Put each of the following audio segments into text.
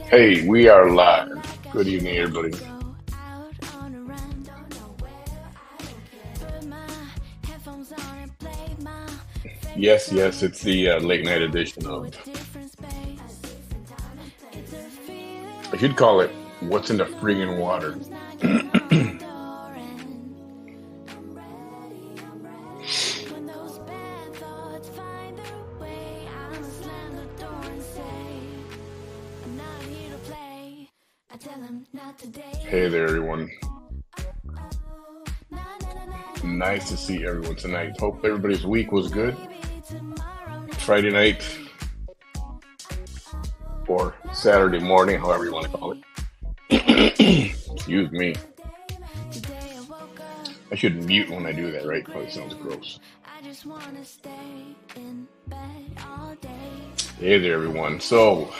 Hey, we are live. Good evening, everybody. Yes, it's the late night edition of, I should call it, What's in the Friggin' Water? Hey there, everyone. Nice to see everyone tonight. Hope everybody's week was good. Friday night or Saturday morning, however you want to call it. Excuse me. I should mute when I do that, right? Probably sounds gross. Hey there, everyone. So.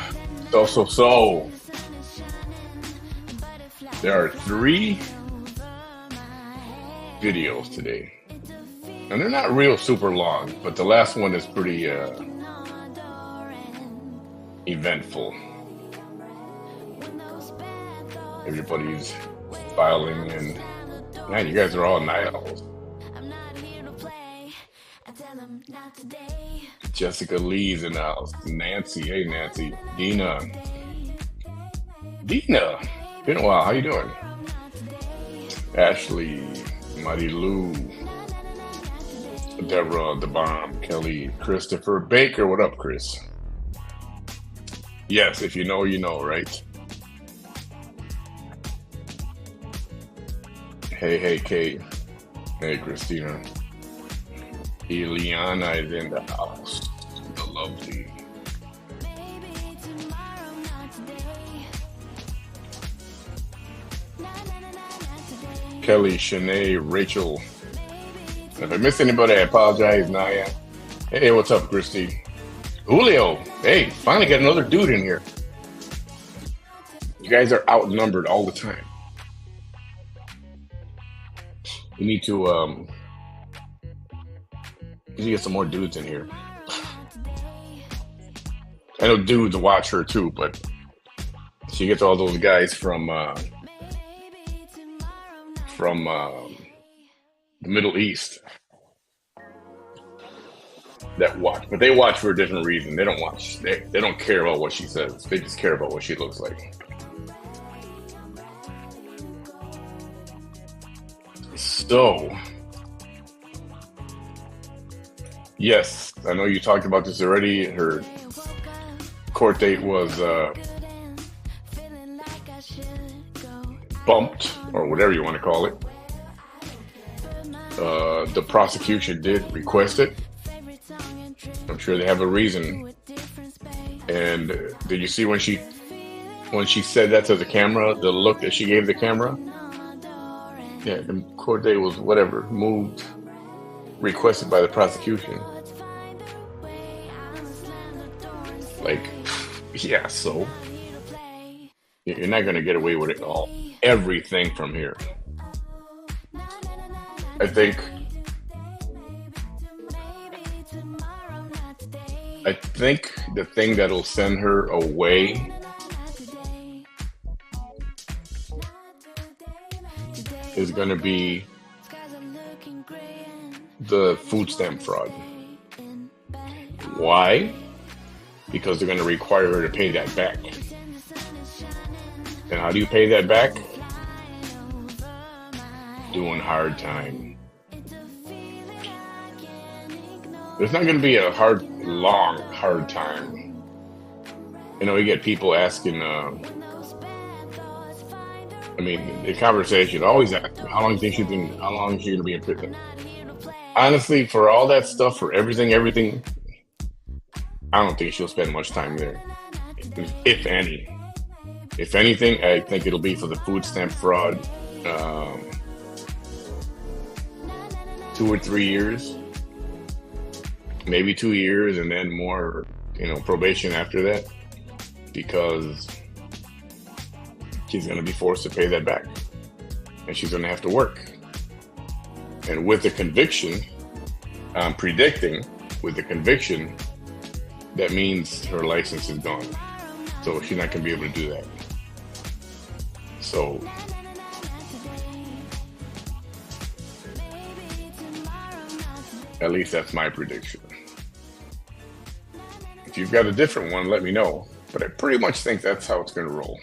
There are 3 videos today. And they're not real super long, but the last one is pretty eventful. Everybody's filing, and man, you guys are all night owls. Jessica Lee's in the house. Nancy, hey Nancy. Dina. Been a while. How you doing? Ashley, Mighty Lou, Deborah, The Bomb, Kelly, Christopher Baker. What up, Chris? Yes, if you know, you know, right? Hey, Kate. Hey, Christina. Eliana is in the house. The lovely. Kelly, Shanae, Rachel. If I missed anybody, I apologize. Naya. Hey, what's up, Christy? Julio. Hey, finally got another dude in here. You guys are outnumbered all the time. You need to get some more dudes in here. I know dudes watch her too, but she gets all those guys from the Middle East that watch, but they watch for a different reason. They don't watch. They don't care about what she says. They just care about what she looks like. So, yes, I know you talked about this already. Her court date was bumped, or whatever you want to call it. The prosecution did request it. I'm sure they have a reason. And did you see when she said that to the camera, the look that she gave the camera? Yeah, the court date was whatever, moved, requested by the prosecution. Like, yeah, so you're not going to get away with it all. Everything from here. I think the thing that'll send her away is going to be the food stamp fraud. Why? Because they're going to require her to pay that back. And how do you pay that back? Doing hard time. There's not going to be a long hard time. You know, you get people asking, the conversation always ask, how long is she going to be in prison? Honestly, for all that stuff, for everything, I don't think she'll spend much time there, if any. If anything, I think it'll be for the food stamp fraud. 2 or 3 years, maybe 2 years, and then more, probation after that, because she's going to be forced to pay that back, and she's going to have to work. And with the conviction, I'm predicting, with the conviction, that means her license is gone. So she's not going to be able to do that. So at least that's my prediction. If you've got a different one, let me know. But I pretty much think that's how it's going to roll.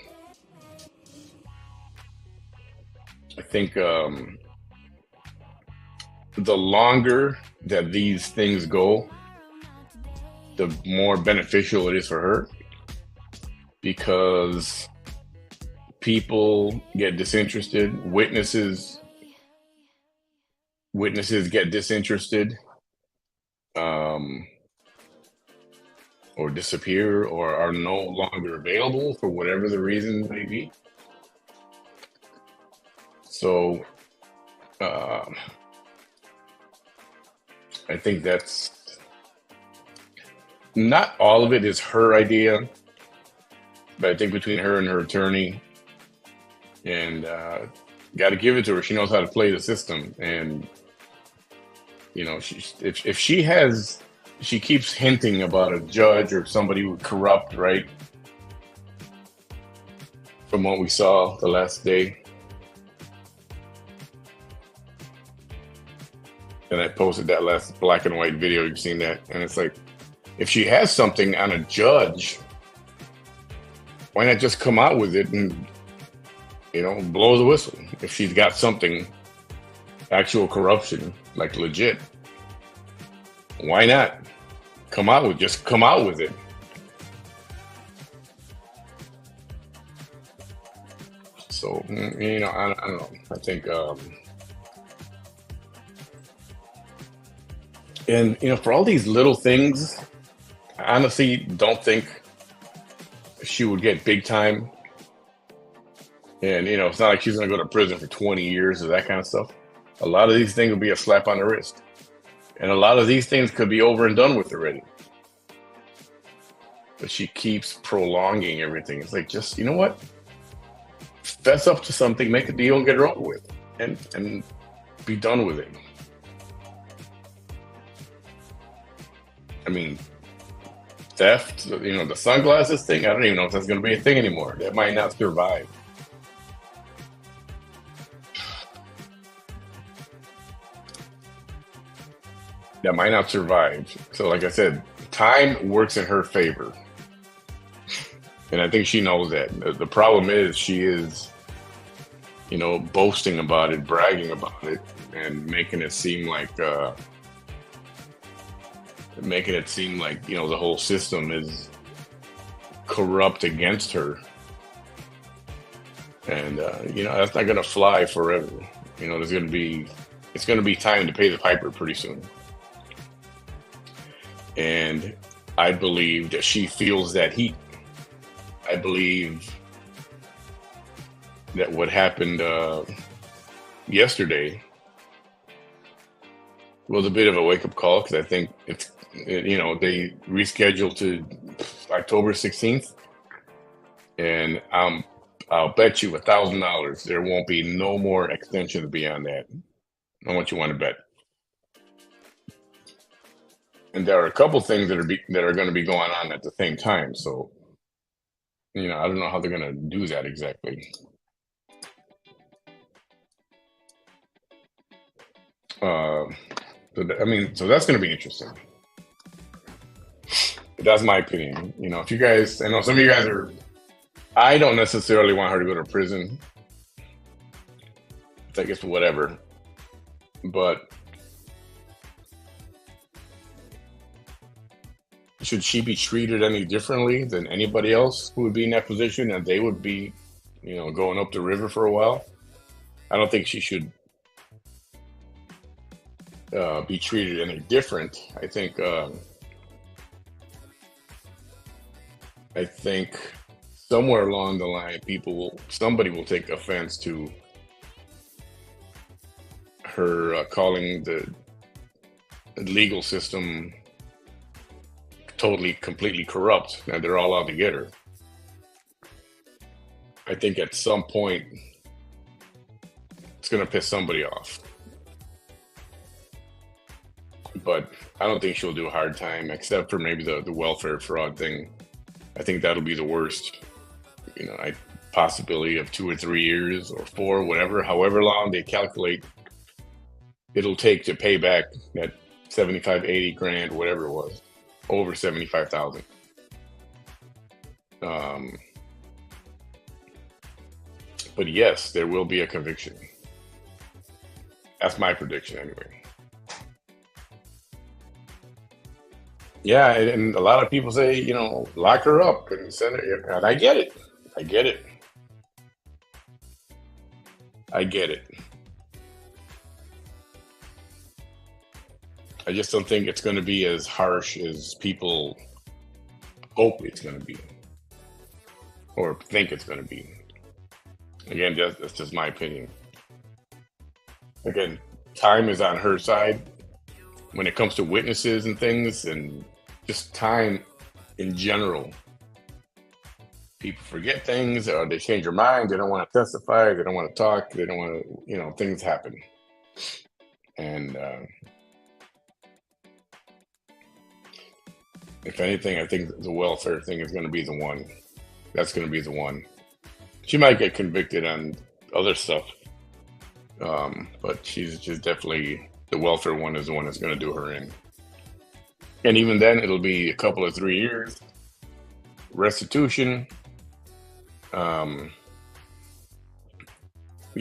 I think the longer that these things go, the more beneficial it is for her, because people get disinterested, witnesses get disinterested, or disappear, or are no longer available for whatever the reason may be. So I think that's not all of it is her idea, but I think between her and her attorney, and got to give it to her. She knows how to play the system, and if she keeps hinting about a judge or somebody who corrupt, right? From what we saw the last day. And I posted that last black and white video. You've seen that. And it's like, if she has something on a judge, why not just come out with it and, blow the whistle? If she's got something, actual corruption, like legit, why not come out with it? So, I don't know. I think, and, for all these little things, I honestly don't think she would get big time. And, it's not like she's going to go to prison for 20 years or that kind of stuff. A lot of these things will be a slap on the wrist. And a lot of these things could be over and done with already. But she keeps prolonging everything. It's like, just, you know what? Fess up to something, make a deal, and get it over with. And be done with it. I mean, theft, the sunglasses thing, I don't even know if that's going to be a thing anymore. That might not survive. That might not survive. So like I said, time works in her favor. And I think she knows that. The problem is she is, boasting about it, bragging about it, and making it seem like the whole system is corrupt against her. And, that's not going to fly forever. It's going to be time to pay the piper pretty soon. And I believe that she feels that heat. I believe that what happened yesterday was a bit of a wake-up call, because I think they rescheduled to October 16th, and I'll bet you $1,000 there won't be no more extensions beyond that. How much you want to bet? And there are a couple things that are going to be going on at the same time. So, I don't know how they're going to do that exactly. So that's going to be interesting. But that's my opinion. If you guys, I know some of you guys I don't necessarily want her to go to prison. I guess whatever. But should she be treated any differently than anybody else who would be in that position, and they would be, going up the river for a while? I don't think she should be treated any different. I think somewhere along the line, somebody will take offense to her calling the legal system totally, completely corrupt, and they're all out to get her. I think at some point it's going to piss somebody off. But I don't think she'll do a hard time, except for maybe the welfare fraud thing. I think that'll be the worst. Possibility of 2 or 3 years or 4, whatever, however long they calculate it'll take to pay back that 75, 80 grand, whatever it was, over 75,000. But yes, there will be a conviction. That's my prediction anyway. Yeah, and a lot of people say, lock her up and send her. And I get it. I get it. I get it. I just don't think it's going to be as harsh as people hope it's going to be, or think it's going to be. Again, that's just my opinion. Again, time is on her side when it comes to witnesses and things, and just time in general. People forget things, or they change their mind. They don't want to testify. They don't want to talk. They don't want to, things happen. And if anything, I think the welfare thing is going to be the one. That's going to be the one. She might get convicted on other stuff, but she's just definitely, the welfare one is the one that's going to do her in. And even then, it'll be a couple of 3 years. Restitution.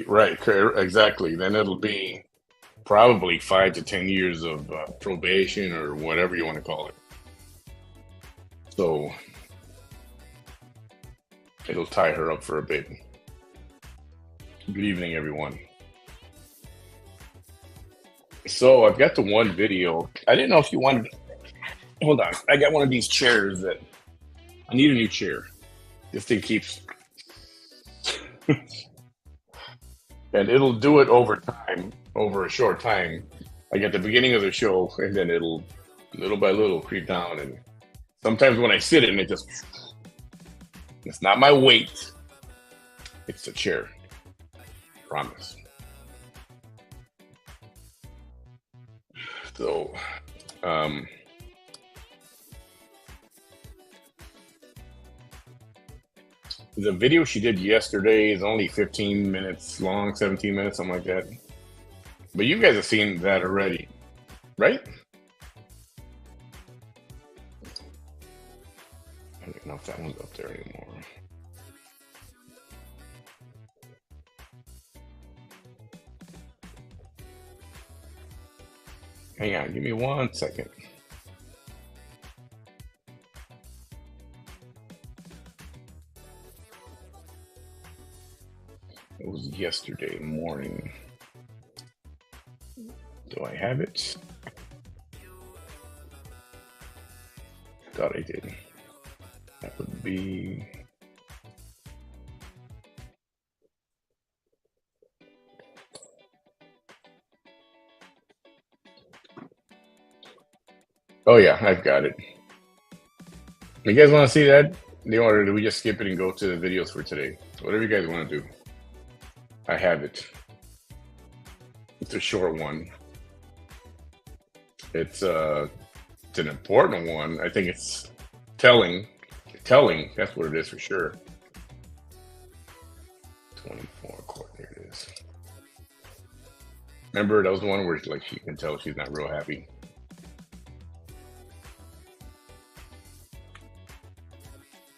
Right, exactly. Then it'll be probably 5 to 10 years of probation, or whatever you want to call it. So it'll tie her up for a bit. Good evening, everyone. So I've got the one video. I didn't know if you wanted. Hold on. I got one of these chairs that I need a new chair. This thing keeps. And it'll do it over time, over a short time. Like at the beginning of the show, and then it'll little by little creep down. And sometimes when I sit in it, it's not my weight. It's the chair. Promise. So, the video she did yesterday is only 15 minutes long, 17 minutes, something like that. But you guys have seen that already, right? I don't know if that one's up there anymore. Hang on, give me 1 second. It was yesterday morning. Do I have it? Thought I did. That would be. Oh yeah, I've got it. You guys want to see that? Or do we just skip it and go to the videos for today? Whatever you guys want to do. I have it. It's a short one. It's an important one. I think it's telling. That's what it is for sure. 24 court. There it is. Remember, that was the one where like she can tell she's not real happy.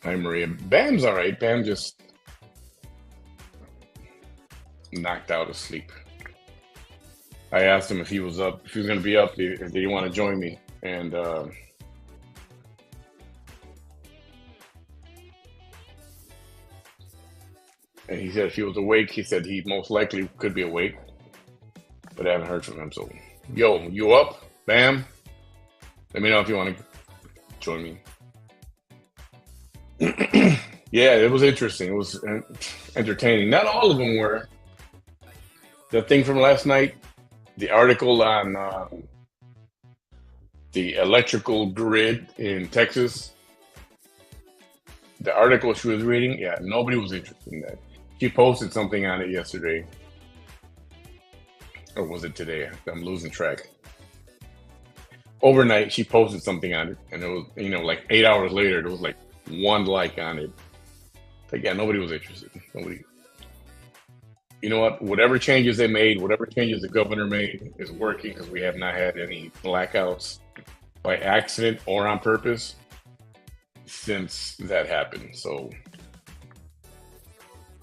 Hi, Maria. Bam's all right. Bam just knocked out of sleep. I asked him if he was up, if he was going to be up, did he want to join me? And he said if he was awake, he said he most likely could be awake, but I haven't heard from him. So, yo, you up? Bam? Let me know if you want to join me. Yeah, it was interesting. It was entertaining. Not all of them were. The thing from last night, the article on the electrical grid in Texas. The article she was reading, yeah, nobody was interested in that. She posted something on it yesterday, or was it today? I'm losing track. Overnight, she posted something on it, and it was, like 8 hours later, there was like one like on it. Like, yeah, nobody was interested. Nobody. You know what? Whatever changes they made, whatever changes the governor made, is working because we have not had any blackouts by accident or on purpose since that happened. So,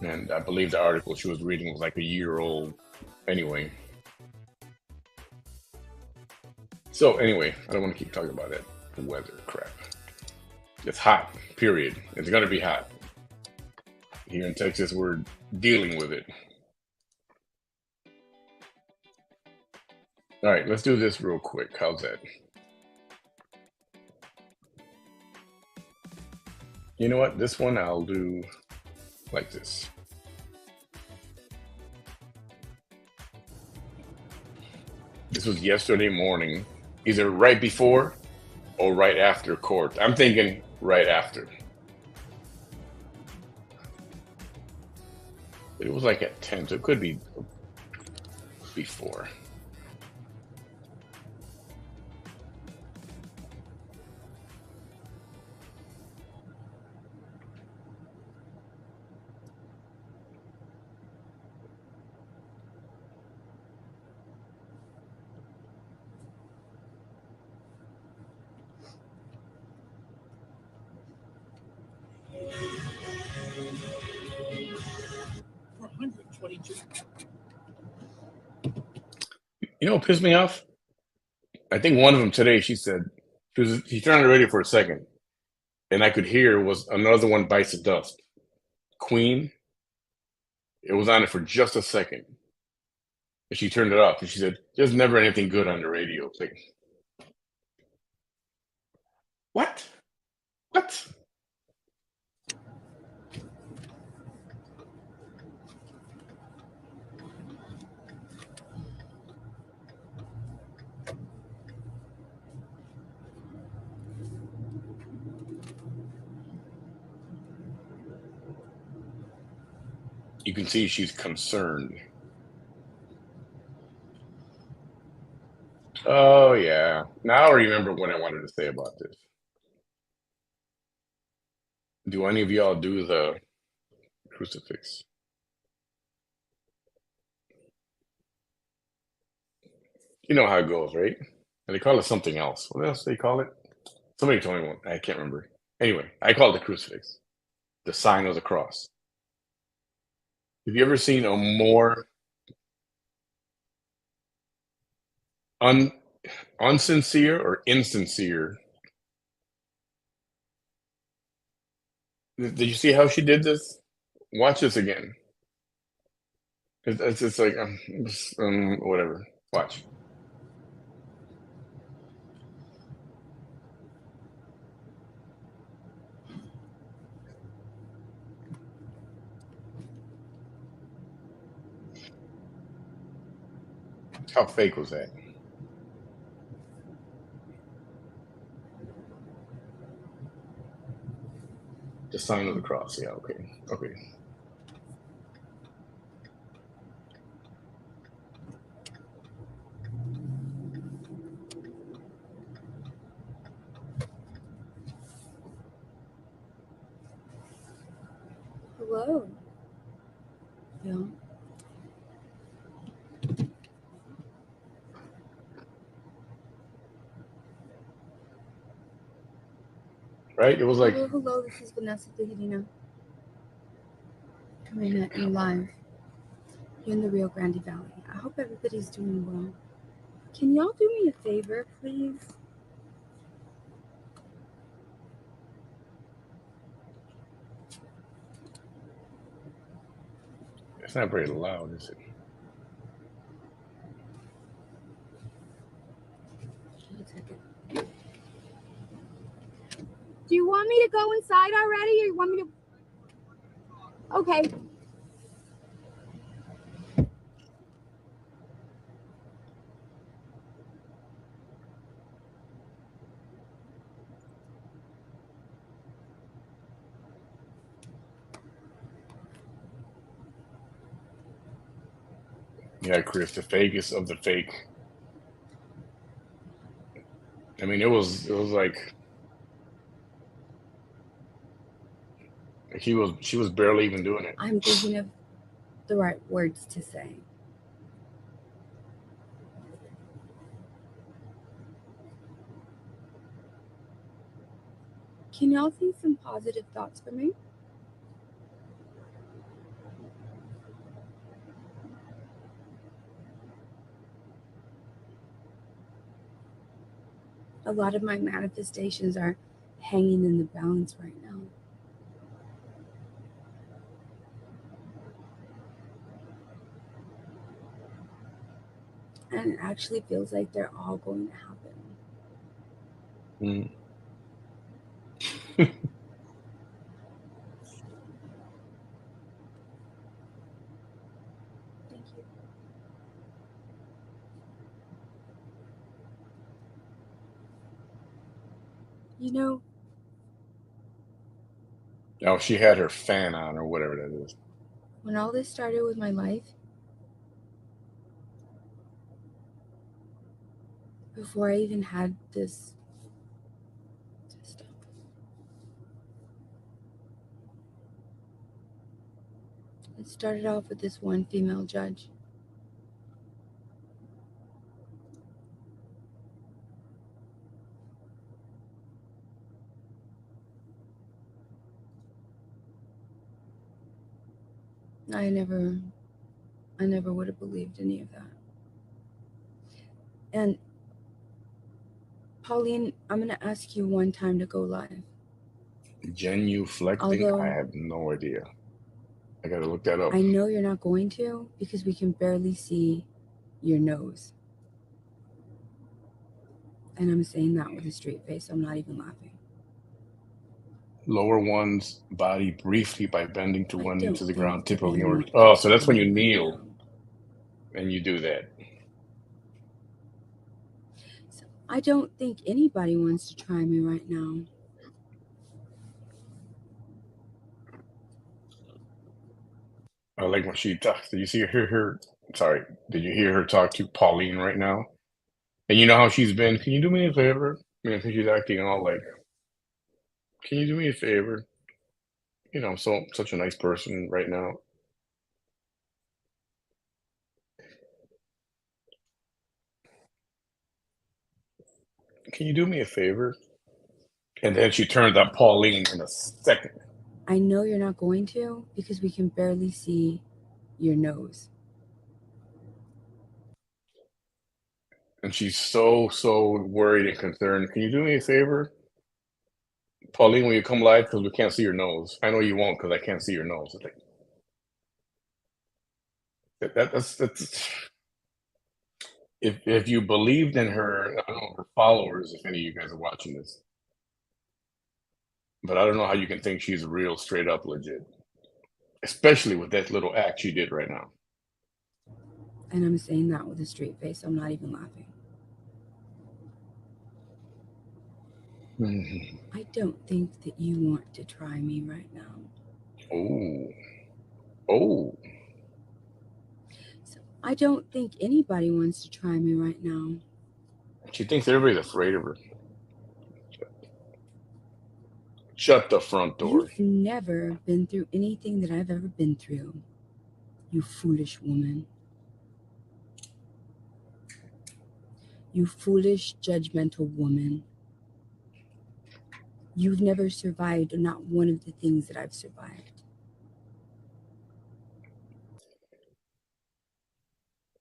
and I believe the article she was reading was like a year old anyway. So anyway, I don't want to keep talking about that weather crap. It's hot, period. It's going to be hot. Here in Texas, we're dealing with it. All right, let's do this real quick. How's that? You know what? This one I'll do like this. This was yesterday morning, either right before or right after court. I'm thinking right after. But it was like at 10, so it could be before. You know what pissed me off? I think one of them today, she said, she turned on the radio for a second, and I could hear was another one bites the dust. Queen, it was on it for just a second. And she turned it off, and she said, there's never anything good on the radio. It's like, what? What? You can see she's concerned. Oh, yeah. Now I remember what I wanted to say about this. Do any of y'all do the crucifix? You know how it goes, right? And they call it something else. What else do they call it? Somebody told me one. I can't remember. Anyway, I call it the crucifix, the sign of the cross. Have you ever seen a more unsincere or insincere? Did you see how she did this? Watch this again. It's just like whatever. Watch. How fake was that? The sign of the cross. Yeah. Okay. Okay. Hello. Yeah. Right? It was like, Hello, this is Vanessa Figueroa. Coming at you live here in the Rio Grande Valley. I hope everybody's doing well. Can y'all do me a favor, please? it's not very loud, is it? Do you want me to go inside already, or you want me to? Okay. Yeah, Chris, the fakest of the fake. I mean, it was like she was barely even doing it. I'm thinking of the right words to say. Can y'all think some positive thoughts for me? A lot of my manifestations are hanging in the balance right now. And it actually feels like they're all going to happen. Mm. Thank you. You know, Oh, she had her fan on or whatever that is. when all this started with my life, before I even had this stuff, it started off with this one female judge. I never I never would have believed any of that. And Pauline, I'm going to ask you one time to go live. Genuflecting? I Although have no idea. I gotta look that up. I know you're not going to because we can barely see your nose. And I'm saying that with a straight face. I'm not even laughing. Lower one's body briefly by bending to I one knee don't to the think ground, that typically in you order. want to Oh, so try that's when me you right kneel now. and you do that. So I don't think anybody wants to try me right now. I like when she talks. Did you see her? Sorry, did you hear her talk to Pauline right now? And you know how she's been. Can you do me a favor? I think she's acting all like, "Can you do me a favor?" So such a nice person right now. Can you do me a favor? And then she turned on Pauline in a second. I know you're not going to because we can barely see your nose. And she's so worried and concerned. Can you do me a favor, Pauline, when you come live? Because we can't see your nose. I know you won't because I can't see your nose. It's like, that's if you believed in her, I don't know her followers, if any of you guys are watching this, but I don't know how you can think she's real, straight up, legit, especially with that little act she did right now. And I'm saying that with a straight face. I'm not even laughing. I don't think that you want to try me right now. Oh, oh, So I don't think anybody wants to try me right now. she thinks everybody's afraid of her. Shut the front door. You've never been through anything that I've ever been through, you foolish woman. You foolish, judgmental woman. You've never survived not one of the things that I've survived.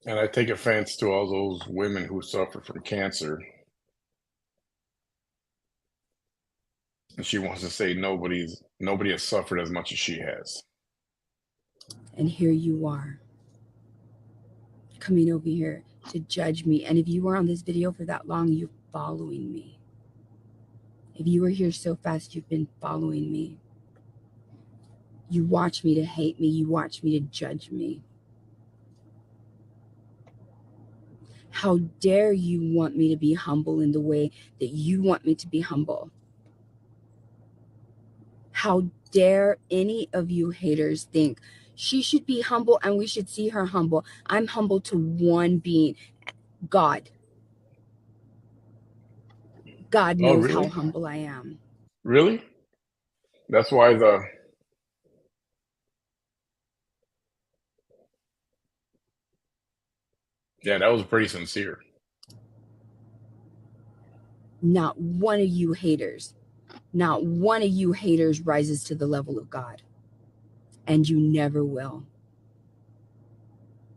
And I take offense to all those women who suffer from cancer. And she wants to say nobody has suffered as much as she has. And here you are, coming over here to judge me. And if you were on this video for that long, you're following me. If you were here so fast, you've been following me. You watch me to hate me. You watch me to judge me. How dare you want me to be humble in the way that you want me to be humble? How dare any of you haters think She should be humble, and we should see her humble. I'm humble to one being, God. God Oh, knows how really? humble I am. Really? That's why that was pretty sincere. Not one of you haters, not one of you haters rises to the level of God. And you never will.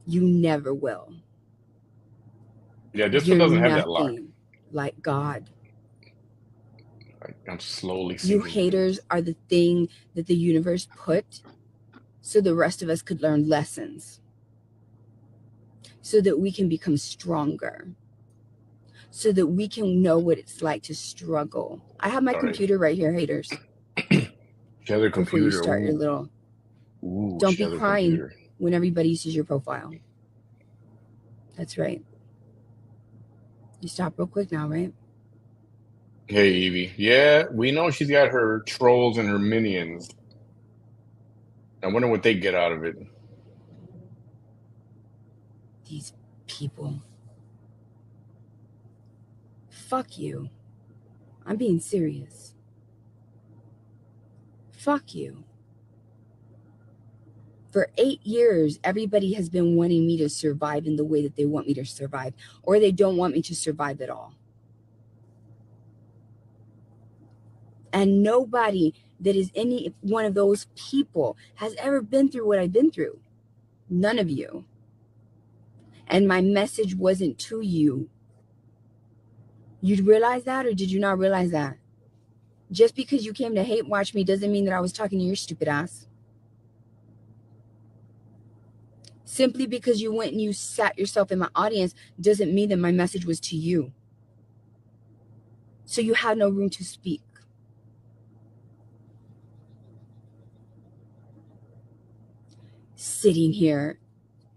You never will. Yeah, this one You're doesn't have that lock. nothing like God. I'm slowly You seeing it. haters are the thing that the universe put so the rest of us could learn lessons, so that we can become stronger, so that we can know what it's like to struggle. I have my All right. computer right here, haters, She has her before you computer. start your Ooh, little. ooh, Don't she be has her crying computer. when everybody sees your profile. That's right. You stop real quick now, right? Hey, Evie. Yeah, we know she's got her trolls and her minions. I wonder what they get out of it. These people. Fuck you. I'm being serious. Fuck you. For 8 years, everybody has been wanting me to survive in the way that they want me to survive, or they don't want me to survive at all. And nobody that is any one of those people has ever been through what I've been through. None of you. And my message wasn't to you. You'd realize that, or did you not realize that? Just because you came to hate watch me doesn't mean that I was talking to your stupid ass. Simply because you went and you sat yourself in my audience doesn't mean that my message was to you. So you had no room to speak. Sitting here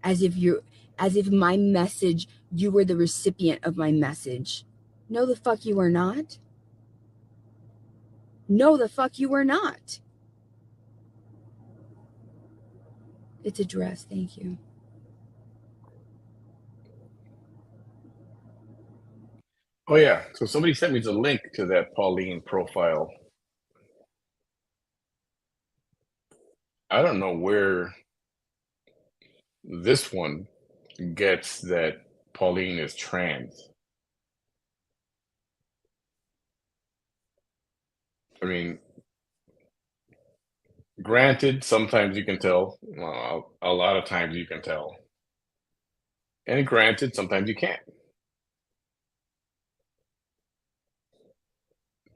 as if my message, you were the recipient of my message. No, the fuck you were not. No, the fuck you were not. It's a dress, thank you. Oh, yeah. So somebody sent me the link to that Pauline profile. I don't know where this one gets that Pauline is trans. I mean, granted, sometimes you can tell. Well, a lot of times you can tell. And granted, sometimes you can't.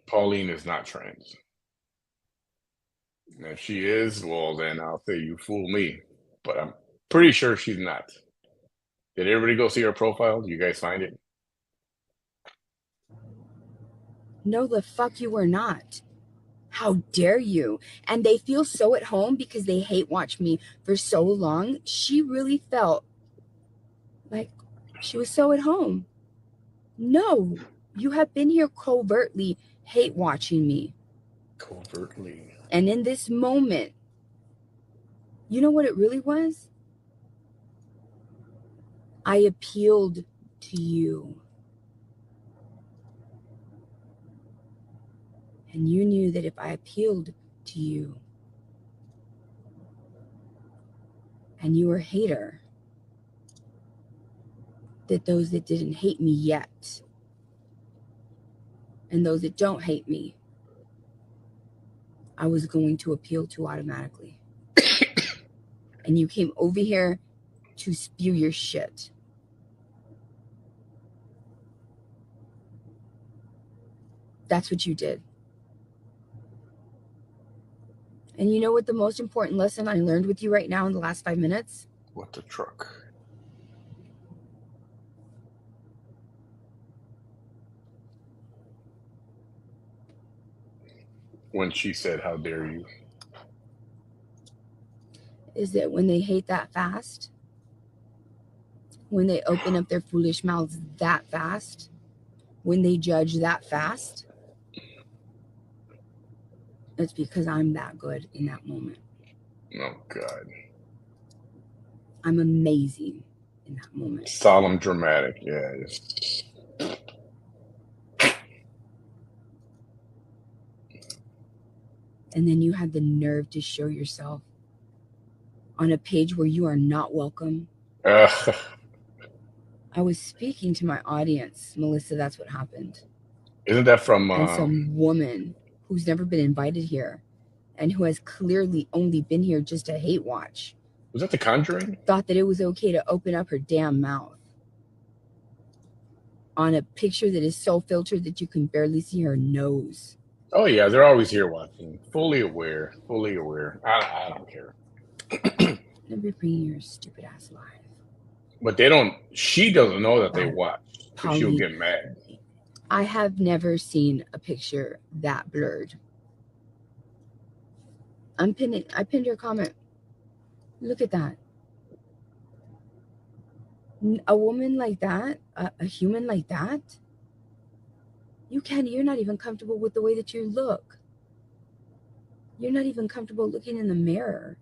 Pauline is not trans. And if she is, well, then I'll say you fool me. But I'm pretty sure she's not. Did everybody go see her profile? Did you guys find it? No, the fuck you were not. How dare you? And they feel so at home because they hate watch me for so long. She really felt like she was so at home. No, you have been here covertly hate watching me. Covertly. And in this moment, you know what it really was? I appealed to you. And you knew that if I appealed to you and you were a hater, that those that didn't hate me yet and those that don't hate me, I was going to appeal to automatically. And you came over here to spew your shit. That's what you did. And you know what the most important lesson I learned with you right now in the last 5 minutes? What the truck? When she said, "How dare you?" Is that when they hate that fast, when they open up their foolish mouths that fast, when they judge that fast, it's because I'm that good in that moment. Oh God. I'm amazing in that moment. Solemn, dramatic. Yeah. And then you had the nerve to show yourself on a page where you are not welcome. Uh, I was speaking to my audience, Melissa, that's what happened. isn't that from, And some woman who's never been invited here and who has clearly only been here just to hate watch, was that The Conjuring? thought that it was okay to open up her damn mouth on a picture that is so filtered that you can barely see her nose. Oh, yeah, they're always here watching. Fully aware. Fully aware. I don't care. Never bringing your stupid ass live. But they don't, she doesn't know that they watch. So she'll Polly, get mad. I have never seen a picture that blurred. I pinned your comment. Look at that. A woman like that, a human like that, you're not even comfortable with the way that you look. You're not even comfortable looking in the mirror.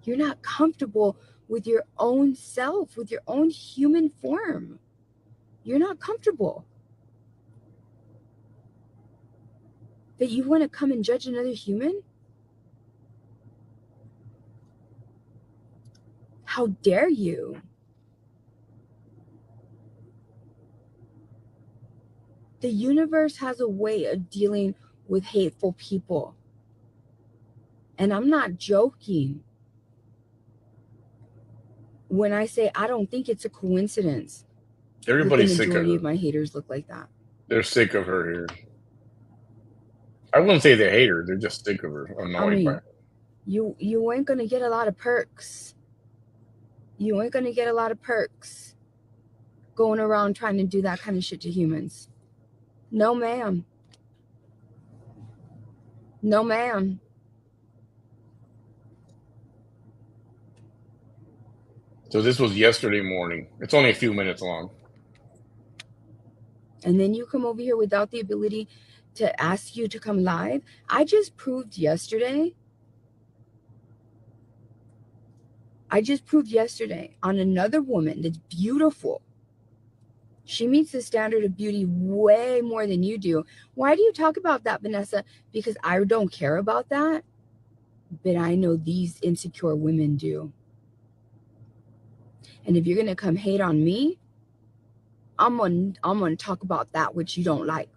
You're not comfortable with your own self, with your own human form. You're not comfortable. That you want to come and judge another human? How dare you? The universe has a way of dealing with hateful people. And I'm not joking when I say I don't think it's a coincidence. Everybody's the sick of majority her. of my haters look like that. They're sick of her here. I wouldn't say they hate her. They're just sick of her. Annoyed by her. You ain't gonna get a lot of perks. You ain't gonna get a lot of perks going around trying to do that kind of shit to humans. No, ma'am. No, ma'am. So this was yesterday morning. It's only a few minutes long. And then you come over here without the ability to ask you to come live. I just proved yesterday on another woman that's beautiful. She meets the standard of beauty way more than you do. Why do you talk about that, Vanessa? Because I don't care about that, but I know these insecure women do. And if you're going to come hate on me, I'm going to talk about that which you don't like.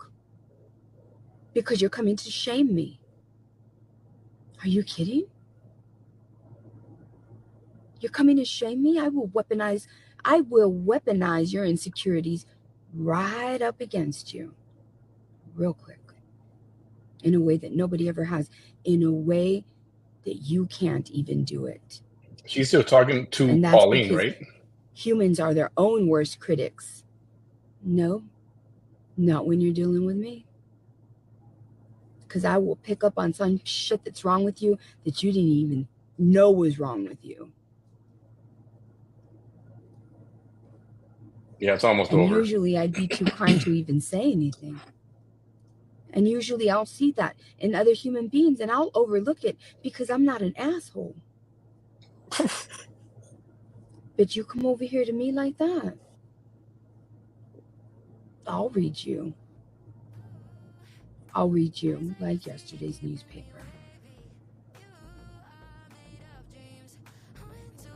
Because you're coming to shame me. Are you kidding? You're coming to shame me? I will weaponize your insecurities right up against you. Real quick. In a way that nobody ever has. In a way that you can't even do it. She's still talking to Pauline, right? Humans are their own worst critics. No, not when you're dealing with me. Because I will pick up on some shit that's wrong with you that you didn't even know was wrong with you. Yeah, it's almost over. Usually I'd be too kind to even say anything. And usually I'll see that in other human beings and I'll overlook it because I'm not an asshole. But you come over here to me like that, I'll read you. I'll read you like yesterday's newspaper.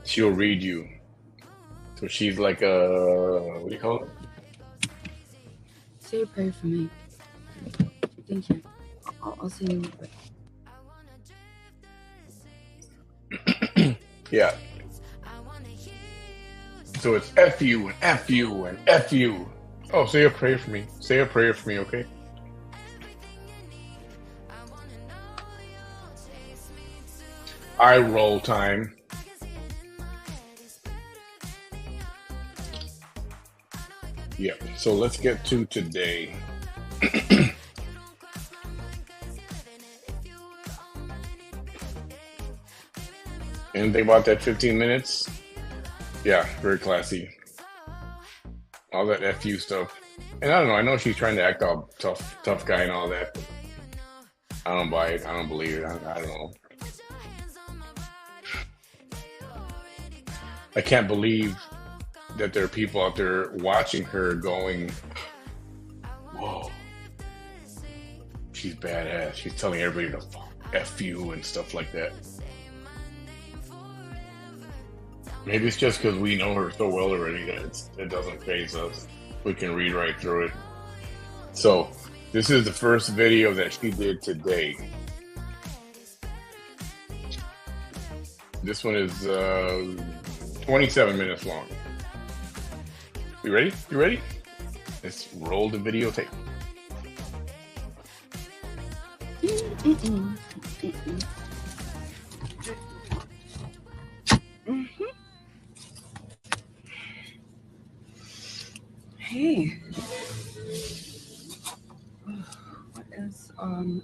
She'll read you. So she's like a, what do you call it? Say a prayer for me. Thank you. I'll see you real quick. Yeah. So it's F you and F you and F you. Oh, say a prayer for me. Say a prayer for me, okay? Eye roll time. Yep. So let's get to today. Anything about that 15 minutes? Yeah, very classy. All that FU stuff. And I don't know, I know she's trying to act all tough guy and all that. But I don't buy it. I don't believe it. I don't know. I can't believe that there are people out there watching her going, whoa, she's badass. She's telling everybody to F you and stuff like that. Maybe it's just because we know her so well already that it doesn't faze us. We can read right through it. So this is the first video that she did today. This one is 27 minutes long. You ready? You ready? Let's roll the videotape. Hey. What is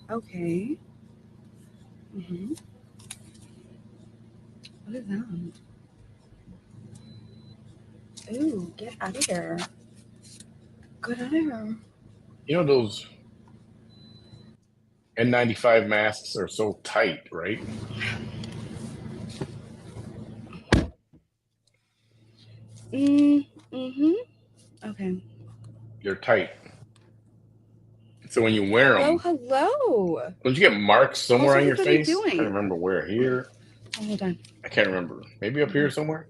okay. What is that? Ooh, get out of here. Get out of here. You know those N95 masks are so tight, right? Okay. They're tight. So when you wear them, Hello. don't you get marks somewhere on your What are you face? I doing? can't remember where. Here? Oh, hold on. I can't remember. Maybe up here somewhere?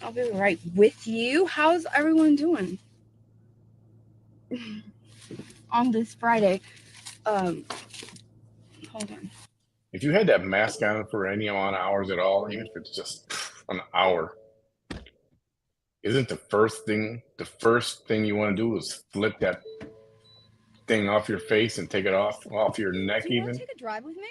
I'll be right with you. How's everyone doing on this Friday? Hold on. If you had that mask on for any amount of hours at all, even if it's just an hour, isn't the first thing you want to do is flip that thing off your face and take it off your neck? Do you even want to take a drive with me?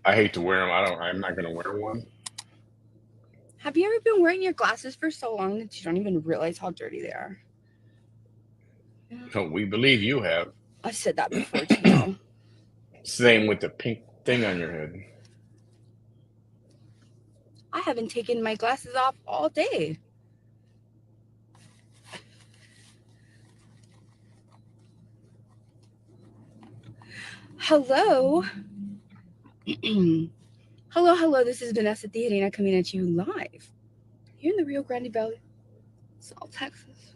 I hate to wear them. I'm not gonna wear one. Have you ever been wearing your glasses for so long that you don't even realize how dirty they are? No, we believe you have. I said that before too. Same with the pink thing on your head. I haven't taken my glasses off all day. Hello. Hello. This is Vanessa Theodina coming at you live. You're in the Rio Grande Valley, South Texas.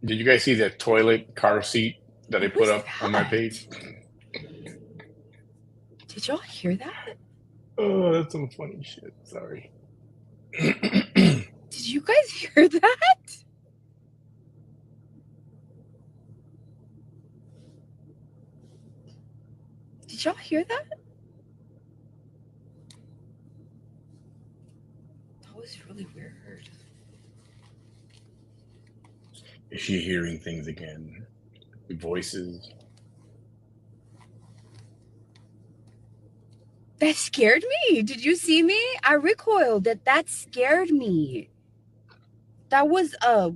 Did you guys see that toilet car seat that I put up on my page? Did y'all hear that? Oh, that's some funny shit. Sorry. Did you guys hear that? Did y'all hear that? That was really weird. Is she hearing things again? Voices? That scared me. Did you see me? I recoiled. That scared me. That was I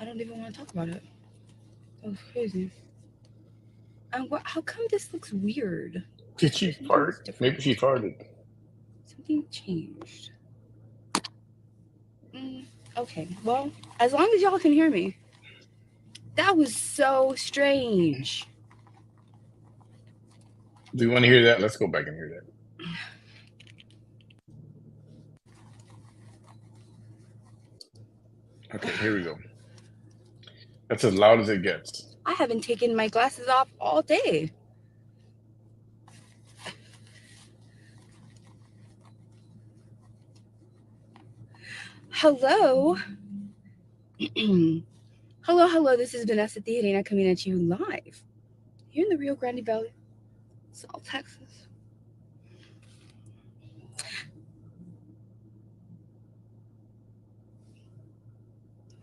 don't even want to talk about it. That was crazy. And how come this looks weird? Did she fart? Maybe she farted. Something changed. Okay, well, as long as y'all can hear me. That was so strange. Do you want to hear that? Let's go back and hear that. Okay, here we go. That's as loud as it gets. I haven't taken my glasses off all day. Hello. Hello. This is Vanessa Theodina coming at you live. You're in the Rio Grande Valley, South Texas.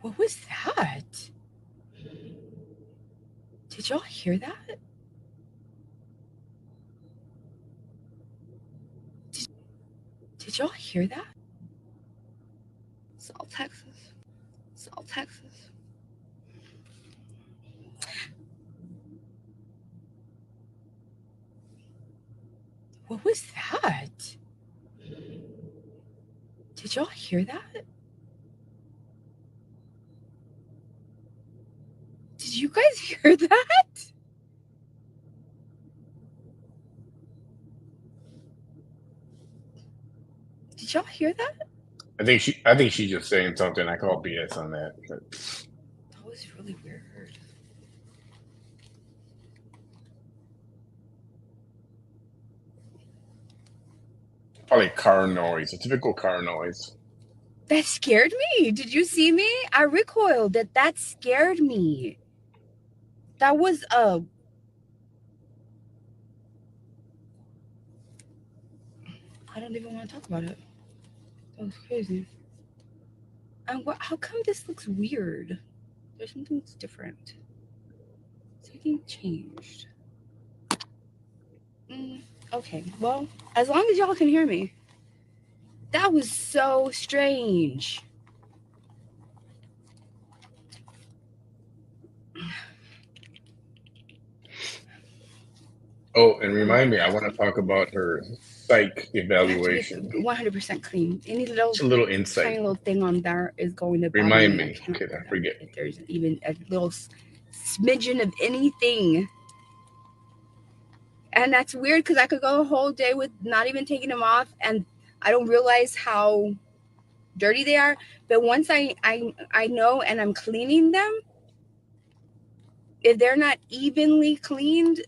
What was that? Did y'all hear that? Did y'all hear that? South Texas. What was that? Did y'all hear that? Did you guys hear that? Did y'all hear that? I think she's just saying something. I call BS on that. But That was really weird. probably car noise, a typical car noise. That scared me. Did you see me? I recoiled. That scared me. That was I don't even want to talk about it. That was crazy. And how come this looks weird? There's something that's different. Something changed. Okay, well, as long as y'all can hear me. That was so strange. Oh, and remind me, I want to talk about her psych I have to be evaluation. 100% clean. Any little Just a little tiny insight. little thing on there is going to bother Remind me. I me, cannot because bear I that. forget. If there's even a little smidgen of anything. And that's weird because I could go a whole day with not even taking them off and I don't realize how dirty they are. But once I know and I'm cleaning them, if they're not evenly cleaned,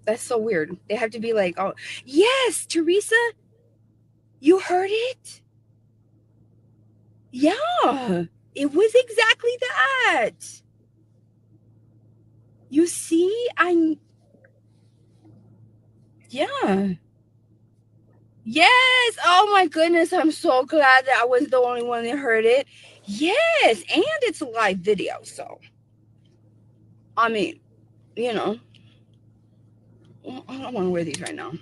that's so weird. They have to be like, oh, yes, Teresa, you heard it? Yeah, it was exactly that. You see, yeah. Yes. Oh my goodness. I'm so glad that I was the only one that heard it. Yes. And it's a live video. So, I mean, you know, I don't want to wear these right now.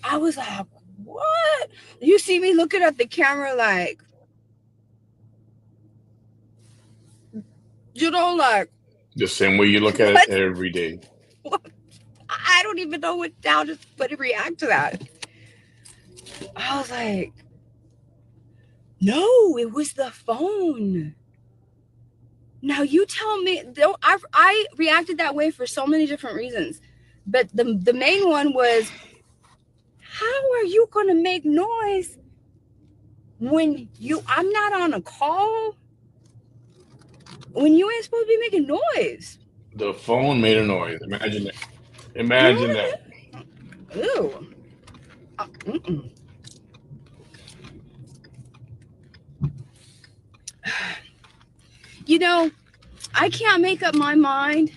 I was like, what? You see me looking at the camera like, like, The same way you look at it what? every day. What? I don't even know how to react to that. I was like, no, it was the phone. Now you tell me. Though I reacted that way for so many different reasons, but the main one was, how are you gonna make noise when I'm not on a call, when you ain't supposed to be making noise? The phone made a noise. Imagine that. You know Imagine what that. I mean? Ew. You know, I can't make up my mind.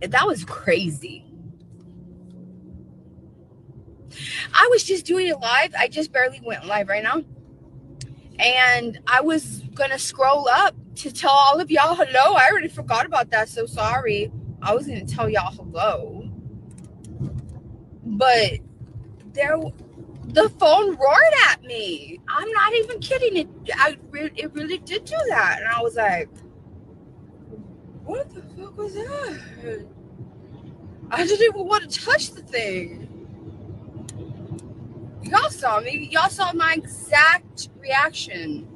That was crazy. I was just doing it live. I just barely went live right now. And I was going to scroll up to tell all of y'all hello. I already forgot about that. So sorry. I was going to tell y'all hello. But the phone roared at me. I'm not even kidding. It really did do that. And I was like, what the fuck was that? I didn't even want to touch the thing. Y'all saw me. Y'all saw my exact reaction.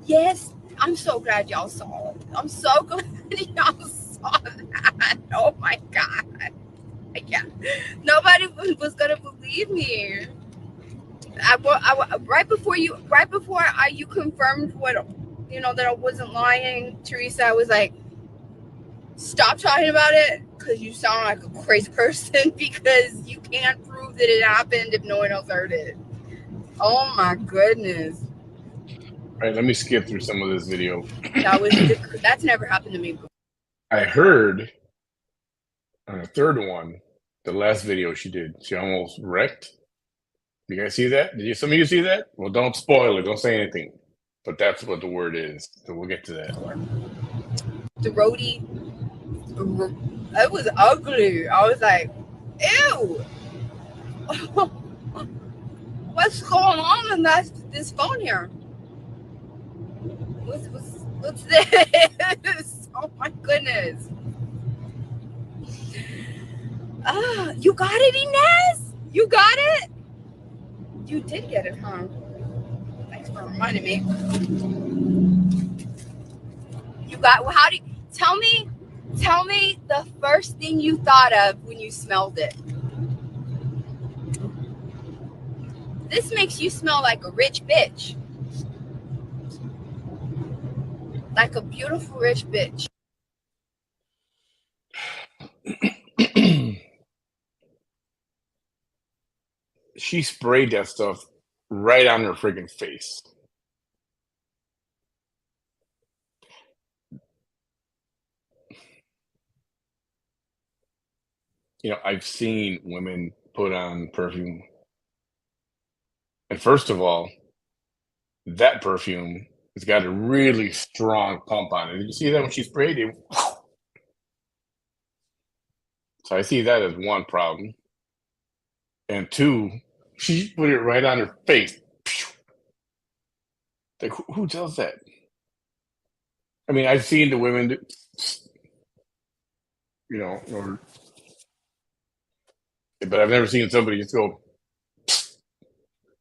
Yes, I'm so glad y'all saw it. I'm so glad y'all saw that. Oh my God. I can't. Nobody was going to believe me. Right before you confirmed that I wasn't lying, Teresa, I was like, stop talking about it because you sound like a crazy person because you can't prove that it happened if no one else heard it. Oh my goodness. All right, let me skip through some of this video. That's never happened to me before. I heard on the third one, the last video she did, she almost wrecked. You guys see that? Some of you see that? Well, don't spoil it. Don't say anything. But that's what the word is. So we'll get to that. The roadie, it was ugly. I was like, ew. What's going on in this phone here? What's this? Oh my goodness. You got it, Inez? You got it? You did get it, huh? Thanks for reminding me. You got, well, how do you, tell me the first thing you thought of when you smelled it. This makes you smell like a rich bitch. Like a beautiful rich bitch. She sprayed that stuff right on her friggin' face. You know, I've seen women put on perfume. And first of all, that perfume has got a really strong pump on it. Did you see that when she sprayed it? So I see that as one problem. And two, she put it right on her face. Like, who does that? I mean, I've seen the women, you know, but I've never seen somebody just go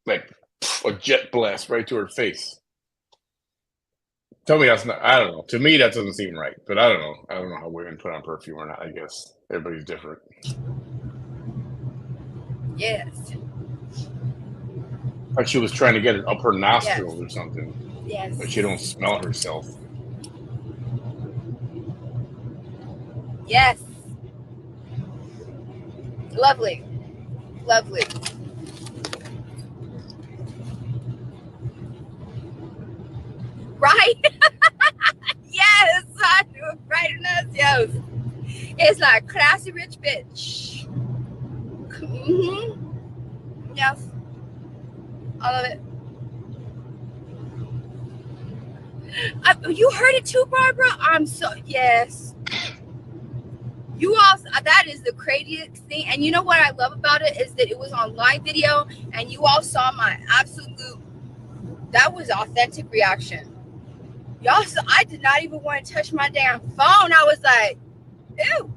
like a jet blast right to her face. Tell me that's not. I don't know. To me, that doesn't seem right. But I don't know. I don't know how women put on perfume or not. I guess everybody's different. Yes. Like she was trying to get it up her nostrils or something. Yes. But she don't smell herself. Yes. Lovely. Lovely. Right? Yes. I knew it right in us. Yes. It's like classy rich bitch. Mm-hmm. Yes. I love it. You heard it too, Barbara? I'm so, yes. You all, that is the craziest thing. And you know what I love about it is that it was on live video and you all saw my absolute, that was authentic reaction. Y'all, so I did not even want to touch my damn phone. I was like, ew.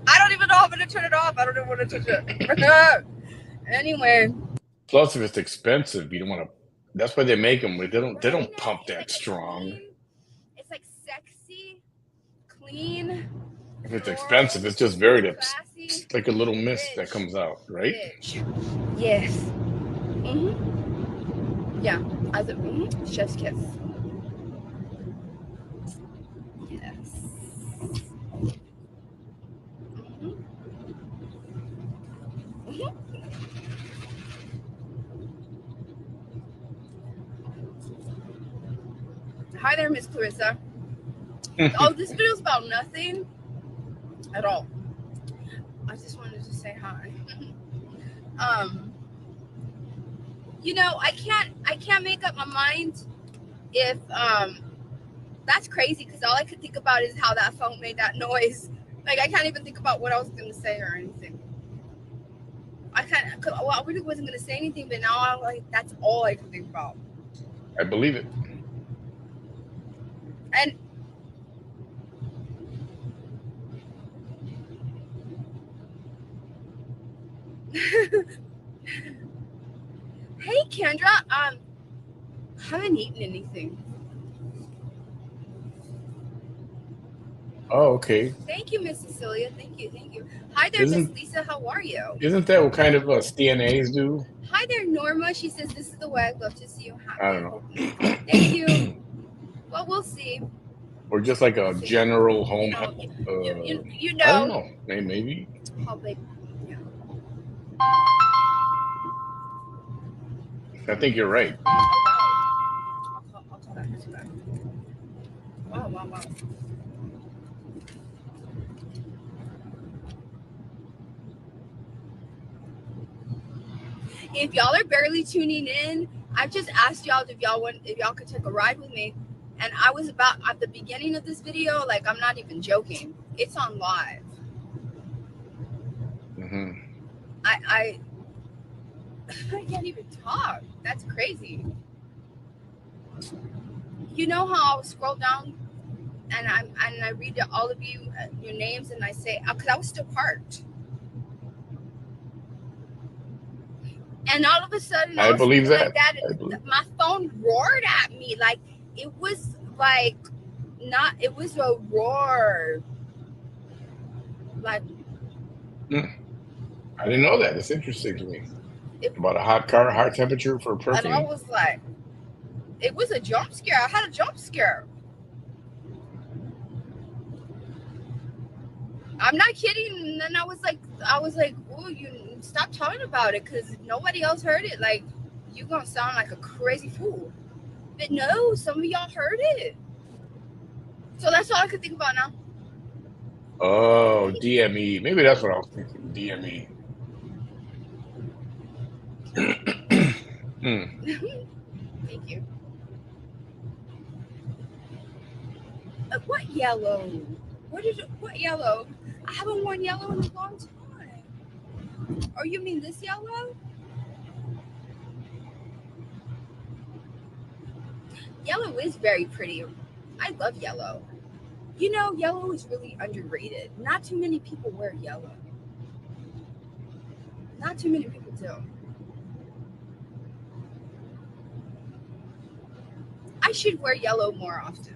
I don't even know how I'm going to turn it off. I don't even want to touch it. Anyway. Plus, if it's expensive, you don't want to. That's why they make them. They don't pump that strong. It's like sexy, clean. If it's expensive, it's just very it's like a little mist that comes out, right? Yes. Yeah. As a chef's kiss. Yes. Hi there, Miss Clarissa. Oh, this video's about nothing at all. I just wanted to say hi. You know, I can't make up my mind if that's crazy because all I could think about is how that phone made that noise. Like I can't even think about what I was gonna say or anything. Well, I really wasn't gonna say anything, but now I'm like, that's all I can think about. I believe it. And hey, Kendra, haven't eaten anything. Oh, okay. Thank you, Miss Cecilia. Thank you. Hi there, Miss Lisa. How are you? Isn't that what kind of CNAs do? Hi there, Norma. She says this is the way I'd love to see you happy. I don't know. Thank you. Well, we'll see. Or just like a general home. You know. I don't know. Maybe. How big? Yeah. I think you're right. I'll call back. Wow. If y'all are barely tuning in, I've just asked y'all if y'all could take a ride with me. And I was about at the beginning of this video, like I'm not even joking. It's on live. Mm-hmm. I can't even talk. That's crazy. You know how I'll scroll down and I read all of you your names and I say, because I was still parked, and all of a sudden I I was believe like that. that, I and believe. my phone roared at me like it was like not. It was a roar, like I didn't know that. It's interesting to me. it, About a hot car, hot temperature for and I perfume. was like, it was a jump scare. I had a jump scare. I'm not kidding. And then I was like, oh, you stop talking about it because nobody else heard it. Like, you gonna sound like a crazy fool. But no, some of y'all heard it. So that's all I could think about now. Oh, DME. Maybe that's what I was thinking. DME. Hmm. Thank you. What yellow? What yellow? I haven't worn yellow in a long time. Oh, you mean this yellow? Yellow is very pretty. I love yellow. You know, yellow is really underrated. Not too many people wear yellow. Not too many people do. I should wear yellow more often.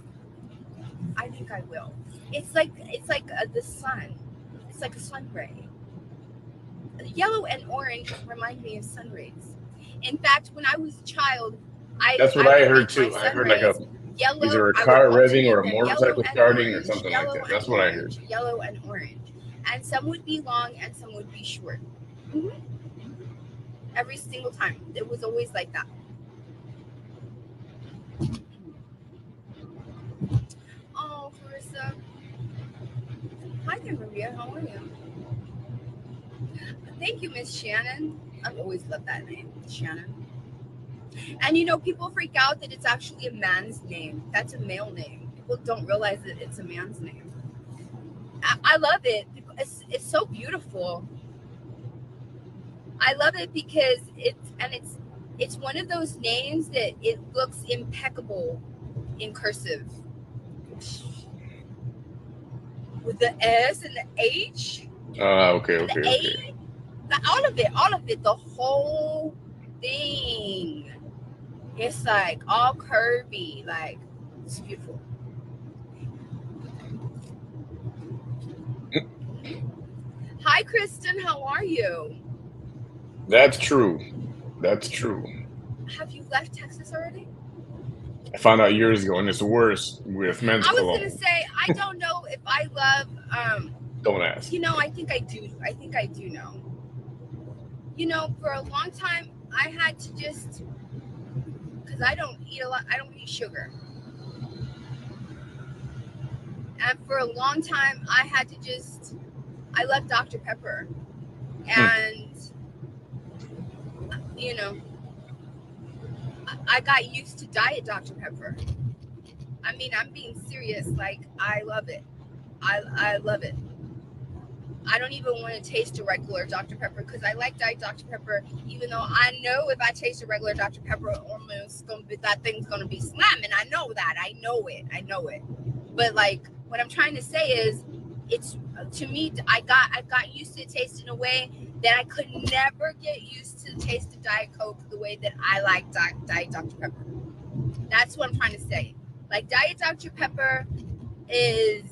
I think I will. It's like the sun. It's like a sun ray. Yellow and orange remind me of sun rays. In fact, when I was a child, That's what I I would heard make my too. I sun heard like a rays yellow. either a I would car revving or alternate a them yellow motorcycle and starting or orange, something like yellow that. and That's what I heard. orange, yellow and orange. And some would be long and some would be short. hmm Every single time. It was always like that. Oh, Carissa. Hi there, Maria. How are you? Thank you, Miss Shannon. I've always loved that name, Shannon. And you know, people freak out that it's actually a man's name. That's a male name. People don't realize that it's a man's name. I love it. It's so beautiful. I love it because it's one of those names that it looks impeccable in cursive with the S and the H Okay, and the okay, okay. A. All of it, the whole thing. It's like all curvy, like it's beautiful. Hi, Kristen. How are you? That's true. That's true. Have you left Texas already? I found out years ago, and it's worse with men's I was gonna cologne. say I don't know if I love. Don't ask. You know, I think I do. I think I do know. You know, for a long time, I had to just because I don't eat a lot. I don't eat sugar, and for a long time, I had to just. I love Dr. Pepper, Hmm. and you know, I got used to Diet Dr. Pepper. I mean, I'm being serious. Like, I love it. I love it. I don't even want to taste a regular Dr. Pepper because I like Diet Dr. Pepper, even though I know if I taste a regular Dr. Pepper, almost gonna be, that thing's gonna be slamming. I know that. I know it. I know it. But like, what I'm trying to say is, it's to me. I got used to the taste in a way that I could never get used to the taste of Diet Coke the way that I like Diet Dr. Pepper. That's what I'm trying to say. Like Diet Dr. Pepper is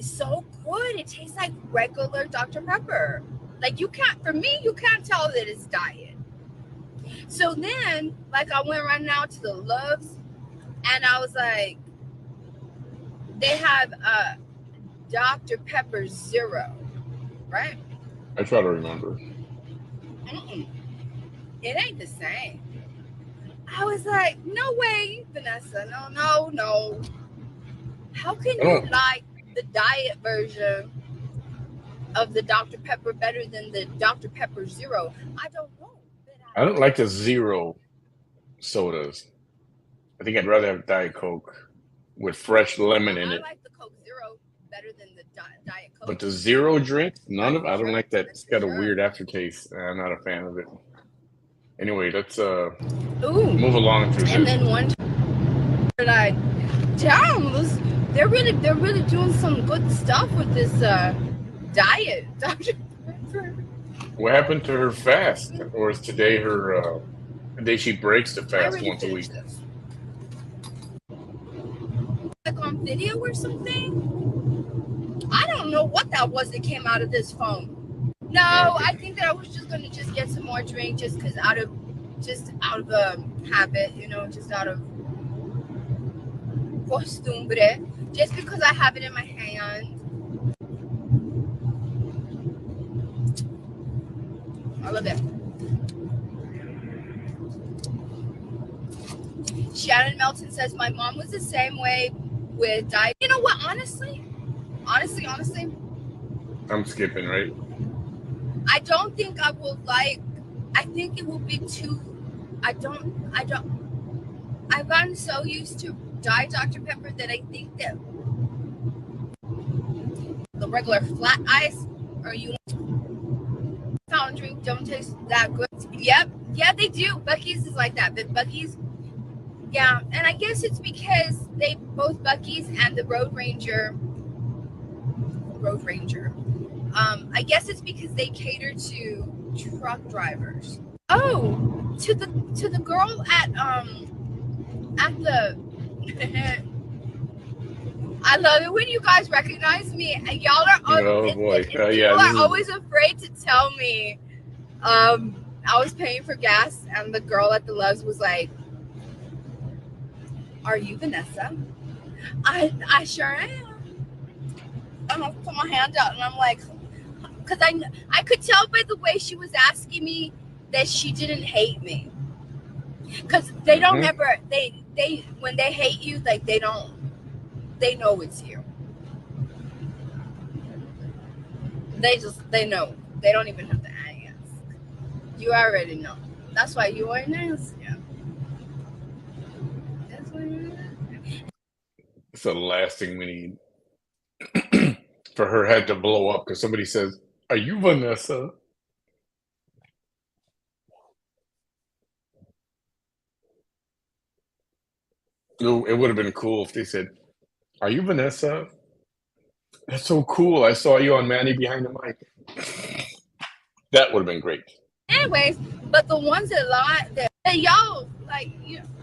so good. It tastes like regular Dr. Pepper. Like for me, you can't tell that it's diet. So then, like I went right now to the Loves and I was like, they have Dr. Pepper Zero, right? I try to remember. Mm-mm. It ain't the same. I was like, no way, Vanessa. No. How can I you don't. like the diet version of the Dr. Pepper better than the Dr. Pepper Zero? I don't know. I don't like the zero sodas. I think I'd rather have Diet Coke with fresh lemon in I it. like the Coke Zero better than the Diet But Coke. the zero drink, none That's of. for I don't sure. like that. That's It's for got a sure. weird aftertaste. I'm not a fan of it. Anyway, let's Ooh. move along through And this. then one Like, damn, they're really doing some good stuff with this diet, Dr. Pepper. What happened to her fast? Or is today her day she breaks the I fast already once a finished week? this. Like on video or something? I don't know what that was that came out of this phone. No, Okay. I think that I was just gonna just get some more drink just because out of habit, you know, just out of costumbre, just because I have it in my hand. I love it. Shannon Melton says my mom was the same way with diet. You know what? Honestly, I'm skipping, right? I don't think I will like. I think it will be too. I don't. I've gotten so used to Diet Dr. Pepper that I think that the regular flat ice or you fountain drink don't taste that good. Yep, yeah, they do. Buc-ee's is like that, but Buc-ee's, yeah, and I guess it's because they both Buc-ee's and the Road Ranger. I guess it's because they cater to truck drivers. Oh, to the girl at the. I love it when you guys recognize me. Y'all are Oh boy. Yeah, people this are is always afraid to tell me. I was paying for gas, and the girl at the Loves was like, "Are you Vanessa?" I sure am. And I put my hand out, and I'm like, because I could tell by the way she was asking me that she didn't hate me. Because they don't ever they when they hate you, like they know it's you. They know. They don't even have to ask. You already know. That's why you are nice. Yeah. That's why you're nice. it's the last thing we need for her head to blow up because somebody says, "Are you Vanessa?" It would have been cool if they said, "Are you Vanessa?" That's so cool. I saw you on Manny behind the mic. That would have been great. Anyways, but the ones that lie that y'all like,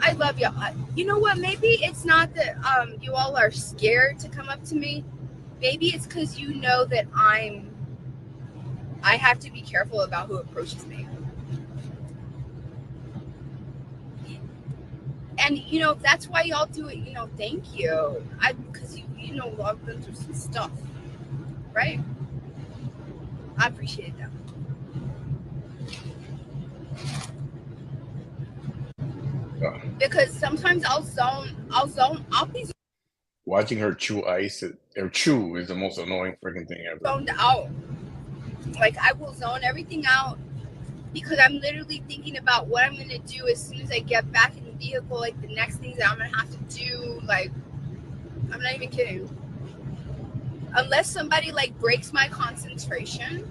I love y'all. You know what? Maybe it's not that you all are scared to come up to me. Maybe it's because you know that I have to be careful about who approaches me. And that's why y'all do it. Thank you. Because I've been through some stuff, right? I appreciate that. Because sometimes I'll be Watching her chew ice or chew is the most annoying freaking thing ever. zoned out. Like I will zone everything out because I'm literally thinking about what I'm gonna do as soon as I get back in the vehicle. Like the next things that I'm gonna have to do. Like I'm not even kidding. Unless somebody like breaks my concentration.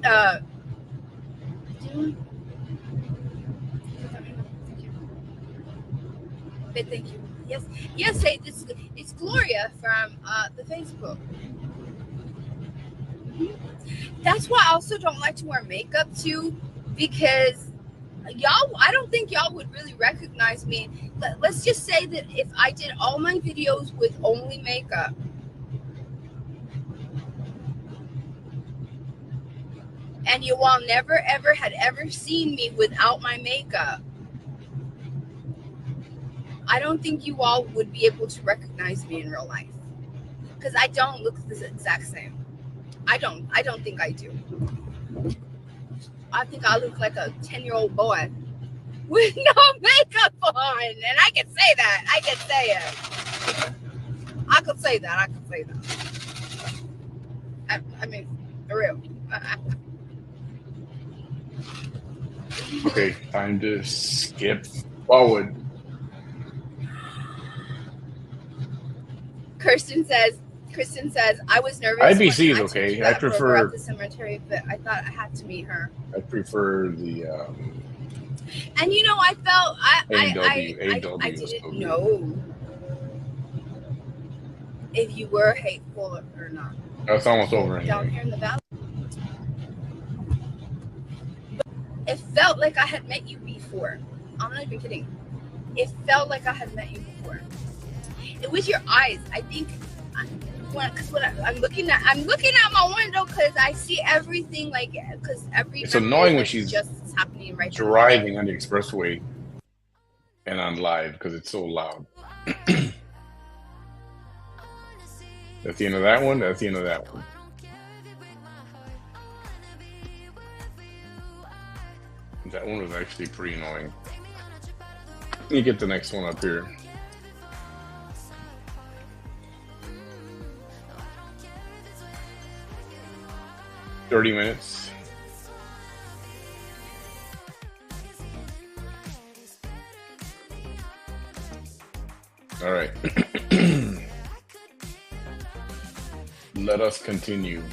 Uh, but thank you. Yes. Hey, it's Gloria from the Facebook. That's why I also don't like to wear makeup too, because I don't think y'all would really recognize me. Let's just say that if I did all my videos with only makeup, and you all never ever had ever seen me without my makeup, I don't think you all would be able to recognize me in real life, because I don't look the exact same. I don't think I do. I think I look like a 10-year-old boy with no makeup on, and I can say that. I can say it. I could say that. I mean, for real. Okay, time to skip forward. Kristen says, I was nervous when IBC is I took you okay. that photo at the cemetery, but I thought I had to meet her. I prefer the And you know, I felt I AW is didn't so good. know if you were hateful or not. That's almost Well, over down anyway. here in the valley, it felt like I had met you before. I'm not even kidding. It felt like I had met you before. It was your eyes. I think I'm looking at my window because I see everything like because every It's memory annoying is when like she's just happening right now. driving on the expressway and on live because it's so loud. That's the end of that one. That's the end of that one. That one was actually pretty annoying. Let me get the next one up here. $30 minutes. All right. Let us continue.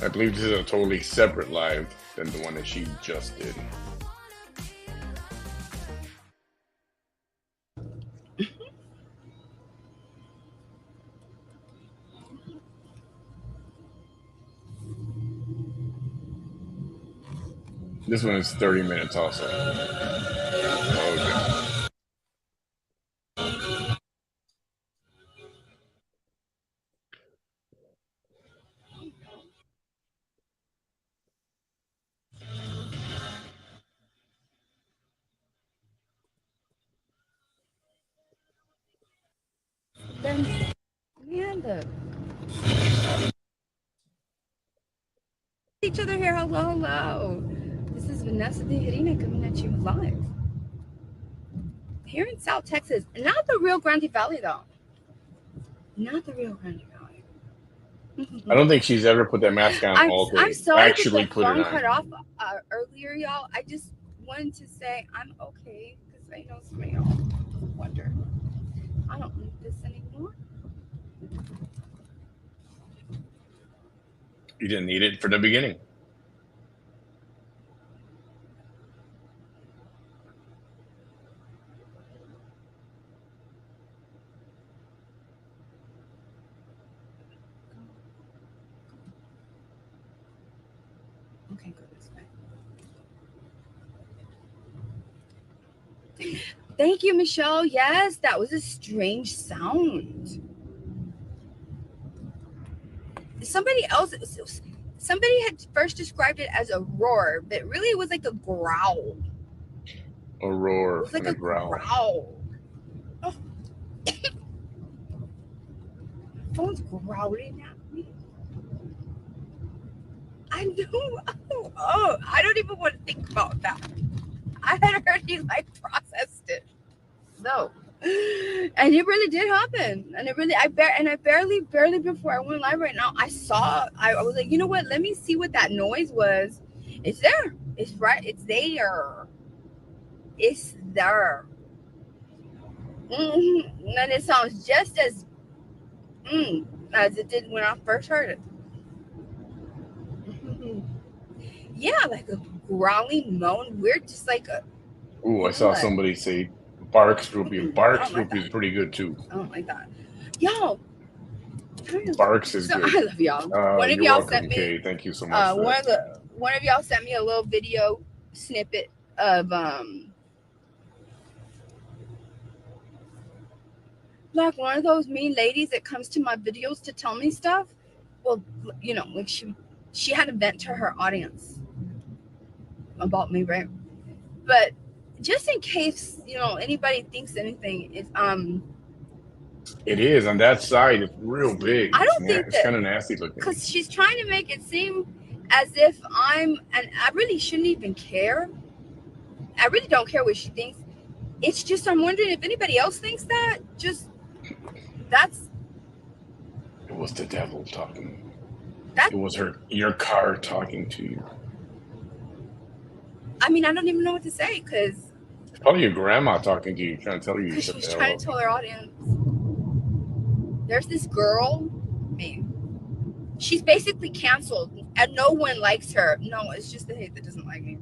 I believe this is a totally separate live than the one that she just did. This one is 30 minutes also. Okay. Then, Amanda, each other here. Hello, hello. This is Vanessa de Hirina coming at you live here in South Texas. Not the Rio Grande Valley, though. Not the Rio Grande Valley. I don't think she's ever put that mask on all I'm day. sorry that the Actually put it phone on. cut off earlier, y'all. I just wanted to say I'm okay because I know some of y'all wonder. I don't need this anymore. You didn't need it for the beginning. Okay, go this way. Thank you, Michelle. Yes, that was a strange sound. Somebody had first described it as a roar, but really it was like a growl. A It roar was like and a a growl. growl. Oh, phone's growling at me. I know. I don't even want to think about that. I had already like processed it. No. And it really did happen. And it really, I barely before I went live right now, I was like, you know what? Let me see what that noise was. It's there. It's right. It's there. It's there. And it sounds just as it did when I first heard it. Yeah, like a growling moan. We're just like a, Ooh, you I know, saw like, somebody say Barks Droopy. I Barks don't like Droopy that. is pretty good too. I don't like that. Y'all, Barks is so good. I love y'all. One of You're y'all sent welcome, me Kay. Thank you so much for that. one of y'all sent me a little video snippet of like one of those mean ladies that comes to my videos to tell me stuff. Well, you know, like she had to vent to her audience about me, right? But just in case, you know, anybody thinks anything, It is on that side. It's real big. I don't think It's that, kind of nasty looking. because she's trying to make it seem as if and I really shouldn't even care. I really don't care what she thinks. It's just I'm wondering if anybody else thinks that. Just that's It was the devil talking. that. It was your car talking to you. I mean, I don't even know what to say because It's probably your grandma talking to you, trying to tell you to she shut was the hell trying up. to tell her audience. There's this girl, man. She's basically canceled, and no one likes her. No, it's just the hate that doesn't like me.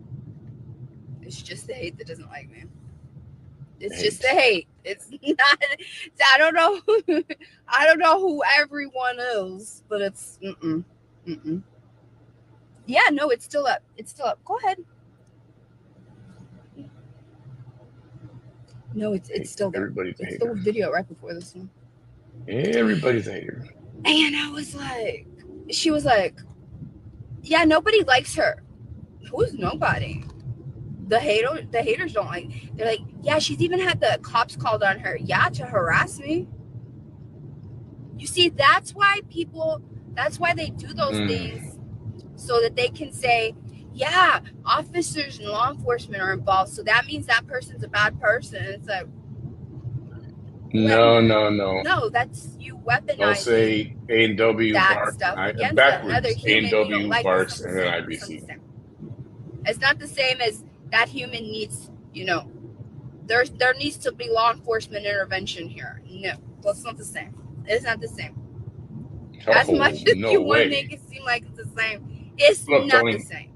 It's just the hate that doesn't like me. It's just the hate. It's not. I don't know. I don't know who everyone is, but it's. Yeah, no, it's still up. It's still up. Go ahead. No, it's still there. Everybody's a It's hater. the video right before this one. Everybody's a hater. And I was like, she was like, yeah, nobody likes her. Who's nobody? The haters don't like. They're like, yeah, she's even had the cops called on her. Yeah, to harass me. You see, that's why they do those things, so that they can say, yeah, officers and law enforcement are involved, so that means that person's a bad person. It's like, no, that's you weaponizing. They'll say A&W that Bart stuff against another backwards. human you don't A&W like. Barts and then IBC. It's not the same as that human needs, there needs to be law enforcement intervention here. No, that's not the same. It's not the same. As much as you want to make it seem like it's the same, it's not the same.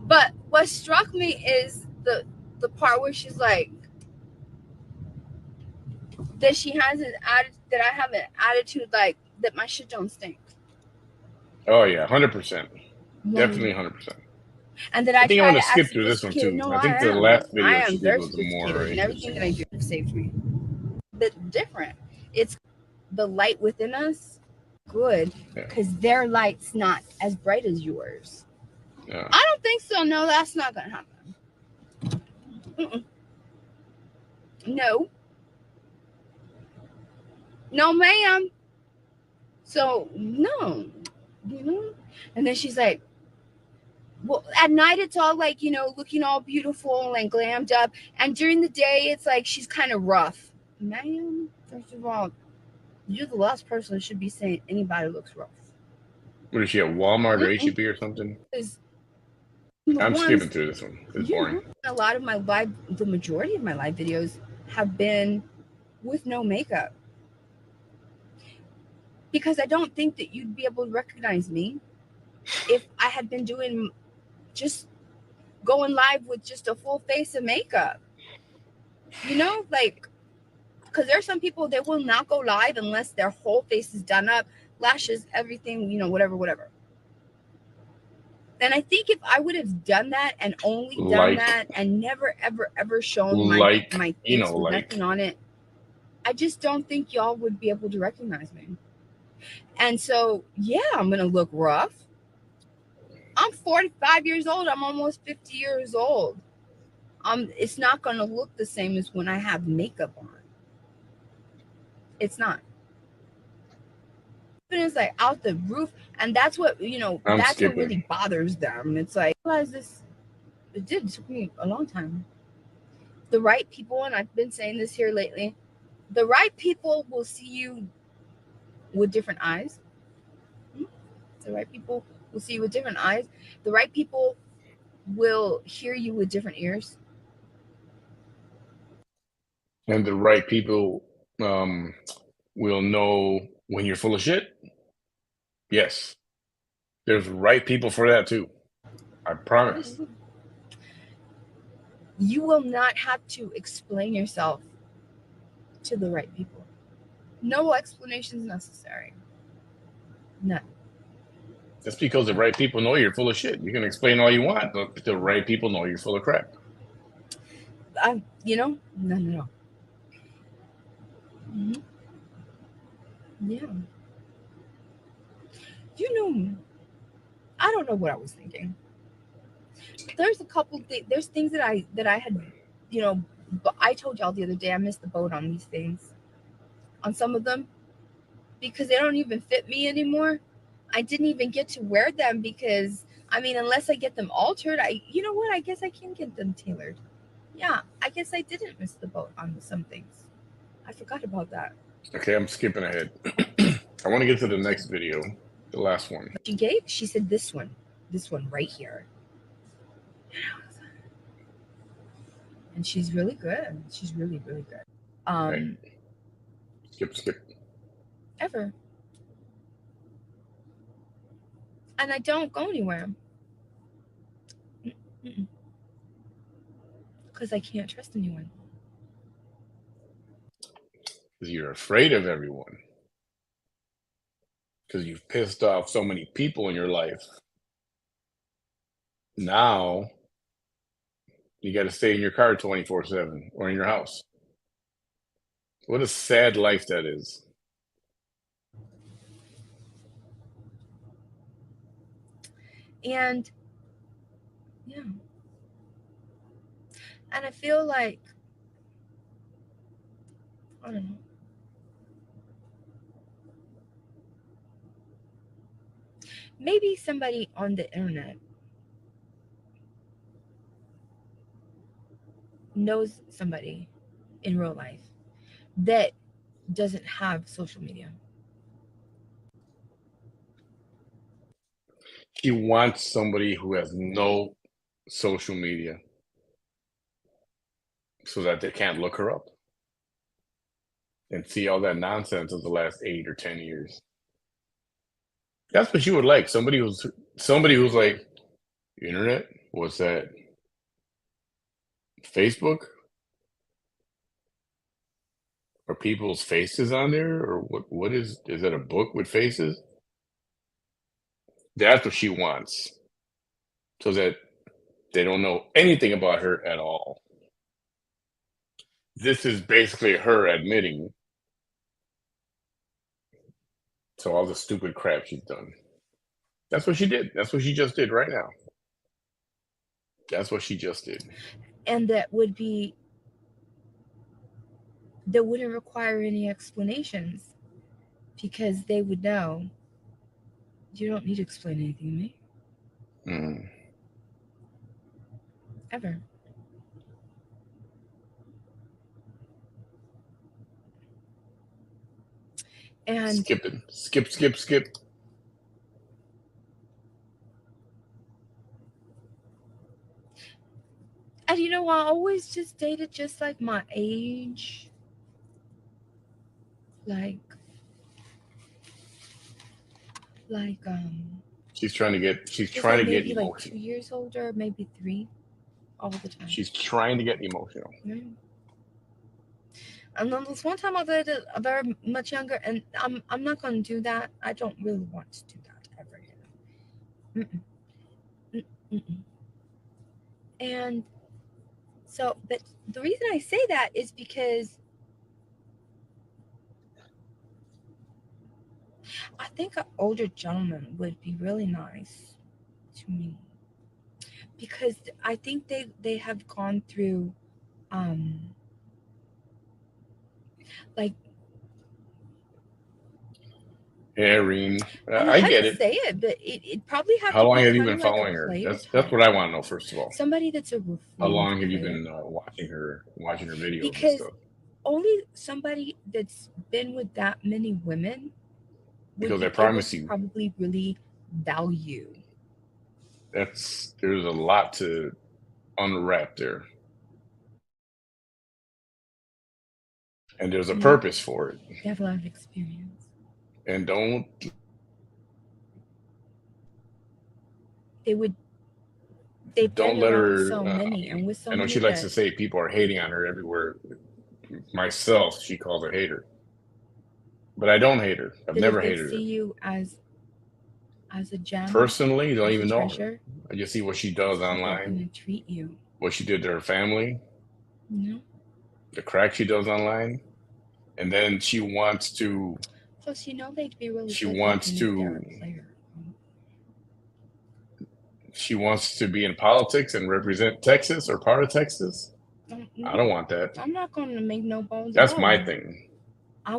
But what struck me is the part where she's like, that she has an attitude, that I have an attitude like that my shit don't stink. Oh yeah, 100%. Definitely 100%. And then I think try I'm gonna to skip act through this one too. No, I think the last video I am she did very was sophisticated, more and everything that I do saved me. But different. It's the light within us, good, because their light's not as bright as yours. Yeah. I don't think so. No, that's not gonna happen. No. No, ma'am. So no, And then she's like, well, at night it's all like, looking all beautiful and glammed up, and during the day it's like she's kind of rough. Ma'am, first of all, you're the last person that should be saying anybody looks rough. What is she at Walmart or H-E-B or something? I'm skipping through this one. It's boring. A lot of the majority of my live videos have been with no makeup, because I don't think that you'd be able to recognize me if I had been doing just going live with just a full face of makeup. Because there are some people that will not go live unless their whole face is done up, lashes, everything, whatever. And I think if I would have done that and only done that and never, ever, ever shown my face with nothing on it, I just don't think y'all would be able to recognize me. And so, yeah, I'm going to look rough. I'm 45 years old. I'm almost 50 years old. It's not going to look the same as when I have makeup on. It's not. It's like out the roof, and that's what what really bothers them. It's like, I realize this. It took me a long time. The right people, and I've been saying this here lately, the right people will see you with different eyes. The right people will see you with different eyes. The right people will hear you with different ears. And the right people will know when you're full of shit. Yes. There's right people for that too. I promise. You will not have to explain yourself to the right people. No explanations necessary. None. That's because the right people know you're full of shit. You can explain all you want, but the right people know you're full of crap. No. Mm-hmm. Yeah. I don't know what I was thinking. There's a couple things. There's things that I had, but I told y'all the other day I missed the boat on these things, on some of them, because they don't even fit me anymore. I didn't even get to wear them because, unless I get them altered, I guess I can get them tailored. Yeah, I guess I didn't miss the boat on some things. I forgot about that. Okay, I'm skipping ahead. I want to get to the next video, the last one. She said this one right here. And she's really good. She's really, really good. Right. Skip. Ever. And I don't go anywhere. Mm-mm. Because I can't trust anyone. Because you're afraid of everyone. Because you've pissed off so many people in your life. Now you got to stay in your car 24/7 or in your house. What a sad life that is. And yeah. And I feel like, I don't know. Maybe somebody on the internet knows somebody in real life that doesn't have social media. She wants somebody who has no social media so that they can't look her up and see all that nonsense of the last 8 or 10 years. That's what you would like. Somebody who's like, internet? What's that? Facebook? Are people's faces on there? Or what is that a book with faces? That's what she wants. So that they don't know anything about her at all. This is basically her admitting to all the stupid crap she's done. That's what she did. That's what she just did right now. That's what she just did. And that wouldn't require any explanations because they would know you don't need to explain anything to me. Mm. Ever. And Skip it. Skip, skip, skip. you know, I always just dated just like my age. Like like She's just trying like to get maybe like 2 emotional. years older, maybe 3 all the time. She's trying to get emotional. Yeah. And then this one time I dated a very much younger, and I'm not gonna do that. I don't really want to do that ever again. Mm-mm, mm-mm. And so, but the reason I say that is because I think an older gentleman would be really nice to me because I think they have gone through um like Yeah, Irene, I I hate get to it. say it, but it probably have How to long be have you kind been of like a following her? player That's type, what I want to know first of all. somebody that's a How reformed long have you player, been watching her videos and because stuff? only somebody that's been with that many women would Because I be able promise to you, probably really value. there's a lot to unwrap there, and there's a Yeah, purpose for it. they have a lot of experience. And don't They would they've don't been let around her. so many and with so I know many she likes that to say people are hating on her everywhere. Myself, she calls her hater, but I don't hate her. I've that if never they hated see her you as a gem, personally. Don't as a even know her. treasure, I just see what she does that they're online, gonna treat you. what she did to her family, You know? the crack she does online, and then Plus, you know they'd be really she good wants looking if they're to a player. she wants to be in politics and represent Texas or part of Texas. I don't want that. I'm not gonna make no bones That's about my it. thing. I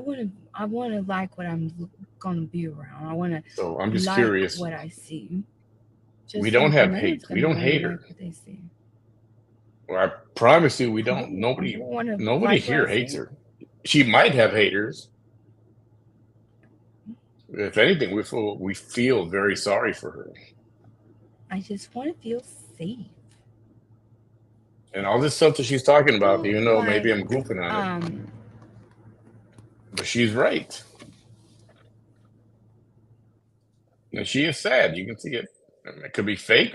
wanna like what I'm gonna be around. I wanna So I'm just like curious. what I see. We Just don't like a have man's hate. We gonna don't wanna hate like her. what they see. Well, I promise you, we I don't. will. I Nobody, will wanna nobody like what I here hates see. her. She might have haters. If anything, we feel very sorry for her. I just wanna feel safe. And all this stuff that she's talking about, Well, even though maybe I'm goofing on it, um, but she's right. And she is sad. You can see it. I mean, it could be fake.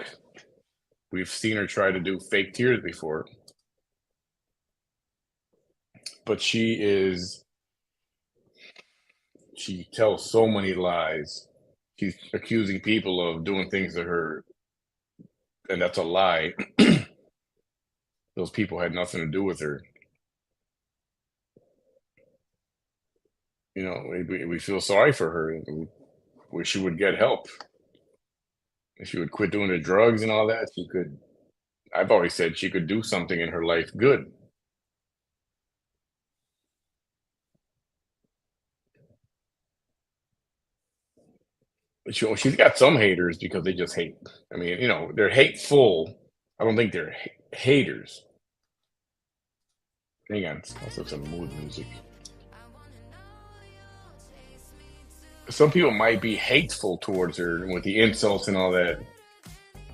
We've seen her try to do fake tears before. but she tells so many lies. She's accusing people of doing things to her, and that's a lie. Those people had nothing to do with her. You know, we feel sorry for her. And we wish she would get help. If she would quit doing the drugs and all that, she could. I've always said she could do something in her life good. But she's got some haters because they just hate. I mean, you know, they're hateful. I don't think they're haters. Hang on, let's have some mood music. Some people might be hateful towards her with the insults and all that,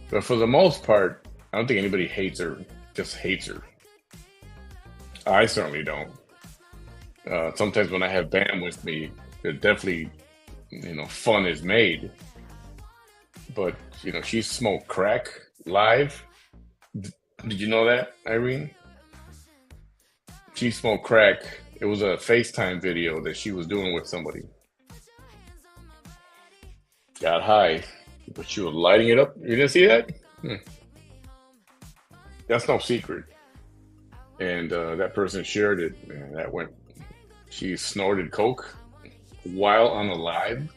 but for the most part, I don't think anybody hates her. Just hates her. I certainly don't. Sometimes when I have Bam with me, it definitely, fun is made. But she smoked crack live. Did you know that, Irene? She smoked crack. It was a FaceTime video that she was doing with somebody. Got high, but she was lighting it up. You didn't see that? That's no secret. And that person shared it, and that went. She snorted coke while on a live.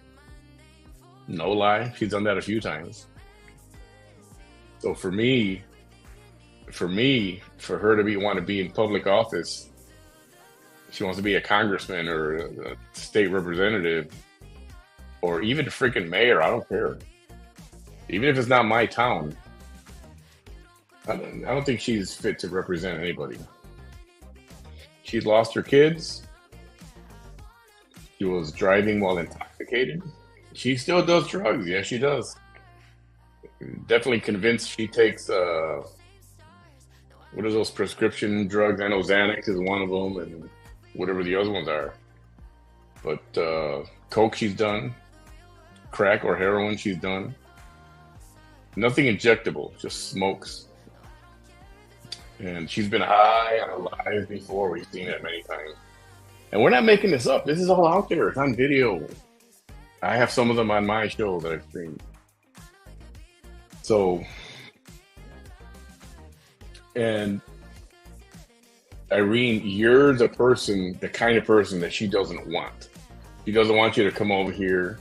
No lie, she's done that a few times. So for her to want to be in public office, she wants to be a congressman or a state representative, or even a freaking mayor. I don't care. Even if it's not my town, I don't think she's fit to represent anybody. She's lost her kids. She was driving while intoxicated. She still does drugs. Yeah, she does. Definitely convinced she takes, what are those prescription drugs? I know Xanax is one of them, and whatever the other ones are. But coke, she's done. Crack or heroin, she's done. Nothing injectable, just smokes. And she's been high on a live before. We've seen that many times. And we're not making this up. This is all out there. It's on video. I have some of them on my show that I've streamed. So, and Irene, you're the kind of person that she doesn't want. She doesn't want you to come over here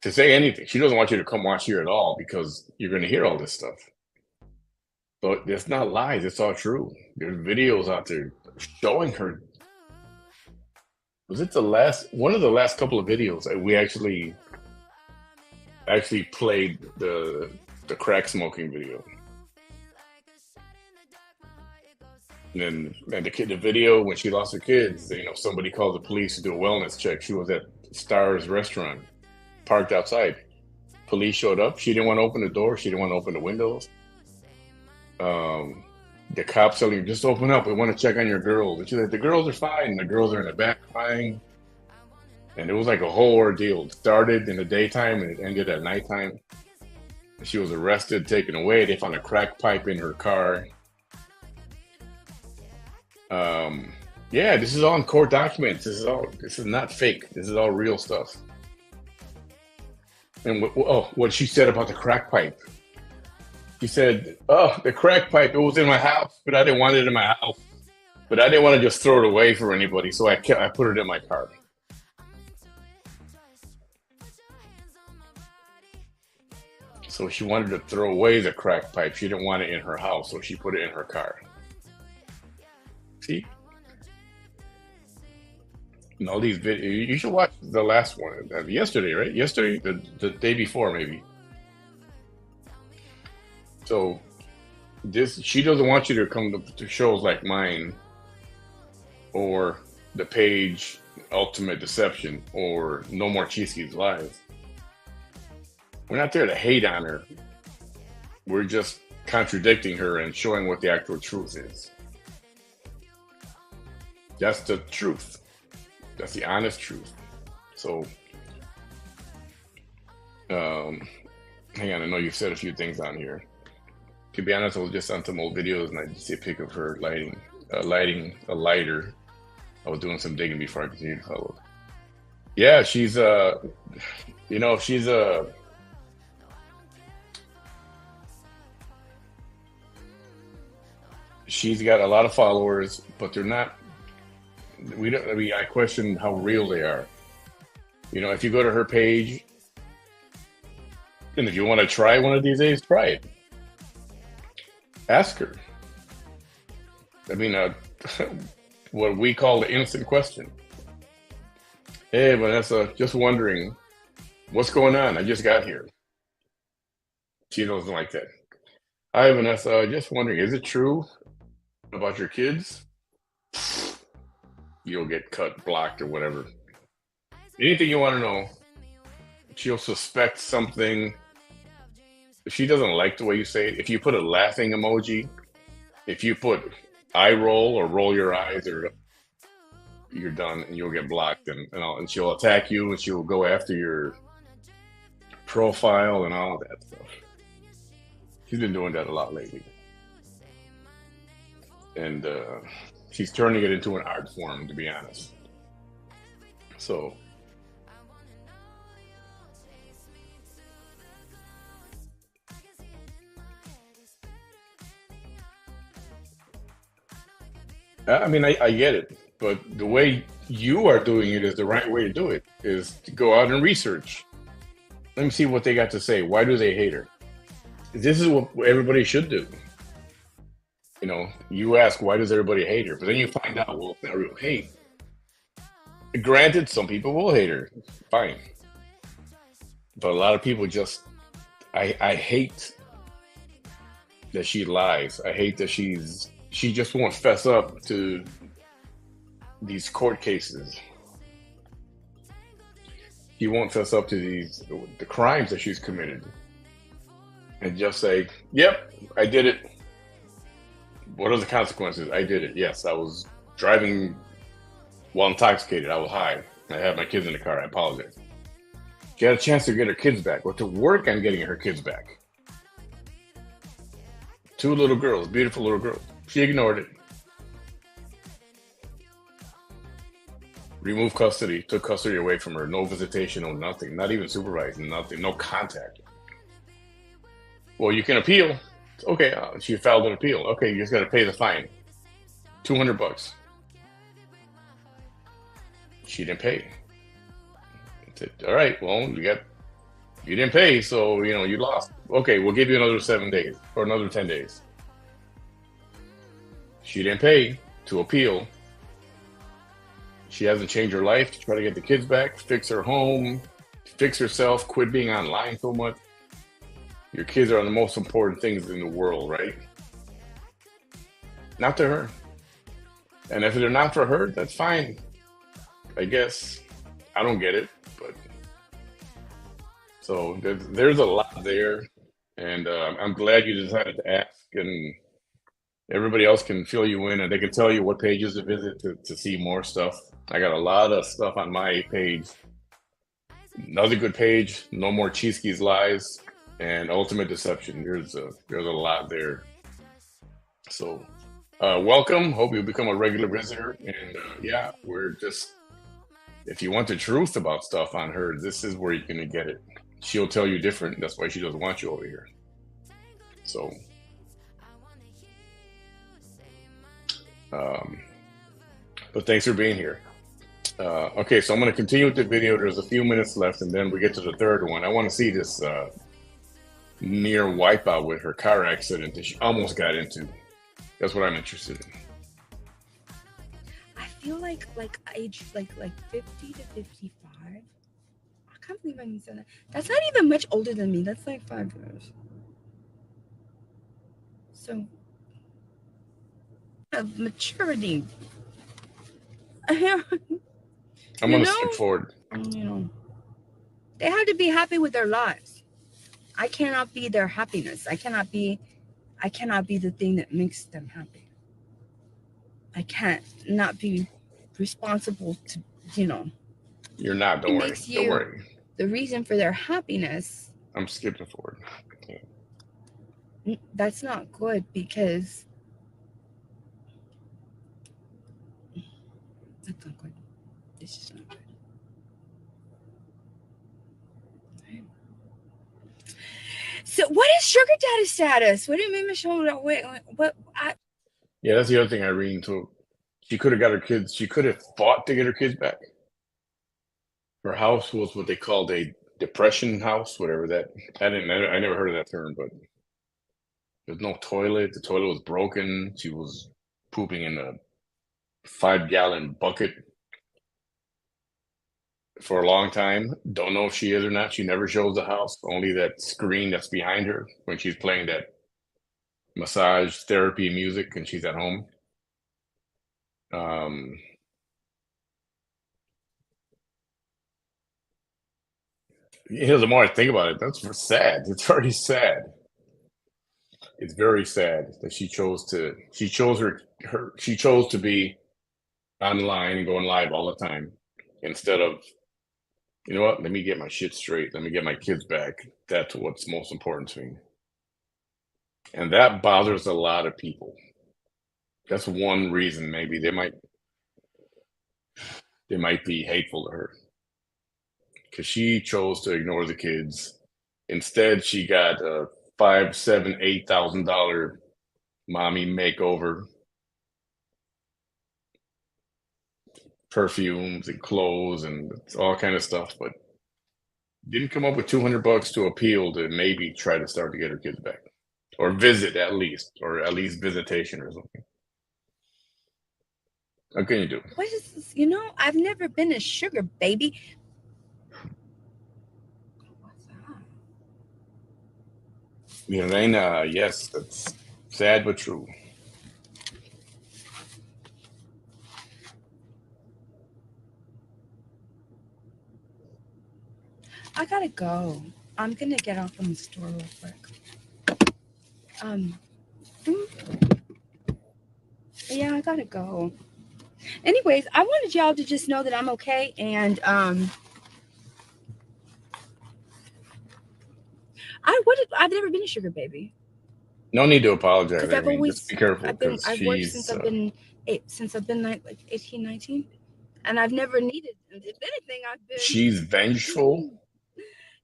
to say anything. She doesn't want you to come watch here at all because you're going to hear all this stuff. But it's not lies. It's all true. There's videos out there showing her. Was it one of the last couple of videos that we actually played the crack smoking video? And the video when she lost her kids, somebody called the police to do a wellness check. She was at Star's restaurant, parked outside. Police showed up. She didn't want to open the door. She didn't want to open the windows. The cops telling her, just open up. We want to check on your girls. And she's like, the girls are fine. And the girls are in the back crying. And it was like a whole ordeal. It started in the daytime and it ended at nighttime. She was arrested, taken away. They found a crack pipe in her car. Yeah, this is all in court documents. This is not fake. This is all real stuff. And what she said about the crack pipe. She said, the crack pipe, it was in my house, but I didn't want it in my house. But I didn't want to just throw it away for anybody, so I put it in my car. So she wanted to throw away the crack pipe. She didn't want it in her house, so she put it in her car. See? And all these videos, you should watch the last one. Yesterday, right? Yesterday, the day before, maybe. So she doesn't want you to come to shows like mine or the page Ultimate Deception or No More Cheesecake Live. We're not there to hate on her. We're just contradicting her and showing what the actual truth is. That's the truth. That's the honest truth. So, hang on, I know you've said a few things on here. To be honest, I was just on some old videos and I just see a pic of her lighting a lighter. I was doing some digging before I continued to follow. Yeah, she's you know, she's got a lot of followers, but they're not. We don't. I mean, I question how real they are. You know, if you go to her page, and if you want to try one of these days, try it. Ask her. I mean, what we call the innocent question. Hey, Vanessa, just wondering what's going on. I just got here. She doesn't like that. Hi, Vanessa. Just wondering, is it true about your kids? You'll get cut, blocked, or whatever. Anything you want to know, she'll suspect something. If she doesn't like the way you say it, if you put a laughing emoji, if you put eye roll or roll your eyes, or you're done and you'll get blocked, and she'll attack you and she'll go after your profile and all of that stuff. She's been doing that a lot lately, and she's turning it into an art form, to be honest. So I mean, I get it, but the way you are doing it is the right way to do it, is to go out and research. Let me see what they got to say. Why do they hate her? This is what everybody should do. You know, you ask, why does everybody hate her? But then you find out, well, it's not real hate. Granted, some people will hate her. Fine. But a lot of people just, I hate that she lies. I hate that she just won't fess up to these court cases. She won't fess up to the crimes that she's committed, and just say, "Yep, I did it." What are the consequences? I did it. Yes, I was driving while intoxicated. I was high. I had my kids in the car. I apologize. She had a chance to get her kids back, or to work on getting her kids back. Two little girls, beautiful little girls. She ignored it. Removed custody, took custody away from her. No visitation, no nothing. Not even supervising, nothing. No contact. Well, you can appeal. Okay, she filed an appeal. Okay, you just got to pay the fine. $200. She didn't pay. I said, all right, well, you didn't pay, so you lost. Okay, we'll give you another 7 days or another 10 days. She didn't pay to appeal. She hasn't changed her life to try to get the kids back, fix her home, fix herself, quit being online so much. Your kids are the most important things in the world, right? Not to her. And if they're not for her, that's fine. I guess. I don't get it, but so there's a lot there, and I'm glad you decided to ask, and everybody else can fill you in, and they can tell you what pages to visit to see more stuff. I got a lot of stuff on my page. Another good page, No More Cheeske's Lies, and Ultimate Deception. There's a lot there. So welcome. Hope you become a regular visitor. And yeah, we're just, if you want the truth about stuff on her, this is where you're going to get it. She'll tell you different. That's why she doesn't want you over here. So but thanks for being here. Okay, so I'm going to continue with the video. There's a few minutes left, and then we get to the third one. I want to see this near wipeout with her car accident that she almost got into. That's what I'm interested in. I feel like age like 50 to 55. I can't believe I said that. That's not even much older than me. That's like 5 years. So of maturity. I'm going to skip forward. They have to be happy with their lives. I cannot be their happiness. I cannot be the thing that makes them happy. I can't not be responsible to, You're not, don't worry. Don't worry. The reason for their happiness. I'm skipping forward. Okay. That's not good, because That's not good. This is not good. Right. So, what is sugar daddy status? What do you mean, Michelle? Wait, what? Yeah, that's the other thing, Irene. So she could have got her kids. She could have fought to get her kids back. Her house was what they called a depression house, whatever that. I never heard of that term, but there's no toilet. The toilet was broken. She was pooping in a 5-gallon bucket for a long time. Don't know if she is or not. She never shows the house. Only that screen that's behind her when she's playing that massage therapy music and she's at home. Um, the more I think about it, that's sad. It's very sad. It's very sad that she chose to be online and going live all the time instead of, you know what, let me get my shit straight. Let me get my kids back. That's what's most important to me. And that bothers a lot of people. That's one reason maybe they might be hateful to her because she chose to ignore the kids. Instead, she got a $5, $7, $8,000 mommy makeover, perfumes and clothes and all kind of stuff, but didn't come up with $200 to appeal to maybe try to start to get her kids back or visit at least, or at least visitation or something. What can you do? What is this? You know, I've never been a sugar baby. What's that? Elena, yes, that's sad but true. I gotta go. I'm gonna get off from the store real quick. Yeah, I gotta go. Anyways, I wanted y'all to just know that I'm okay, and I've never been a sugar baby. No need to apologize, Because I've Irene. always Just be careful because I've worked she's since I've been like 18, 19, and I've never needed. If anything, I've she's vengeful, been.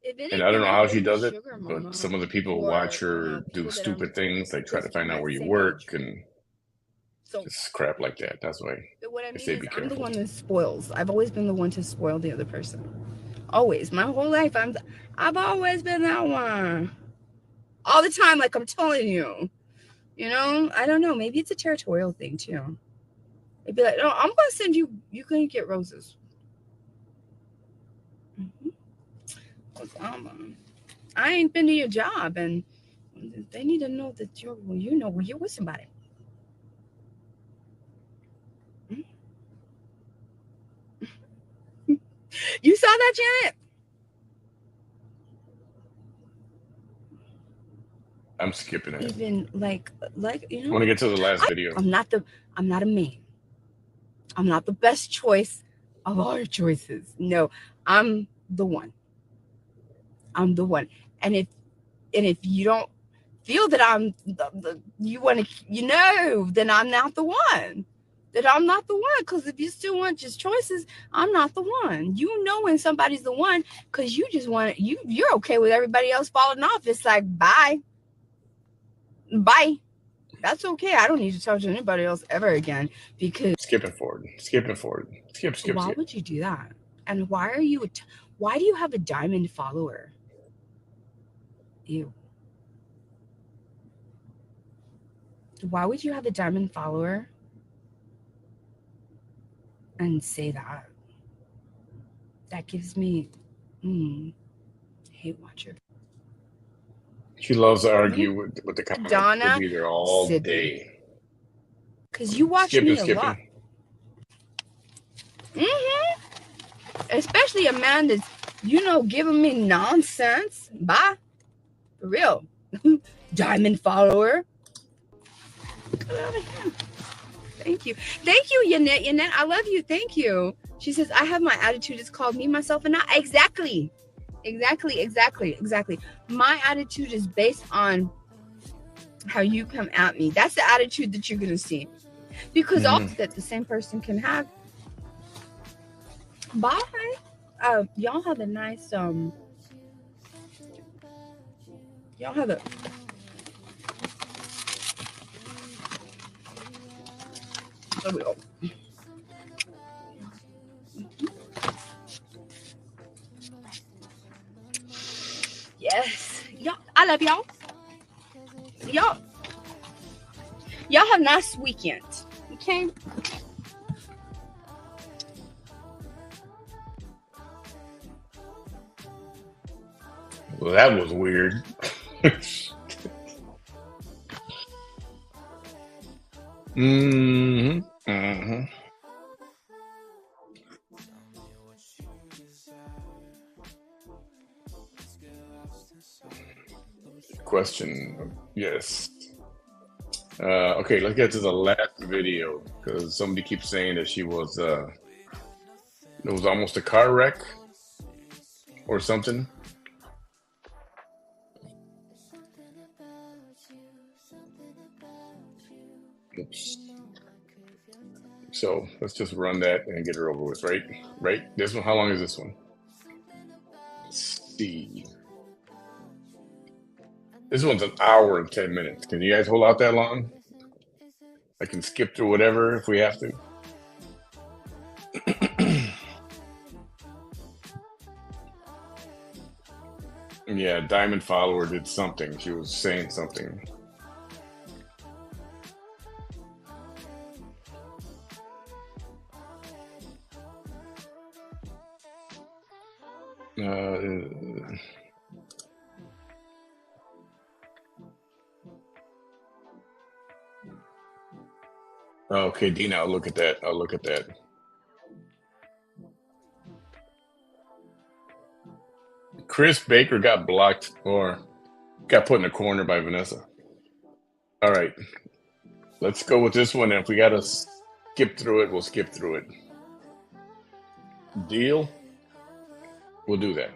If and I don't anything, know I've how she been a does it, sugar but mama some of the people watch for her do people that are stupid things, like try to close to find out my where you same work age. and So just crap like that. That's why what I I mean say is, be I'm the careful. one that spoils. I've always been the one to spoil the other person. Always, my whole life, I've always been that one. All the time, like I'm telling you. You know, I don't know. Maybe it's a territorial thing too. They'd be like, "No, I'm gonna send you. You can get roses." I ain't been to your job, and they need to know that you're with somebody. You saw that, Janet? I'm skipping it. Even like I want to get to the last video. I'm not a man. I'm not the best choice of all your choices. No, I'm the one. I'm the one. And if you don't feel that I'm you want to, then I'm not the one. That I'm not the one. Because if you still want just choices, I'm not the one. You know when somebody's the one because you just want you're okay with everybody else falling off. It's like bye. Bye. That's okay. I don't need to talk to anybody else ever again because Skipping forward. Skip. why would you do that? And why do you have a diamond follower? Ew. Why would you have a diamond follower and say that? That gives me hate watcher. She loves to argue with the comments. She'll Donna be there all Sibby. day. Because you watch me a lot. Especially a man that's, giving me nonsense. Bye. For real. Diamond follower. Thank you. Thank you, Yanette. Yanette, I love you. Thank you. She says, I have my attitude. It's called me, myself, and I. Exactly. My attitude is based on how you come at me. That's the attitude that you're going to see. Because also that the same person can have Bye. Y'all have a nice Y'all have a. There we go. Yes. Y'all, I love y'all. Y'all, y'all have a nice weekend. Okay. Well, that was weird. hmm hmm Question. Yes. Okay, let's get to the last video because somebody keeps saying that she was it was almost a car wreck or something. Oops. So let's just run that and get her over with, right? Right? This one, how long is this one? Let's see. This one's an hour and 10 minutes. Can you guys hold out that long? I can skip through whatever if we have to. Yeah, Diamond Follower did something. She was saying something. Uh, okay, Dina, I'll look at that. I'll look at that. Chris Baker got blocked or got put in a corner by Vanessa. All right, let's go with this one. And if we got to skip through it, we'll skip through it. Deal? We'll do that.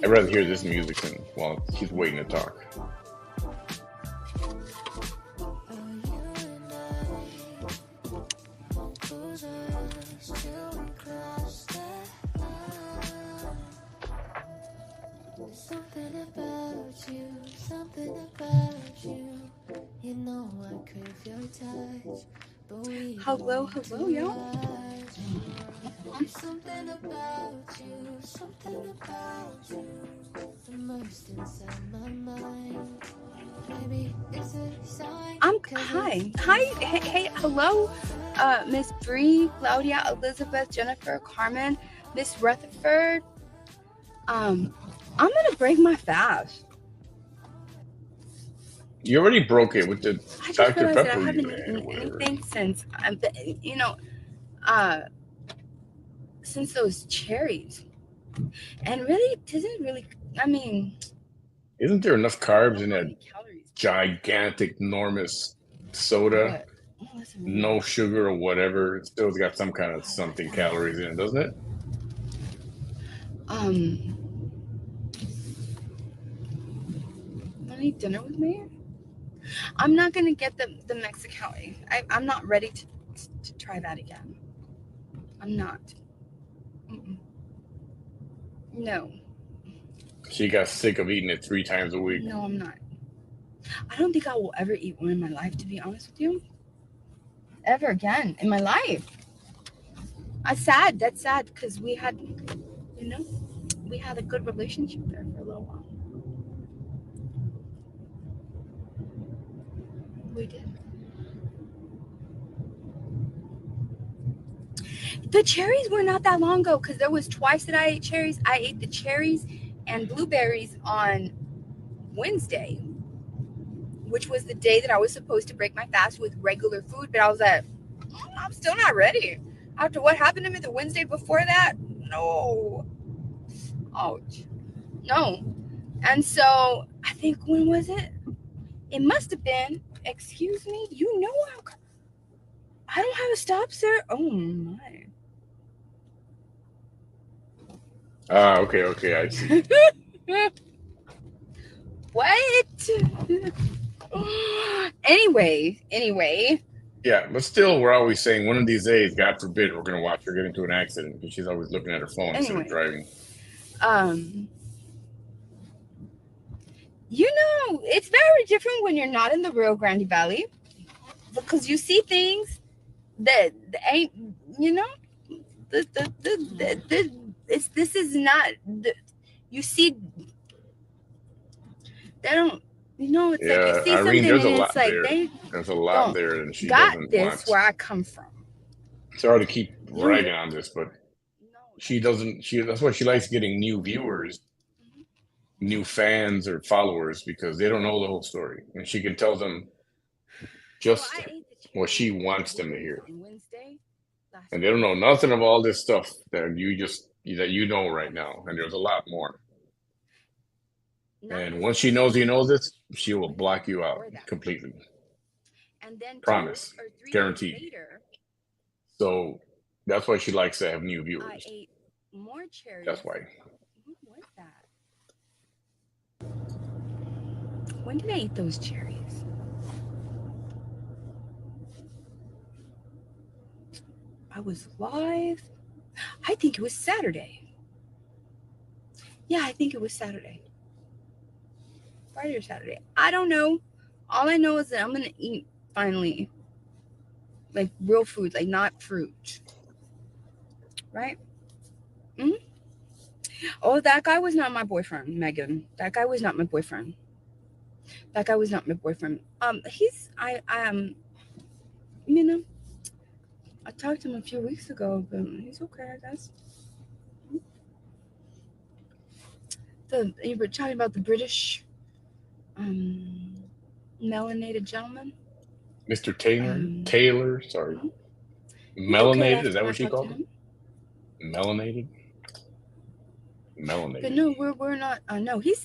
I'd rather hear this music than while she's waiting to talk. Hello, hello, y'all. Hi, hey, hello, Miss Bree, Claudia, Elizabeth, Jennifer, Carmen, Miss Rutherford. I'm gonna break my fast. You already broke it with the I just Dr. realized that I Pepper you haven't had eaten or whatever. anything uh, since those cherries, and really, it doesn't really. I mean, Isn't there enough I don't carbs know in how that many calories. gigantic, enormous soda? But oh, listen, No sugar or whatever. It still's got some kind of something calories in it, doesn't it? um, want to eat dinner with me? I'm not gonna get the Mexicali. I'm not ready to try that again. I'm not. Mm-mm. No, She got sick of eating it 3 times a week. no, I'm not. I don't think I will ever eat one in my life, to be honest with you. Ever again in my life. That's sad. That's sad because you know, we had a good relationship there for a little while. We did. The cherries were not that long ago because there was twice that I ate cherries. I ate the cherries and blueberries on Wednesday, which was the day that I was supposed to break my fast with regular food. But I was like, I'm still not ready. After what happened to me the Wednesday before that, no. Ouch. No. And so I think, when was it? It must have been Excuse me? You know I don't have a stop, sir. Oh my. Okay, I see. What? Anyway. Yeah, but still, we're always saying one of these days, God forbid, we're going to watch her get into an accident because she's always looking at her phone instead of Anyway. driving. You know, it's very different when you're not in the Rio Grande Valley because you see things that ain't, you know, this is not, you see, they don't, you know, it's like you Yeah, see Irene, something there's a and lot it's like there. they There's a lot don't there, and she got doesn't this want. where I come from. Sorry to keep You don't ragging get, on this, but no, she doesn't. That's why she likes getting new viewers, new fans or followers because they don't know the whole story, and she can tell them so just I ate the what cherries she with wants them to blueberries hear, on Wednesday last and they don't know Wednesday. nothing of all this stuff that you know right now, and there's a lot more. Not And once she knows necessarily you know this, she will block Wednesday you out before that. completely. And then 2 Promise, or 3 days guaranteed. later, So that's why she likes to have new I viewers. ate more That's cherries. why. What was that? When did I eat those cherries? I was live. I think it was Saturday. Yeah, I think it was Saturday. Friday or Saturday. I don't know. All I know is that I'm going to eat finally. Like real food, like not fruit. Right? Mm-hmm. Oh, that guy was not my boyfriend, Megan. That guy was not my boyfriend. That guy was not my boyfriend. You know, I talked to him a few weeks ago, but he's okay, I guess. You were talking about the British um, melanated gentleman. Mr. Taylor, sorry. Mhm. He's okay Melanated, last is that time I what she talked to called him? him. Melanated? But Melanated. no, we're not. No, he's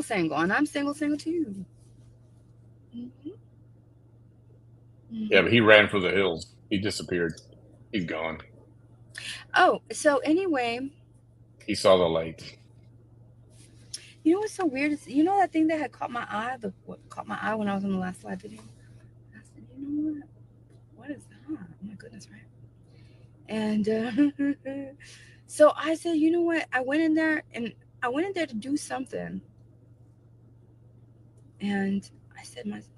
single, and I'm single too. Hmm. Yeah, Hmm. but he ran for the hills. He disappeared. He's gone. Oh, so anyway, He saw the light. you know what's so weird is you know that thing that had caught my eye, the what caught my eye when I was on the last live video. I said, you know what? What is that? Oh my goodness, right? And so I said, you know what? I went in there to do something, and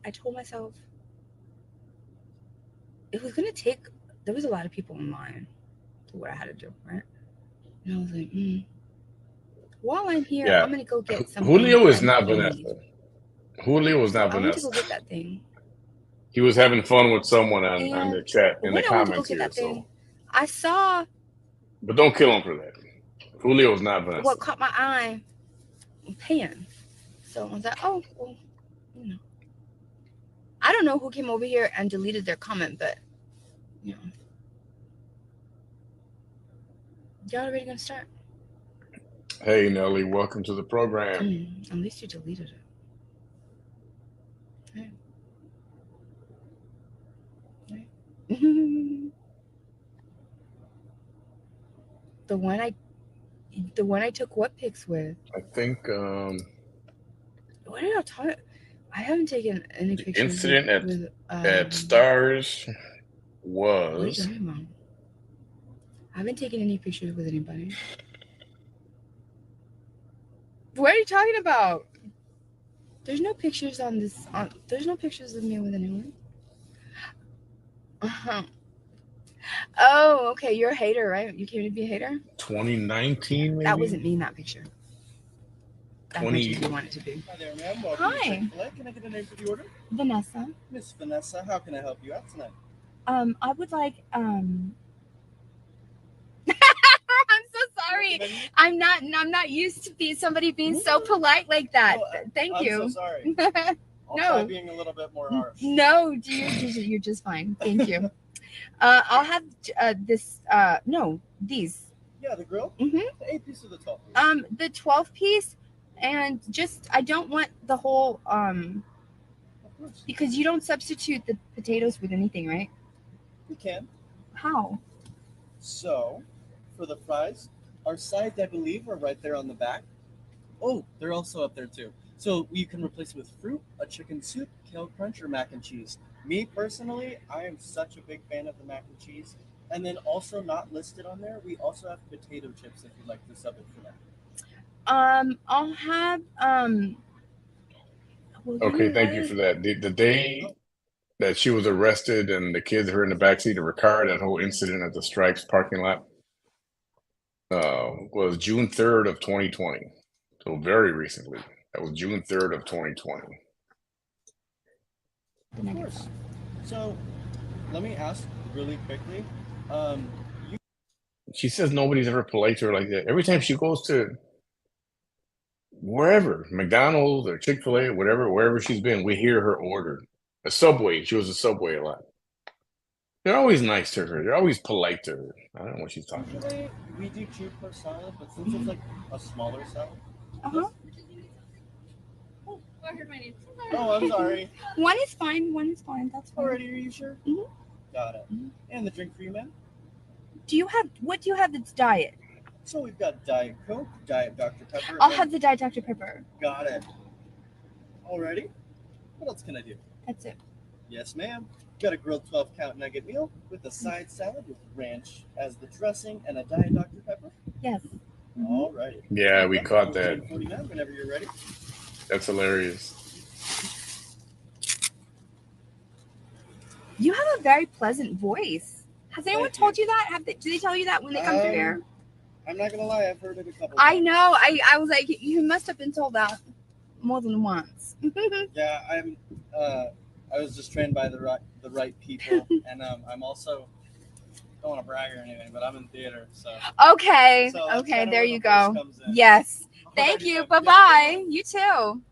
I told myself it was gonna take. There was a lot of people in line for what I had to do, right? And I was like, while I'm here, Yeah. I'm gonna go get something Julio that is not I need. Vanessa. Julio was So not I went to Vanessa. go get that thing, He was having fun with someone on and the chat in the when I went to go comments get here. that thing, So, I saw but don't kill him for that. Julio is not Vanessa. what caught my eye, pan. So I was like, oh, well, you know, I don't know who came over here and deleted their comment, but you know, y'all already gonna start. Hey, Nelly, welcome to the program. At least you deleted it. Right. Right. the one I the one I took what pics with? I think What did I talk? I haven't taken any the pictures incident with at Stars what are you was. talking about? I haven't taken any pictures with anybody. What are you talking about? There's no pictures on this. There's no pictures of me with anyone. Uh-huh. Oh, okay. You're a hater, right? You came to be a hater. 2019, That maybe wasn't me in that picture. As much as 20. you want it to be. Hi there, ma'am. Welcome to Hi, Chick-fil-A. Can I get a name for the order? Vanessa. Miss Vanessa, how can I help you out tonight? I would like I'm so sorry. I'm not used to somebody being so polite like that. Thank I'm you. so sorry. I'll No. try being a little bit more harsh. No, you're just fine. Thank you. I'll have this. No, these. Yeah, the grill. Mm-hmm. The 8 piece or the 12 piece. The 12 piece, and just I don't want the whole Of course. Because you don't substitute the potatoes with anything, right? We can. How? So, for the fries, our sides, I believe, are right there on the back. Oh, they're also up there too. So you can replace it with fruit, a chicken soup, kale crunch, or mac and cheese. Me personally, I am such a big fan of the mac and cheese. And then also not listed on there, we also have potato chips if you'd like to sub it for that. I'll have well, Okay, thank you for that. The day that she was arrested and the kids were in the backseat of her car, that whole incident at the Stripes parking lot, was June 3rd of 2020. So very recently. That was June 3rd of 2020. Of course. So, let me ask really quickly. You She says nobody's ever polite to her like that. Every time she goes to wherever, McDonald's or Chick-fil-A, whatever, wherever she's been, we hear her order. A Subway, she was a Subway a lot. They're always nice to her. They're always polite to her. I don't know what she's talking about. usually we do cheap per salad, but since it's like a smaller salad. Uh-huh. Oh, I heard my name. Oh, I'm sorry. One is fine. One is fine. That's fine. Already, are you sure? Mhm. Got it. And the drink for you, ma'am? What do you have that's diet? So we've got Diet Coke, Diet Dr. Pepper. I'll have the Diet Dr. Pepper. Got it. Already? What else can I do? That's it. Yes, ma'am. Got a grilled 12-count nugget meal with a side salad with ranch as the dressing and a Diet Dr. Pepper? Yes. Alrighty. Yeah, we caught that. $14.49 whenever you're ready. That's hilarious. You have a very pleasant voice. Has anyone Thank told you. you that? Do they tell you that when they come through here? I'm not gonna lie, I've heard it a couple I times. know. I was like, you must have been told that more than once. Yeah, I was just trained by the right people, and I'm also, don't want to brag or anything, but I'm in theater, so. Okay. So that's Okay. kinda there where you the force go. comes in. Yes. Thank Alrighty, you. ma'am. Bye bye. You too.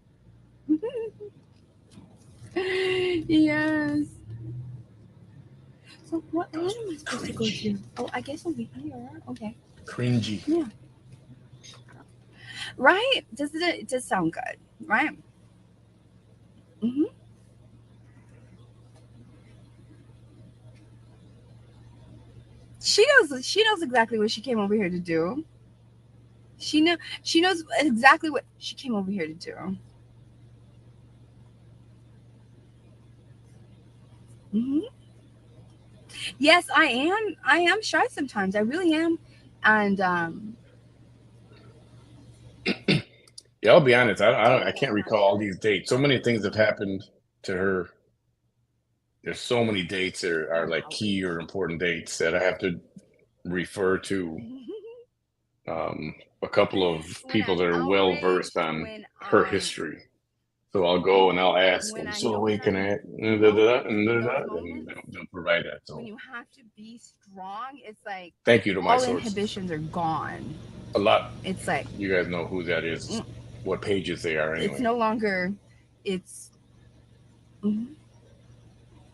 Yes. So what am I supposed to go to? Oh, I guess over here. Okay. Cringy. Yeah. Right? It does sound good, right? Mm-hmm. She knows exactly what she came over here to do. She knows exactly what she came over here to do. Mm-hmm. Yes, I am. I am shy sometimes. I really am. And Yeah, I'll be honest. I can't recall all these dates. So many things have happened to her. There's so many dates that are like key or important dates that I have to refer to a couple of when people I'm that are well versed outraged, on when her history. So I'll go and I'll ask when them, I so know wait, that can I'm I, in those and moments, they'll provide that. So when you have to be strong, it's like thank you to my all sources. inhibitions are gone. A lot. It's like You guys know who that is, what pages they are anyway. it's no longer it's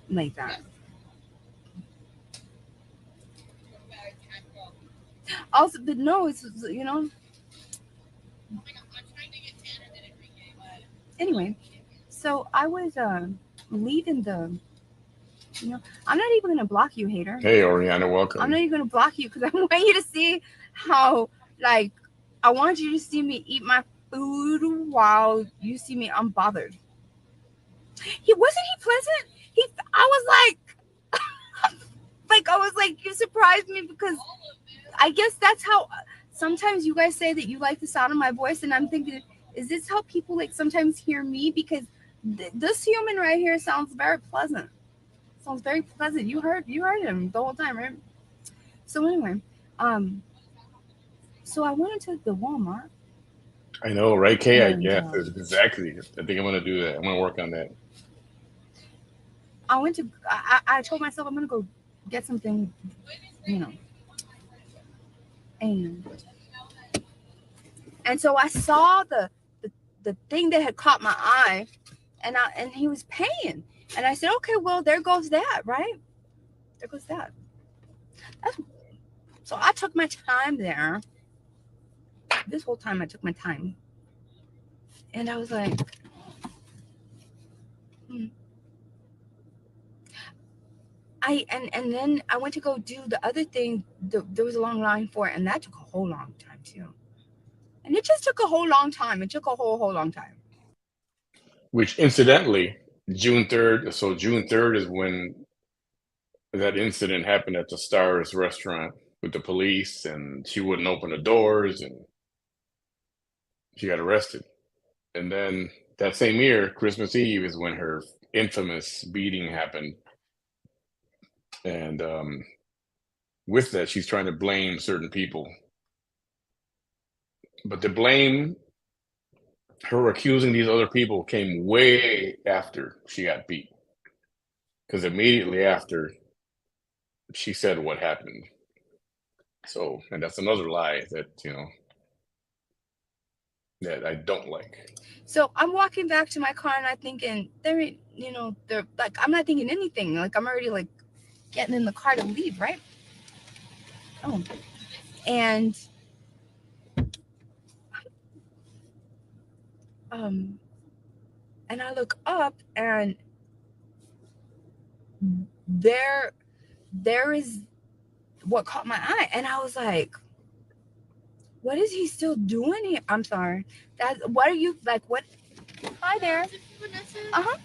like that. Also, but no, it's Anyway, so I was leaving the. I'm not even gonna block you, hater. Hey, Oriana, welcome. I'm not even gonna block you because I want you to see how I want you to see me eat my food while you see me unbothered. He pleasant. I was like you surprised me because I guess that's how sometimes you guys say that you like the sound of my voice, and I'm thinking, is this how people sometimes hear me? Because this human right here sounds very pleasant. Sounds very pleasant. You heard him the whole time, right? So anyway, so I went into the Walmart. I know, right, Kay? And, Exactly. I think I'm gonna do that. I'm gonna work on that. I told myself I'm gonna go get something, and so I saw the thing that had caught my eye, and he was paying, and I said, okay, well, there goes that, right? There goes that. So I took my time there. This whole time I took my time, and I was like, And then I went to go do the other thing. There was a long line for it, and that took a whole long time too. And it just took a whole long time. It took a whole long time. Which incidentally, June 3rd. So June 3rd is when that incident happened at the Stars restaurant with the police, and she wouldn't open the doors, and she got arrested. And then that same year, Christmas Eve, is when her infamous beating happened. And with that, she's trying to blame certain people. But the blame, her accusing these other people, came way after she got beat. Because immediately after, she said what happened. So, and that's another lie that, that I don't like. So I'm walking back to my car and I'm thinking, they're like, I'm not thinking anything. Like, I'm already like getting in the car to leave, right? Oh, and and I look up and there is what caught my eye, and I was like, what is he still doing here? I'm sorry. What are you like? What? Hi there. Uh-huh.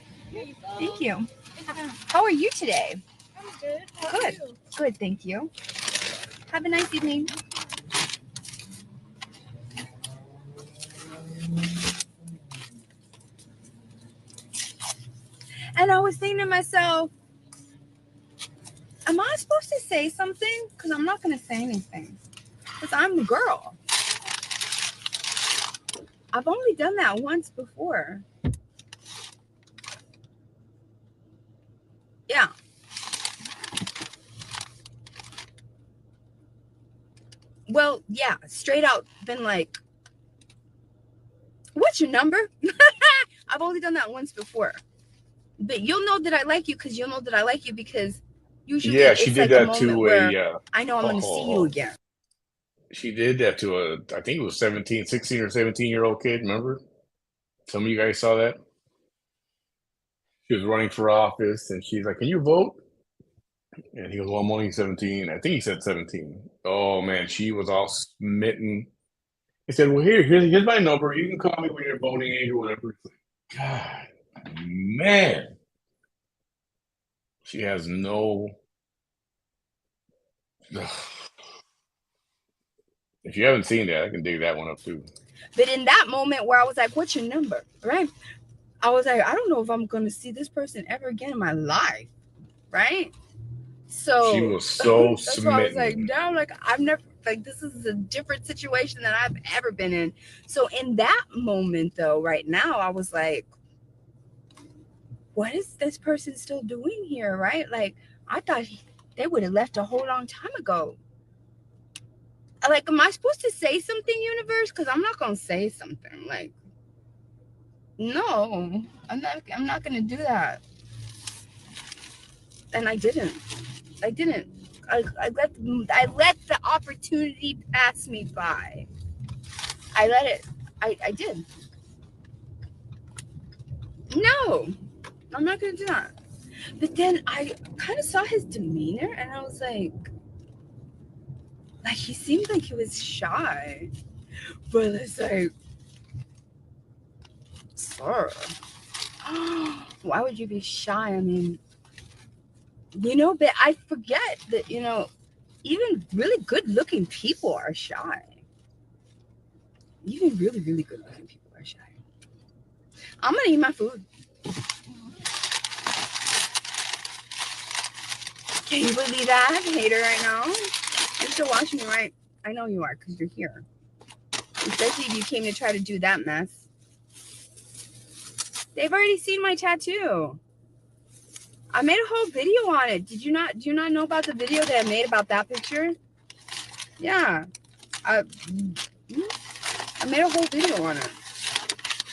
Thank you. How are you today? I'm good. Good. Good, thank you. Have a nice evening. And I was thinking to myself, am I supposed to say something? Because I'm not going to say anything. Because I'm the girl. I've only done that once before. Yeah. Well, yeah, straight out been like, what's your number? I've only done that once before. But you'll know that I like you because you'll know that I like you because usually Yeah, she it's did like a that moment to where I know I'm going to see you again. She did that to I think it was 16 or 17-year-old kid, remember? Some of you guys saw that? She was running for office and she's like, can you vote? And he goes, well, I'm only 17. I think he said 17. Oh man, she was all smitten. He said, well, here's my number. You can call me when you're voting age or whatever. It's like, God, man. She has no. If you haven't seen that, I can dig that one up too. But in that moment where I was like, what's your number? Right? I was like, I don't know if I'm going to see this person ever again in my life. Right? So she was so that's smitten. why I was like, no, like I've never, like this is a different situation than I've ever been in. So in that moment though, right now, I was like, what is this person still doing here? Right? Like I thought they would have left a whole long time ago. Like, am I supposed to say something, universe? Because I'm not gonna say something. Like, no, I'm not gonna do that. And I didn't. I let the opportunity pass me by. I let it. I did. No, I'm not gonna do that. But then I kind of saw his demeanor, and I was like he seemed like he was shy. But it's like, sir, why would you be shy? I mean, but I forget that, even really good looking people are shy. Even really, really good looking people are shy. I'm going to eat my food. Can you believe that? I'm a hater right now. You're still watching me, right? I know you are because you're here. Especially if you came to try to do that mess. They've already seen my tattoo. I made a whole video on it. Do you not know about the video that I made about that picture? Yeah. I made a whole video on it.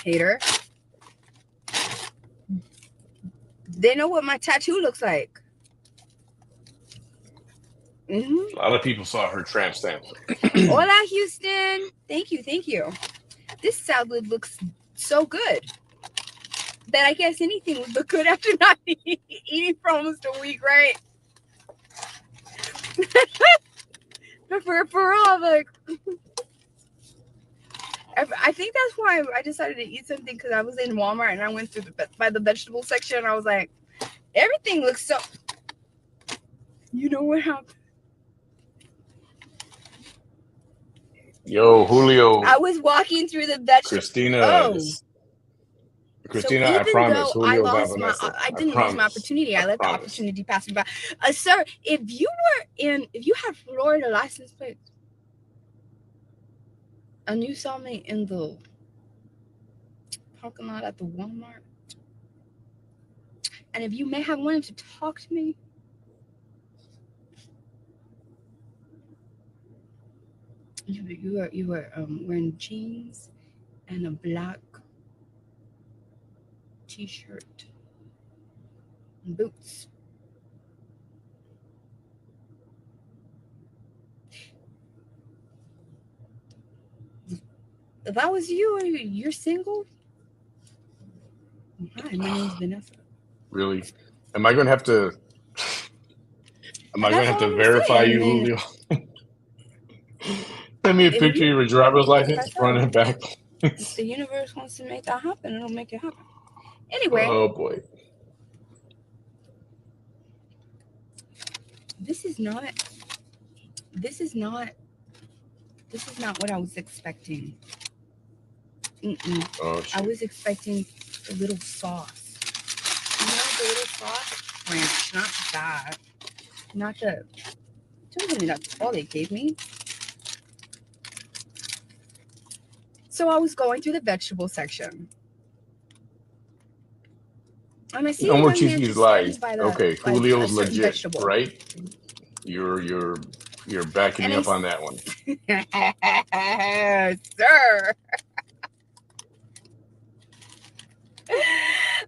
Hater. They know what my tattoo looks like. A lot of people saw her tramp stamp. Hola, Houston. Thank you. This salad looks so good that I guess anything would look good after not eating for almost a week, right? For real, I'm like, I think that's why I decided to eat something, because I was in Walmart and I went through by the vegetable section and I was like, everything looks so. You know what happened? Yo, Julio. I was walking through the vegetable. Christina. So Christina, I even promise. though I Julio lost my, Vanessa. I didn't lose my opportunity. I let the opportunity pass me by. Sir, if you had Florida license plates, and you saw me in the parking lot at the Walmart, and if you may have wanted to talk to me, you were wearing jeans and a black t-shirt and boots. If I was you and you're single, hi, my name's Vanessa. Really? Am I gonna have to verify you, Julio? Send me a picture of your driver's license, front and back. If the universe wants to make that happen, it'll make it happen. Anyway. Oh boy. This is not what I was expecting. Oh, shit. I was expecting a little sauce. You know, the little sauce? Ranch, not that. Not the. Don't tell me that's all they gave me. So I was going through the vegetable section. And I see no a more young man cheesy just lies. standing by the, Okay, Julio's legit, vegetable. right? You're backing me up on that one. Sir.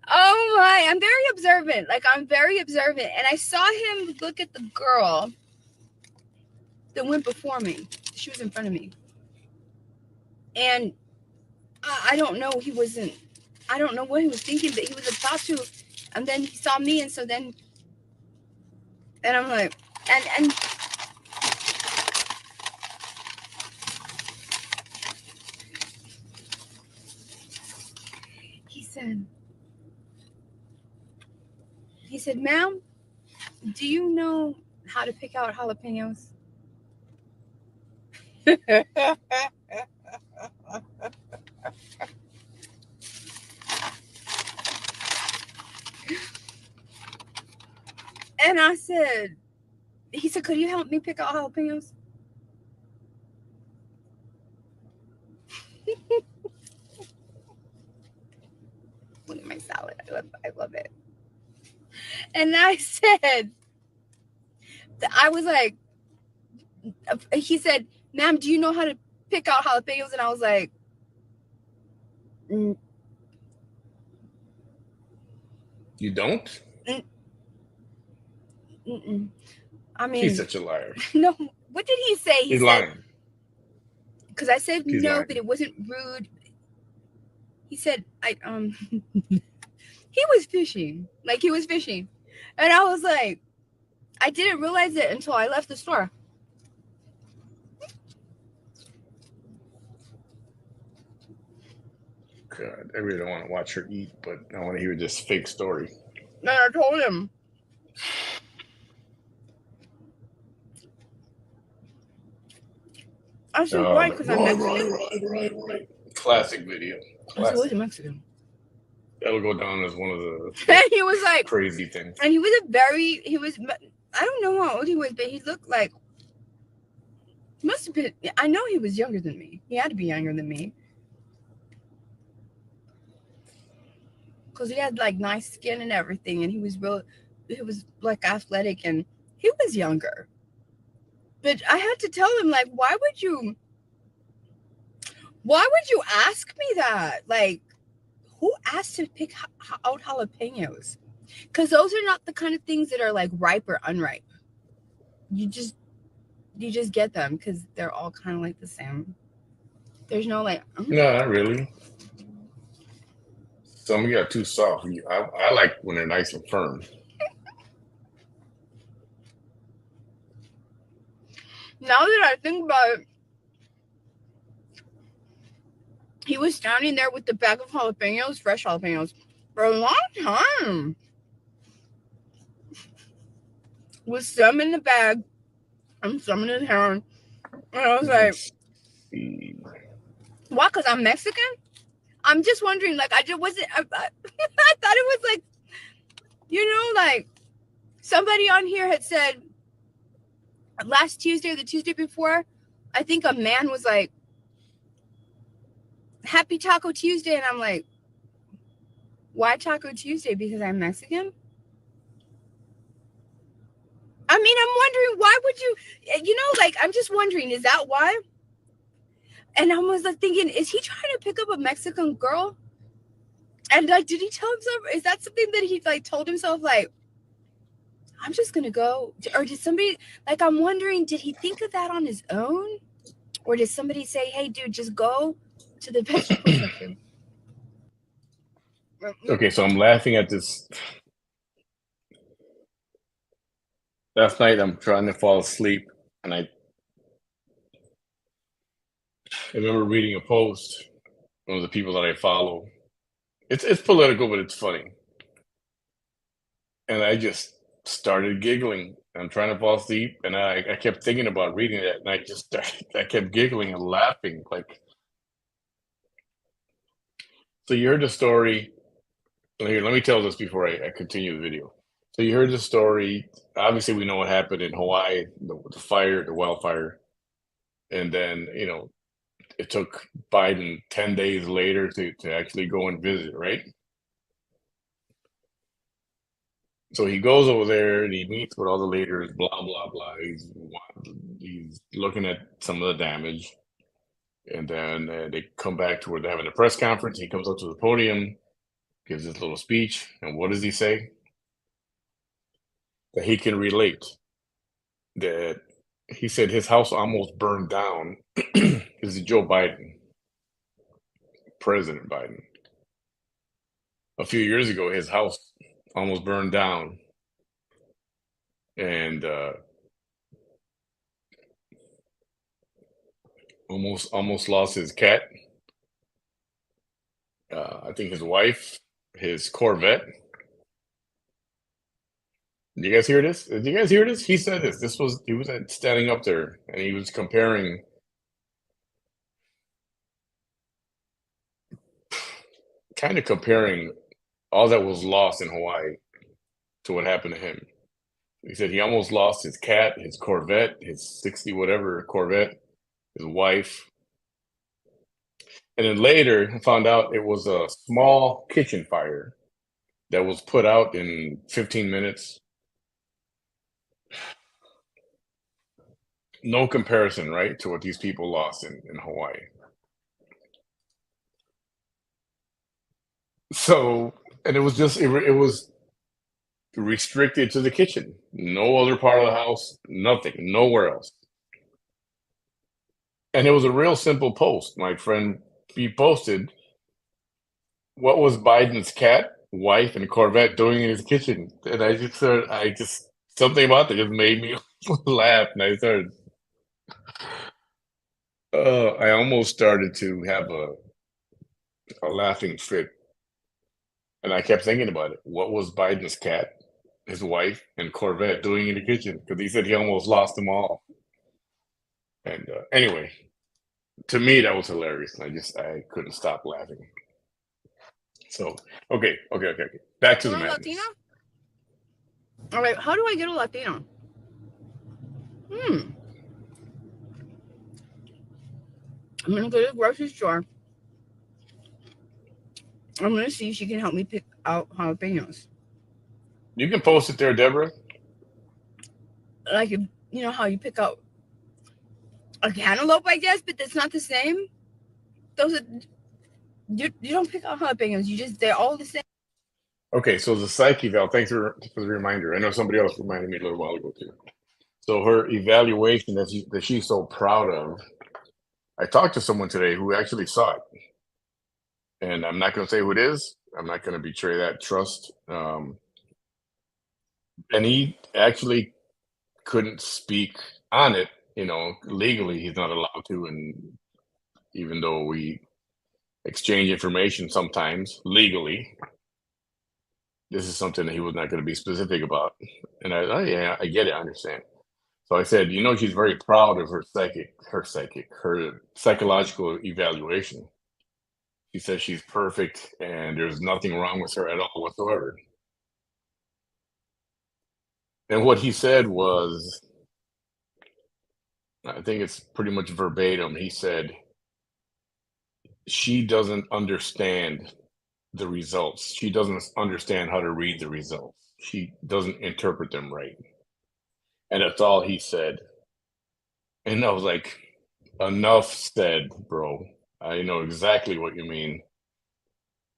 Oh my, I'm very observant. I'm very observant. And I saw him look at the girl that went before me. She was in front of me. And I don't know, I don't know what he was thinking, but he was about to. And then he saw me, and so then, and I'm like, and he said, ma'am, do you know how to pick out jalapenos? And I said, he said, could you help me pick out jalapenos? Look at my salad. I love it. And I said, I was like, he said, ma'am, do you know how to pick out jalapenos? And I was like, You don't? I mean, he's such a liar. No, what did he say? He's lying. Because I said He's no, lying. but it wasn't rude. He said, he was fishing. He was fishing. And I was like, I didn't realize it until I left the store. God, I really don't want to watch her eat, but I want to hear this fake story. And I told him. I said, why? Because I'm Mexican. Right. Classic video. I said, Mexican. That'll go down as one of the and he was like crazy things. And he was I don't know how old he was, but he looked like, must have been, I know he was younger than me. He had to be younger than me. Because he had nice skin and everything, and he was athletic, and he was younger. But I had to tell him, why would you ask me that? Who asked to pick out jalapenos? Because those are not the kind of things that are ripe or unripe. You just get them because they're all kind of the same. There's no No, not really. Some got too soft. I like when they're nice and firm. Now that I think about it, he was standing there with the bag of jalapenos, fresh jalapenos, for a long time. With some in the bag and some in his hand. And I was like, why? Because I'm Mexican? I'm just wondering, like, I just wasn't, I thought it was like, you know, like, somebody on here had said last Tuesday or the Tuesday before, I think a man was like, Happy Taco Tuesday. And I'm like, why Taco Tuesday? Because I'm Mexican? I mean, I'm wondering, why would you, like, I'm just wondering, is that why? And I was like thinking, is he trying to pick up a Mexican girl? And like, did he tell himself, is that something that he like told himself, like, I'm just going to go? Or did somebody, like, I'm wondering, did he think of that on his own? Or did somebody say, hey, dude, just go to the vegetable section? Okay, so I'm laughing at this. Last night, I'm trying to fall asleep, and I remember reading a post. One of the people that I follow. It's political, but it's funny. And I just started giggling. I'm trying to fall asleep, and I kept thinking about reading it, and I kept giggling and laughing. Like, so you heard the story. Here, let me tell this before I continue the video. So you heard the story. Obviously, we know what happened in Hawaii, the fire, the wildfire. And then, it took Biden 10 days later to actually go and visit, right? So he goes over there and he meets with all the leaders, blah, blah, blah. He's looking at some of the damage. And then they come back to where they're having a press conference. He comes up to the podium, gives his little speech. And what does he say? That he can relate. That he said his house almost burned down. This is Joe Biden, President Biden. A few years ago, his house almost burned down. And almost lost his cat. I think his wife, his Corvette. Do you guys hear this? Did you guys hear this? He said this. He was standing up there and he was comparing. Kind of comparing all that was lost in Hawaii to what happened to him. He said he almost lost his cat, his Corvette, his 60 whatever Corvette, his wife. And then later I found out it was a small kitchen fire that was put out in 15 minutes. No comparison, right, to what these people lost in Hawaii. So, and it was restricted to the kitchen. No other part of the house, nothing, nowhere else. And it was a real simple post. My friend, he posted, what was Biden's cat, wife, and Corvette doing in his kitchen? And something about that just made me laugh. And I almost started to have a laughing fit. And I kept thinking about it. What was Biden's cat, his wife, and Corvette doing in the kitchen? Because he said he almost lost them all. And anyway, to me, that was hilarious. I couldn't stop laughing. So, okay. Back to the madness. Latina? All right, how do I get a Latino? I'm going to go to the grocery store. I'm going to see if she can help me pick out jalapenos. You can post it there, Deborah. Like, you know how you pick out a cantaloupe, I guess, but that's not the same. Those are, you don't pick out jalapenos. They're all the same. Okay, so the psych eval, thanks for the reminder. I know somebody else reminded me a little while ago too. So her evaluation that she's so proud of, I talked to someone today who actually saw it. And I'm not going to say who it is. I'm not going to betray that trust. And he actually couldn't speak on it you know, legally he's not allowed to, and even though we exchange information sometimes legally, this is something that he was not going to be specific about. And oh yeah, I get it, I understand. So I said, you know, she's very proud of her psychological evaluation. She says she's perfect and there's nothing wrong with her at all whatsoever. And what he said was, I think it's pretty much verbatim. He said, she doesn't understand the results. She doesn't understand how to read the results. She doesn't interpret them right. And that's all he said. And I was like, enough said, bro. I know exactly what you mean.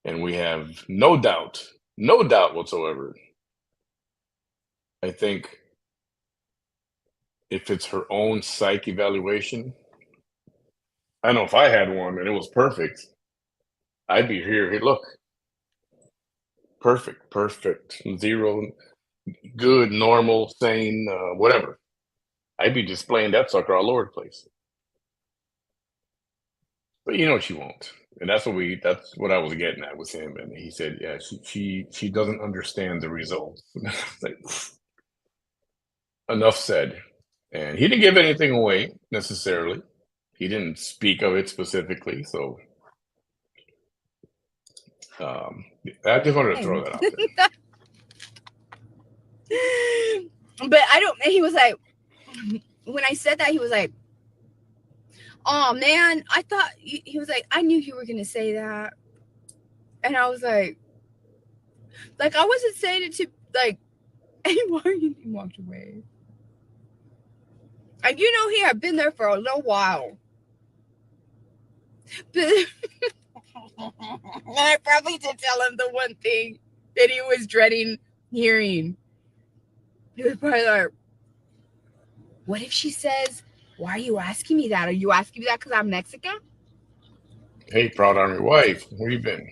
And we have no doubt whatsoever. I think if it's her own psych evaluation, I know if I had one and it was perfect, I'd be here. Hey, look, perfect, zero, good, normal, sane, whatever. I'd be displaying that sucker all over the place. But you know she won't. And that's what I was getting at with him. And he said, yeah, she doesn't understand the results. Like, enough said. And he didn't give anything away necessarily. He didn't speak of it specifically. So I just wanted to throw that out there. But I don't, he was like, when I said that, he was like, oh man, I thought, he was like, I knew you were going to say that. And I was like, I wasn't saying it to, like, anyone. He walked away. And you know, he had been there for a little while. But and I probably did tell him the one thing that he was dreading hearing. He was probably like, what if she says, why are you asking me that? Are you asking me that because I'm Mexican? Hey, proud army wife, where you been?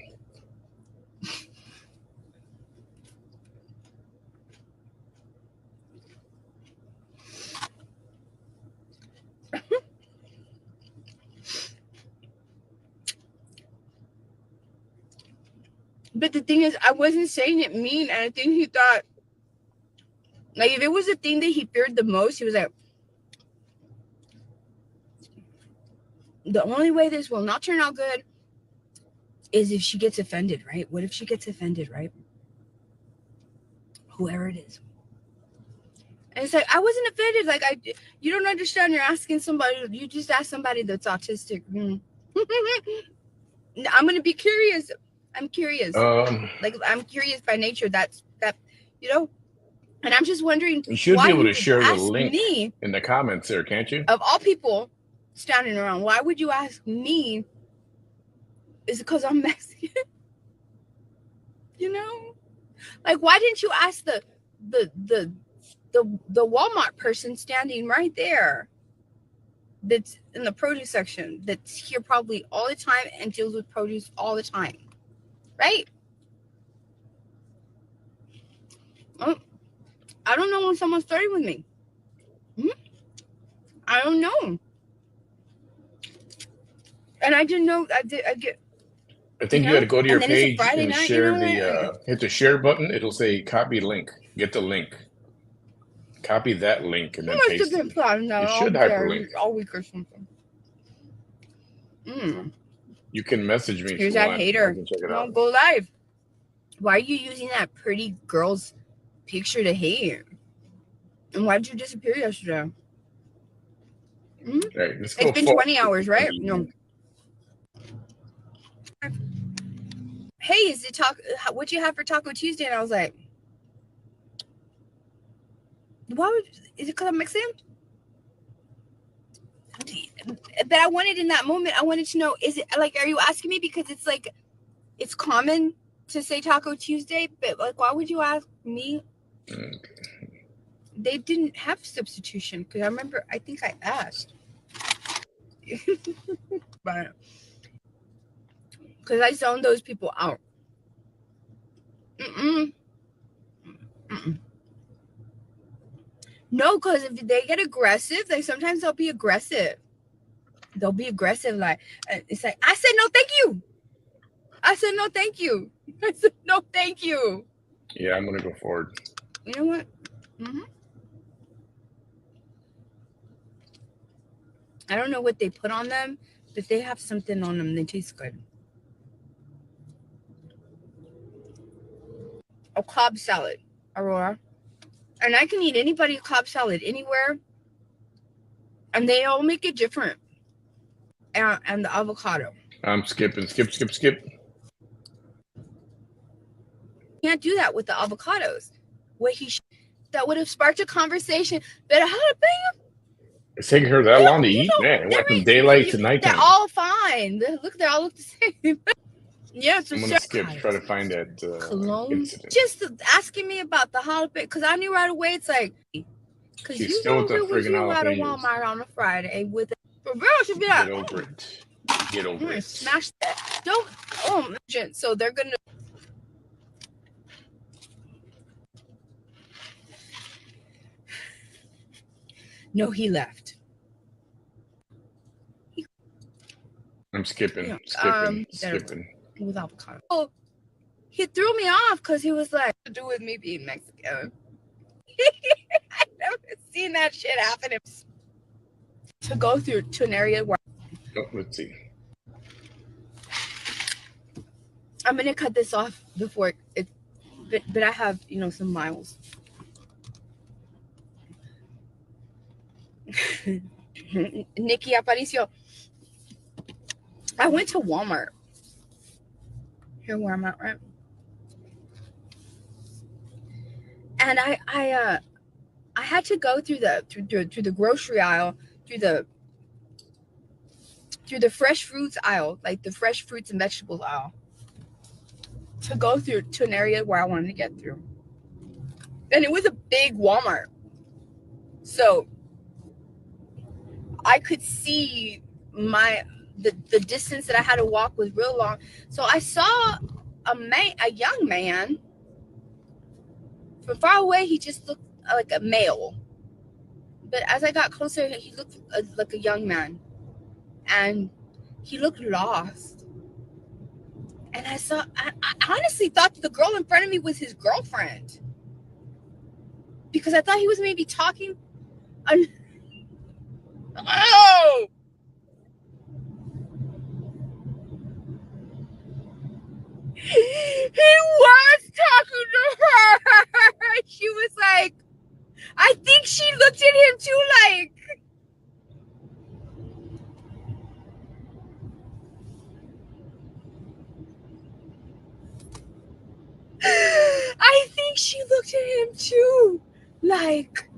But the thing is, I wasn't saying it mean, and I think he thought, like, if it was the thing that he feared the most, he was like, the only way this will not turn out good is if she gets offended, right? What if she gets offended, right? Whoever it is. And it's like, I wasn't offended. Like, you don't understand. You're asking somebody, you just asked somebody that's autistic. I'm going to be curious. I'm curious. Like, I'm curious by nature. That, you know, and I'm just wondering you should why be able you to share the ask link me in the comments there, can't you? of all people standing around. Why would you ask me? Is it because I'm Mexican? You know, like, why didn't you ask the Walmart person standing right there that's in the produce section, that's here probably all the time and deals with produce all the time, right? Oh, I don't know when someone's flirting with me. I don't know. And I didn't know. I get. I think you had to go to your page and night, share hit the share button. It'll say copy link. Get the link. Copy that link and then I must paste have been it. plotting that It should hyperlink. all week or something. You can message me Here's if you that want. hater. I can check it I'll out. go live. Why are you using that pretty girl's picture to hate? And why did you disappear yesterday? Right, It's been 20 hours, right? No. Hey, is it what you have for Taco Tuesday? And I was like, is it because I'm Mexican? But I wanted in that moment, I wanted to know, is it like, are you asking me because it's like, it's common to say Taco Tuesday, but like, why would you ask me? They didn't have substitution because I remember, I think I asked. But because I zoned those people out. No, because if they get aggressive, sometimes they'll be aggressive. They'll be aggressive, like it's like I said no, thank you. I said no, thank you. I said no, thank you. Yeah, I'm gonna go forward. You know what? I don't know what they put on them, but they have something on them that tastes good. A Cobb salad, Aurora. And I can eat anybody's Cobb salad anywhere. And they all make it different. And the avocado. I'm skipping. Skip. Can't do that with the avocados. What that would have sparked a conversation. But jalapeno. It's taking her that long to eat, man. It went from daylight to nighttime. They're all fine. They all look the same. Yeah, so I'm gonna skip to try to find that incident. Just asking me about the jalapeno, because I knew right away. It's like, because She's you still know with the who was friggin' you at a jalapenos. Walmart on a Friday with it. For real, should be like, Get over it. Get over it. Smash that. Don't. Oh, so they're gonna. No, he left. I'm skipping. Yeah, Skipping. With avocado. Oh, he threw me off because he was like, to do with me being Mexican. I've never seen that shit happen. To go through to an area where. Oh, let's see. I'm gonna cut this off before it, but I have some miles. Nikki Aparicio. I went to Walmart. Here where I'm at, right? And I had to go through the grocery aisle, through the fresh fruits aisle, like the fresh fruits and vegetables aisle, to go through to an area where I wanted to get through. And it was a big Walmart. So I could see the distance that I had to walk was real long. So I saw a young man. From far away, he just looked like a male. But as I got closer, he looked like a young man. And he looked lost. And I honestly thought the girl in front of me was his girlfriend. Because I thought he was maybe talking. Oh! He was talking to her. She was like, I think she looked at him too, like. I think she looked at him too, like.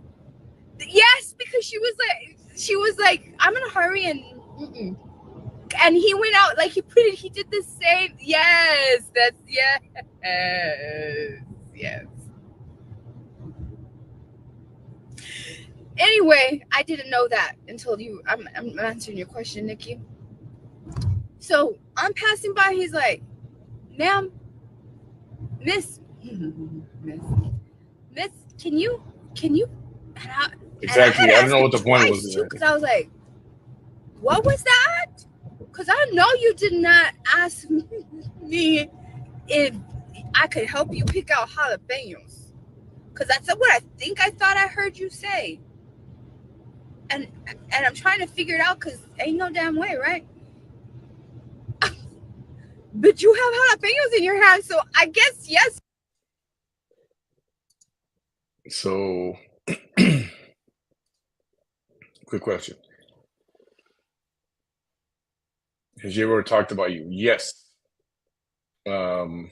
Yes, because she was like, I'm in a hurry and he went out like he did the same. Yes, that's yes. Anyway, I didn't know that until I'm answering your question, Nikki. So I'm passing by. He's like, "Ma'am, Miss, can you?" Exactly. I don't know what the point was. Because I was like, "What was that?" Because I know you did not ask me if I could help you pick out jalapenos. Because that's what I thought I heard you say. And I'm trying to figure it out because ain't no damn way, right? But you have jalapenos in your hand, so I guess yes. So, quick question. Has she ever talked about you? Yes. Nothing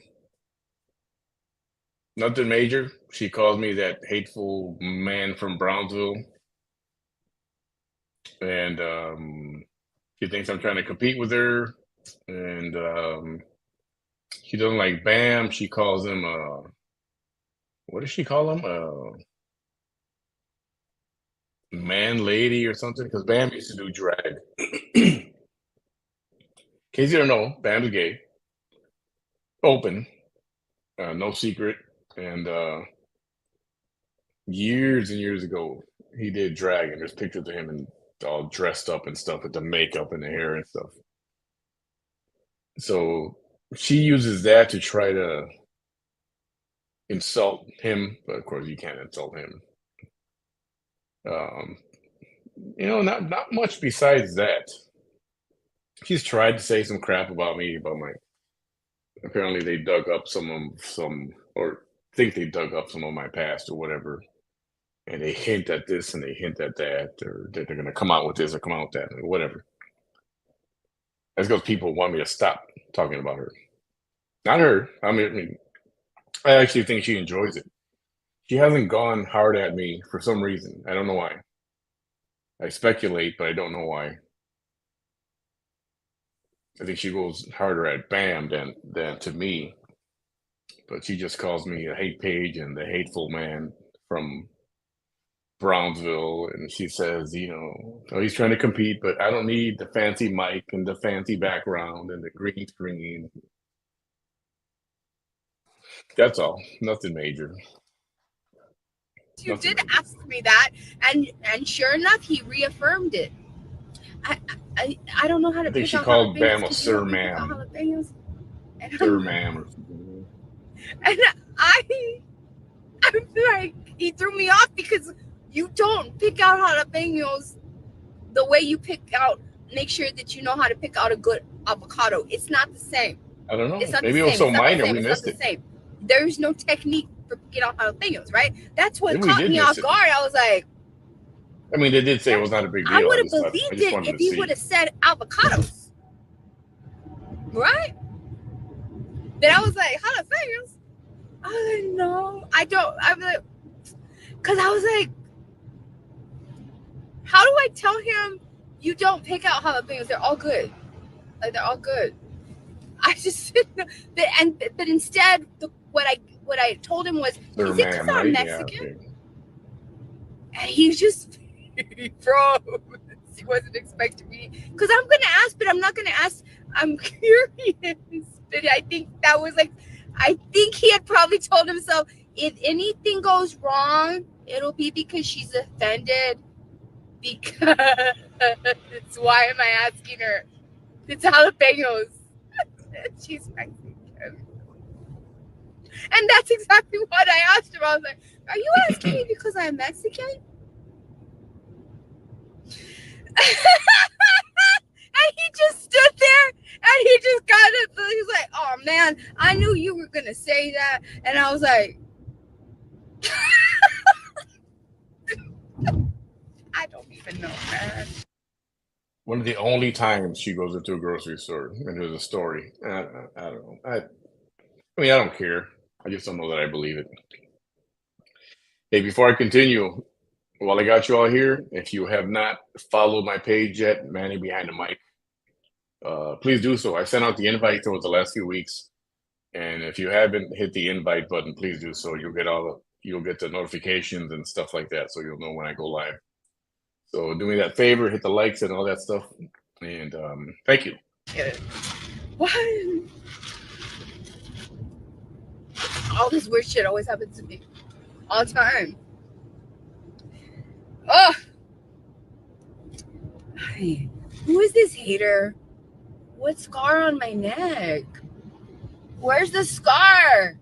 major. She calls me that hateful man from Brownsville. And she thinks I'm trying to compete with her. And she doesn't like Bam. She calls him what does she call him? Man lady or something? Because Bam used to do drag. In case you don't know, Bam's gay. Open. No secret. And years and years ago, he did drag, and there's pictures of him and all dressed up and stuff with the makeup and the hair and stuff. So she uses that to try to insult him, but of course you can't insult him. Um, not much besides that. She's tried to say some crap about me, about my. Apparently, they dug up or think they dug up some of my past or whatever, and they hint at this and they hint at that, or that they're going to come out with this or come out with that, or whatever. That's because people want me to stop talking about her. Not her. I actually think she enjoys it. She hasn't gone hard at me for some reason. I don't know why. I speculate, but I don't know why. I think she goes harder at Bam than to me. But she just calls me a hate page and the hateful man from Brownsville. And she says, oh, he's trying to compete, but I don't need the fancy mic and the fancy background and the green screen. That's all. Nothing major. You did ask me that, and sure enough, he reaffirmed it. I don't know how to. I think she called Bam a Sir Ma'am. Sir Ma'am or something. And I'm like, he threw me off because you don't pick out jalapenos the way you make sure that you know how to pick out a good avocado. It's not the same. I don't know. Maybe it was so minor we missed it. There's no technique for picking out jalapenos, right? That's what caught me off guard. I was like, I mean, they did say it was not a big deal. I would have believed it if he would have said avocados, right? Then I was like, jalapenos? I was like, no, I don't. I'm like, because I was like, how do I tell him you don't pick out jalapenos? They're all good. Like, they're all good. I just but instead, what I told him was, is it because I'm Mexican? Yeah, okay. And he's just froze. He wasn't expecting me, because I'm gonna ask, but I'm not gonna ask. I'm curious. But I think that was like, I think he had probably told himself, if anything goes wrong, it'll be because she's offended. Because why am I asking her? It's jalapenos. She's Mexican. And that's exactly what I asked him. I was like, are you asking me because I'm Mexican? And he just stood there and he just got it. He was like, oh man, I knew you were going to say that. And I was like, I don't even know, man. One of the only times she goes into a grocery store and there's a story. I don't know. I don't care. I just don't know that I believe it. Hey, before I continue, while I got you all here, if you have not followed my page yet, Manny Behind the Mic, please do so. I sent out the invites over the last few weeks. And if you haven't hit the invite button, please do so. You'll get the notifications and stuff like that, so you'll know when I go live. So do me that favor, hit the likes and all that stuff. And thank you. What? All this weird shit always happens to me. All the time. Oh. Hey, who is this hater? What scar on my neck? Where's the scar?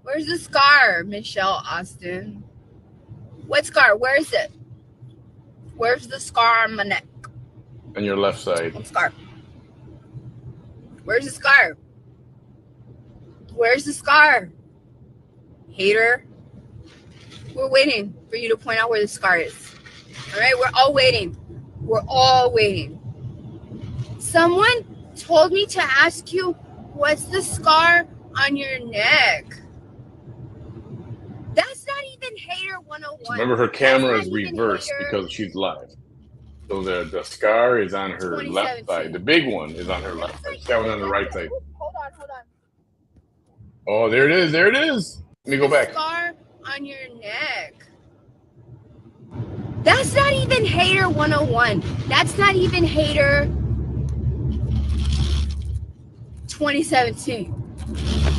Where's the scar, Michelle Austin? What scar? Where is it? Where's the scar on my neck? On your left side. What scar? Where's the scar? Where's the scar? Hater. We're waiting for you to point out where the scar is. All right? We're all waiting. We're all waiting. Someone told me to ask you, what's the scar on your neck? That's not even hater 101. Remember, her camera is reversed because she's live. So the scar is on her left side. The big one is on her left side. That one on the right side. Hold on. Oh, there it is. There it is. Let me go back. Scar on your neck. That's not even hater 101. That's not even hater 2017.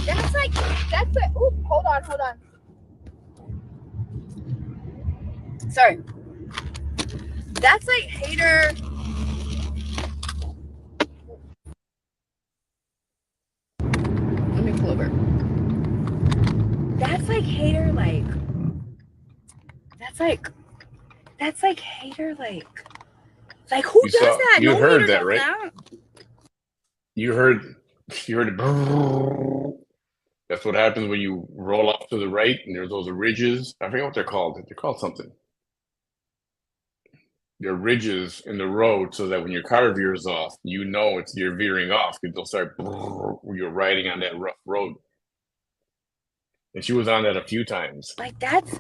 That's like, ooh, hold on. Sorry. That's like hater. Let me pull over. That's like hater, like. That's like hater, like who You does saw, that? you No heard hater that, does right? that. You heard it. That's what happens when you roll off to the right and there's those ridges. I forget what they're called. They're called something. They're ridges in the road so that when your car veers off, you know you're veering off because they'll start when you're riding on that rough road. And she was on that a few times. Like that's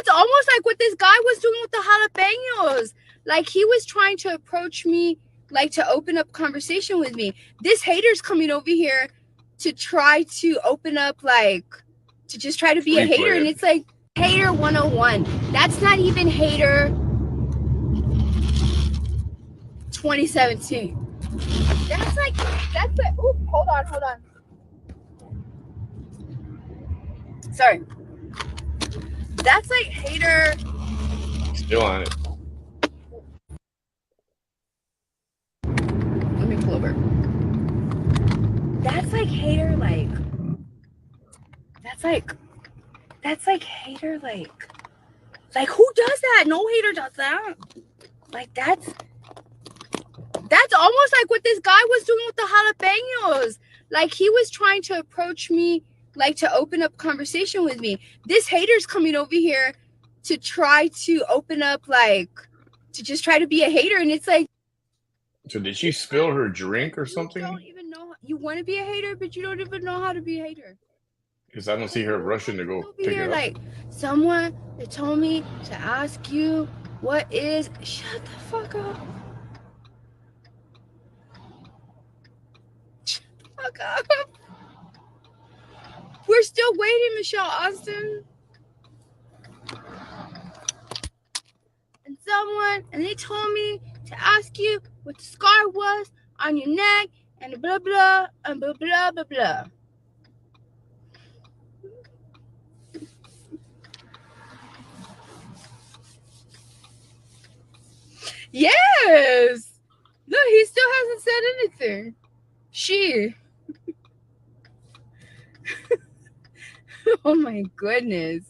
almost like what this guy was doing with the jalapenos. Like he was trying to approach me, like to open up conversation with me. This hater's coming over here to try to open up, like to just try to be a hater, Replay and it. it's like hater 101. That's not even hater 2017. That's like ooh, hold on. Sorry. That's like hater. Still on it. Let me pull over. That's like hater, like. That's like hater, like who does that? No hater does that. Like that's almost like what this guy was doing with the jalapenos. Like he was trying to approach me, like to open up conversation with me. This hater's coming over here to try to open up, like to just try to be a hater, and it's like. So did she spill her drink or something? You don't even know. You want to be a hater, but you don't even know how to be a hater. Because I don't see her rushing to go pick it up. Like someone that told me to ask you what is. Shut the fuck up. Shut the fuck up. We're still waiting, Michelle Austin. And they told me to ask you what the scar was on your neck and blah blah and blah blah blah blah. Yes. No, he still hasn't said anything. She. Oh my goodness.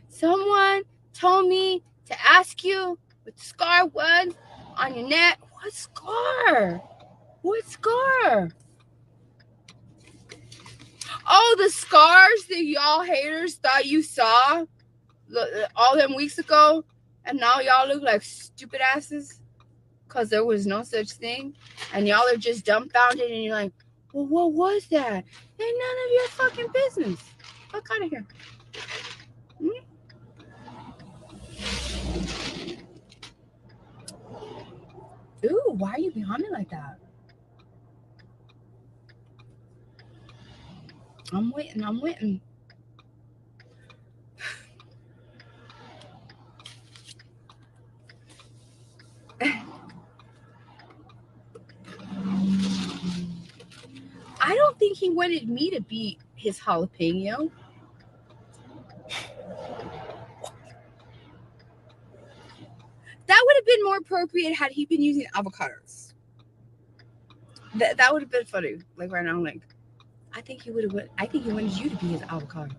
Someone told me to ask you what the scar was on your neck. What scar? What scar? Oh, the scars that y'all haters thought you saw all them weeks ago, and now y'all look like stupid asses because there was no such thing, and y'all are just dumbfounded, and you're like, well, what was that? Ain't none of your fucking business. Fuck out of here. Ooh, why are you behind me like that? I'm waiting. I don't think he wanted me to be his jalapeno. That would have been more appropriate had he been using avocados. That would have been funny. Like right now, like I think he wanted you to be his avocado.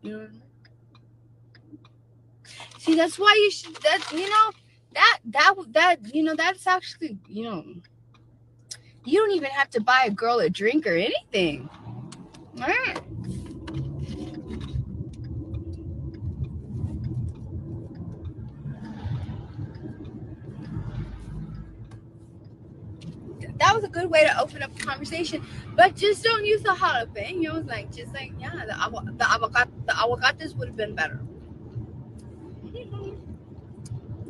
You know what I mean? See, that's why you should. That that's actually you don't even have to buy a girl a drink or anything. Right? That was a good way to open up the conversation, but just don't use the jalapenos. The avocados would have been better.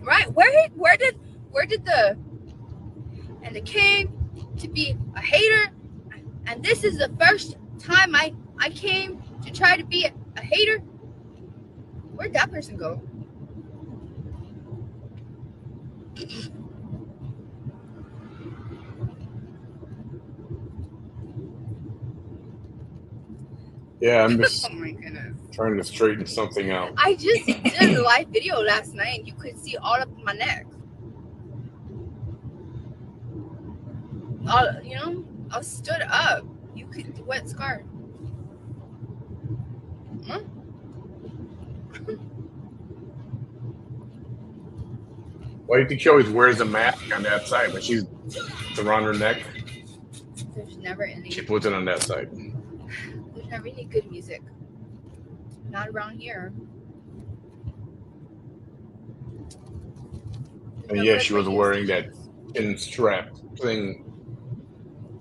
Right? Where did and it came to be a hater, and this is the first time I came to try to be a hater. Where'd that person go? Yeah, I'm just. Oh my goodness. Trying to straighten something out. I just did a live video last night and you could see all of my neck. All, you know, I stood up. You could, wet scar. Huh? Why do you think she always wears a mask on that side when she's around her neck? There's never any. She puts it on that side. There's never any good music. Not around here. And yeah, she was wearing that thin strap thing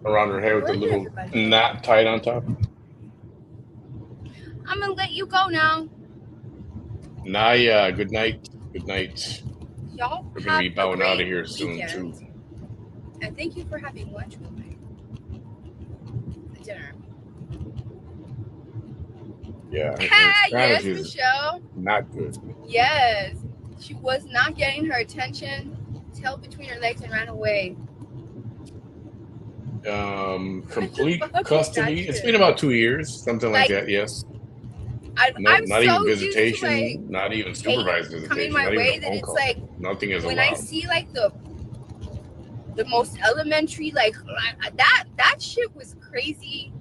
around her hair with the little knot tied on top. I'm gonna let you go now. Naya, good night. Good night. Y'all, we're gonna be bowing out of here soon too. And thank you for having lunch with me. Dinner. Yeah. Yes, Michelle. Not good. Yes. She was not getting her attention, tail between her legs, and ran away. Complete custody. It's been about 2 years, something like that. Yes. I'm not so even visitation, used to, not even supervised visitation. Coming my way, that it's like nothing is when allowed. I see like the most elementary, like that shit was crazy.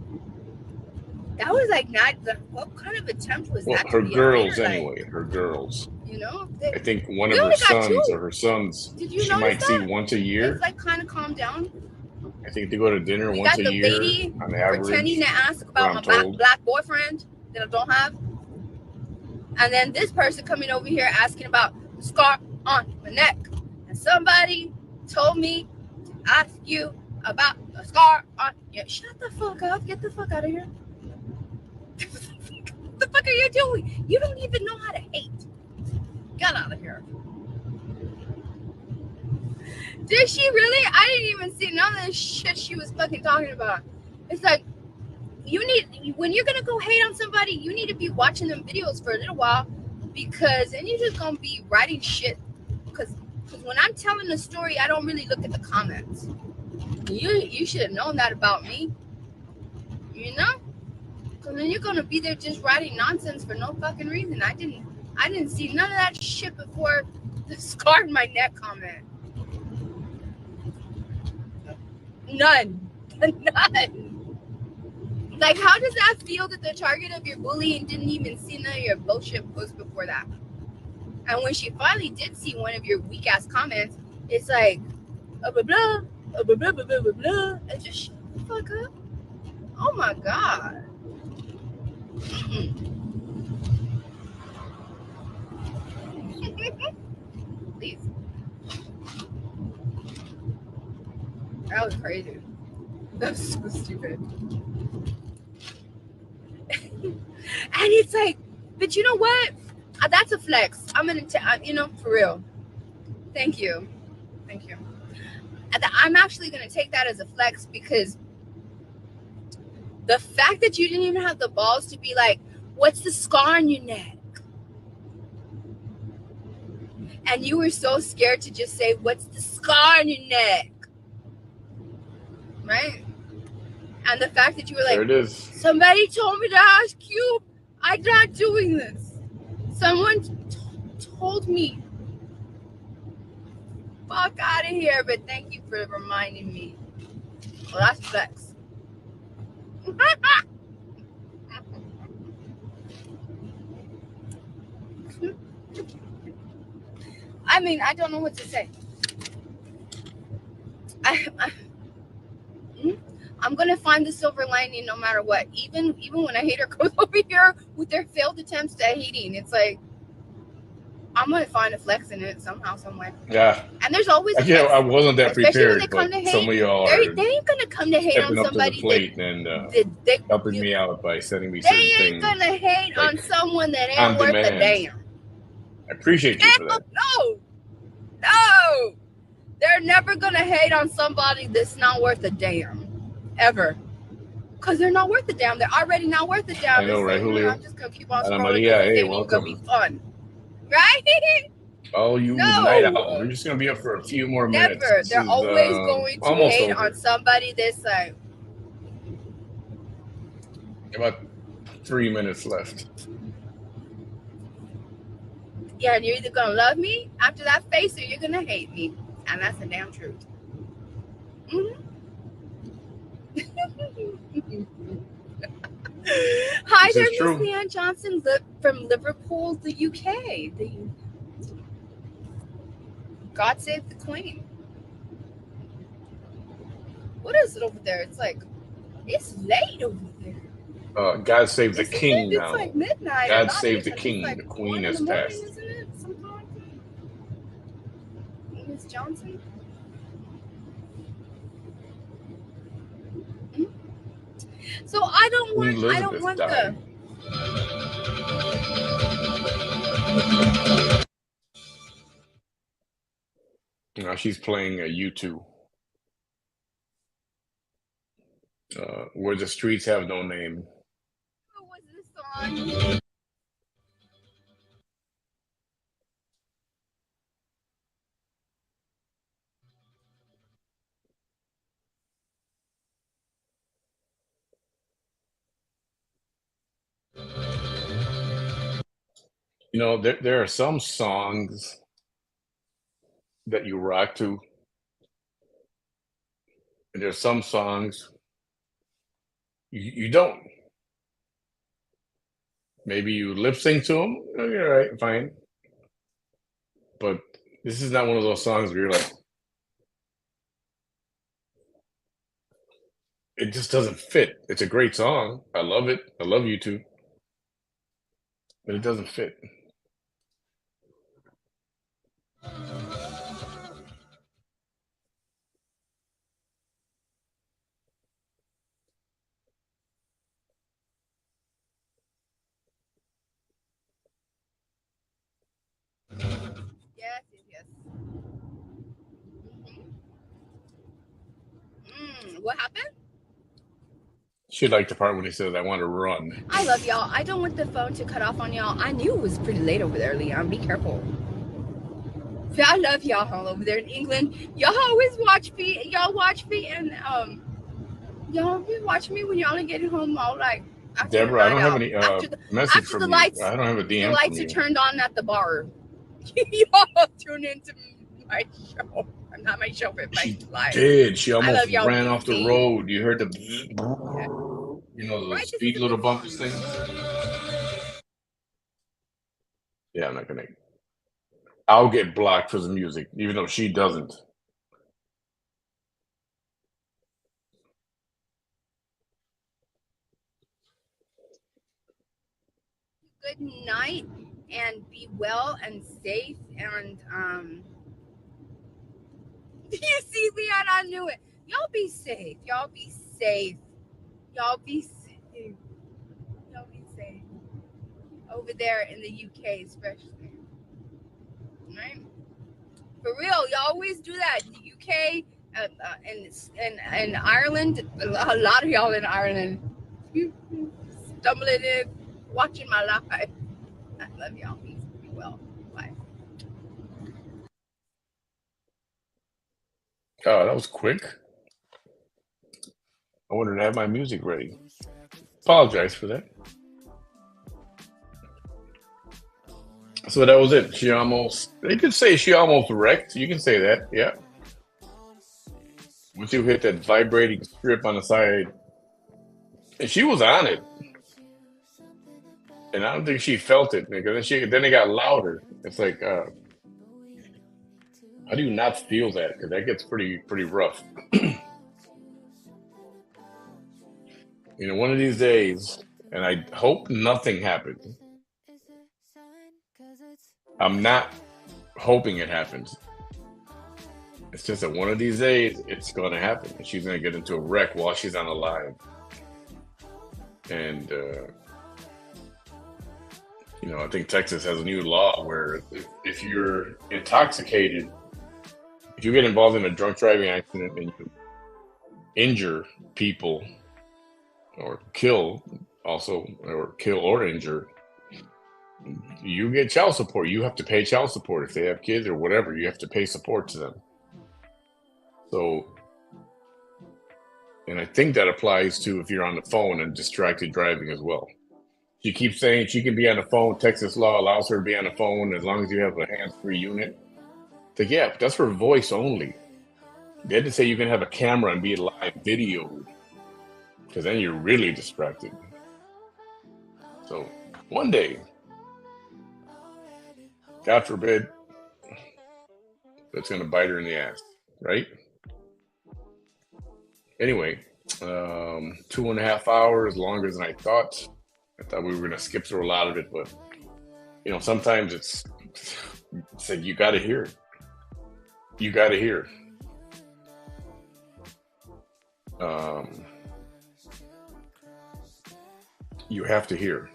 That was like not what kind of attempt was that? Her girls, anyway. Her girls. You know, I think one of her sons she might see once a year. It's like kind of calm down. I think they go to dinner once a year. Lady on average, pretending to ask about my black boyfriend that I don't have, and then this person coming over here asking about the scar on my neck, and somebody told me to ask you about the scar on your. Shut the fuck up! Get the fuck out of here! What the fuck are you doing? You don't even know how to hate. Get out of here. Did she really? I didn't even see none of the shit she was fucking talking about. It's like, when you're gonna go hate on somebody, you need to be watching them videos for a little while, because then you're just gonna be writing shit. Because when I'm telling the story, I don't really look at the comments. You should have known that about me. You know? Because then you're gonna be there just writing nonsense for no fucking reason. I didn't see none of that shit before the scar in my neck comment. None. Like, how does that feel that the target of your bullying didn't even see none of your bullshit posts before that? And when she finally did see one of your weak ass comments, it's like, blah, blah, blah, blah, blah, blah, blah, blah, and just shut the fuck up. Oh my God. Please. That was crazy. That was so stupid. And it's like, but you know what? That's a flex. I'm gonna, for real. Thank you. I'm actually gonna take that as a flex, because the fact that you didn't even have the balls to be like, "What's the scar on your neck?" And you were so scared to just say, "What's the scar on your neck?" Right? And the fact that you were like, there it is. Somebody told me to ask you. I'm not doing this. Someone told me. Fuck out of here, but thank you for reminding me. Well, that's flex. I mean, I don't know what to say. I'm gonna find the silver lining no matter what. Even when a hater goes over here with their failed attempts at hating, it's like, I'm gonna find a flex in it somehow, some way. Yeah. And there's always I wasn't that prepared, but some of y'all they ain't gonna come to hate on somebody up to the plate and helping me out by sending me certain things. They ain't gonna hate on someone that ain't worth a damn. I appreciate you for that. No. They're never gonna hate on somebody that's not worth a damn. Ever. Because they're not worth a damn. They're already not worth a damn. I know, right, Julio? I'm just gonna keep on scrolling. Maria, hey, welcome. It's gonna be fun. Right? Oh, you night out. We're just gonna be up for a few more minutes. Never. They're always going to hate on somebody that's like. About 3 minutes left. Yeah, and you're either gonna love me after that face, or you're gonna hate me, and that's the damn truth. Mm-hmm. Hi This is there, Miss true. Leanne Johnson from Liverpool, the UK. God save the Queen. What is it over there? It's like it's late over there. God save the Isn't it? king It's now. like midnight, or God not save the even. It's king. like The queen 1 in has the morning, passed. isn't it? Something like that. Miss Johnson. Mhm. So Queen I don't Elizabeth want the. died. Now she's playing a U2, where the streets have no name. What was this song? You know, there are some songs that you rock to, and there's some songs you don't. Maybe you lip sync to them. Okay, all right, fine. But this is not one of those songs where you're like, it just doesn't fit. It's a great song. I love it. I love you too, but it doesn't fit. Yes, yes, yes. What happened? She liked the part when he says, "I want to run." I love y'all. I don't want the phone to cut off on y'all. I knew it was pretty late over there, Leon. Be careful. I love y'all all over there in England. Y'all always watch me. Y'all watch me, and y'all be watching me when y'all are getting home all like after the Deborah, I night don't have out. any After the message after the from you. lights I don't have a the DM from lights are you. turned on at the bar. Y'all tune into my show. I'm not my show, but my She live. did. She I almost love y'all ran off the deeply. road. You heard the, Yeah. you know, those Right? This is speed a little good bumpers song. things. Yeah, I'm not gonna. I'll get blocked for the music, even though she doesn't. Good night and be well and safe and you see, Leon, I knew it. Y'all be safe. Y'all be safe. Y'all be safe. Y'all be safe. Over there in the UK, especially. Right? For real, y'all always do that. The UK and Ireland, a lot of y'all in Ireland. Stumbling in, watching my life. I love y'all. Be well. Bye. Oh, that was quick. I wanted to have my music ready. Apologize for that. So that was it. She almost, you could say she almost wrecked. You can say that. Yeah. Once you hit that vibrating strip on the side, and she was on it. And I don't think she felt it because then it got louder. It's like, how do you not feel that? Because that gets pretty rough. You know, one of these days, and I hope nothing happens. I'm not hoping it happens. It's just that one of these days it's going to happen, and she's going to get into a wreck while she's on a live. And you know, I think Texas has a new law where if you're intoxicated, if you get involved in a drunk driving accident and you injure people or kill also or kill or injure, you get child support. You have to pay child support if they have kids or whatever. You have to pay support to them. So, and I think that applies to if you're on the phone and distracted driving as well. She keeps saying she can be on the phone. Texas law allows her to be on the phone as long as you have a hands-free unit. It's like, yeah, but that's for voice only. They had to say you can have a camera and be live video, because then you're really distracted. So one day, God forbid, that's going to bite her in the ass, right? Anyway, 2.5 hours, longer than I thought. I thought we were going to skip through a lot of it, but sometimes it's like you got to hear. You got to hear. You have to hear.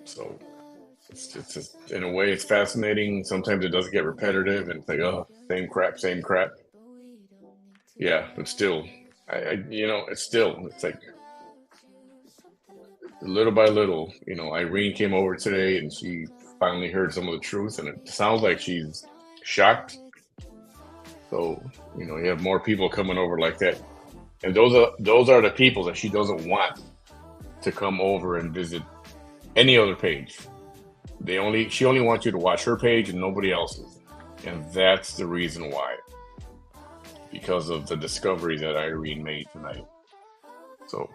So it's just, in a way, it's fascinating. Sometimes it does get repetitive, and it's like, oh, same crap, same crap. Yeah, but still, it's like little by little. Irene came over today, and she finally heard some of the truth, and it sounds like she's shocked. So, you have more people coming over like that, and those are the people that she doesn't want to come over and visit any other page. She only wants you to watch her page and nobody else's, and that's the reason why. Because of the discovery that Irene made tonight. So,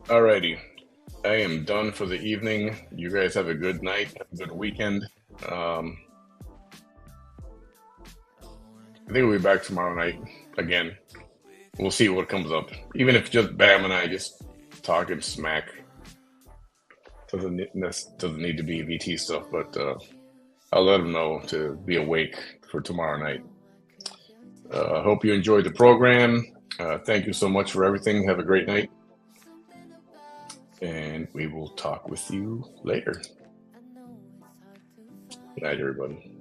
alrighty, I am done for the evening. You guys have a good night, have a good weekend. I think we'll be back tomorrow night again. We'll see what comes up. Even if just Bam and I just talking smack. Doesn't need to be VT stuff, but I'll let them know to be awake for tomorrow night. I hope you enjoyed the program. Thank you so much for everything. Have a great night. And we will talk with you later. Good night, everybody.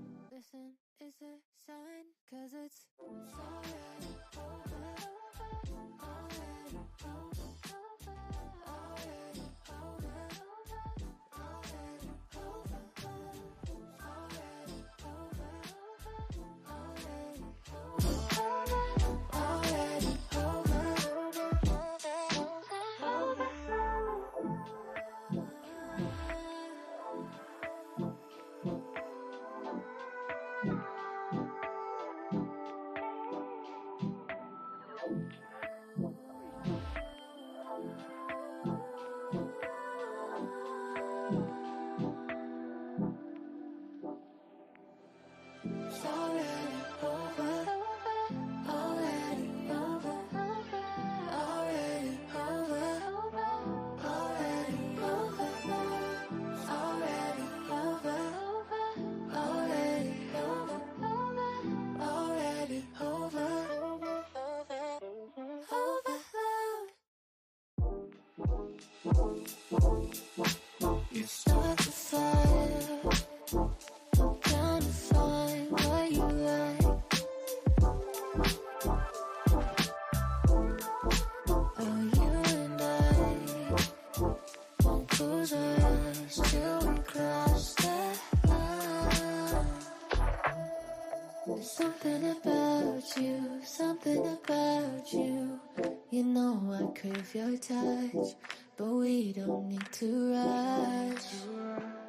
Crave your touch, but we don't need to rush.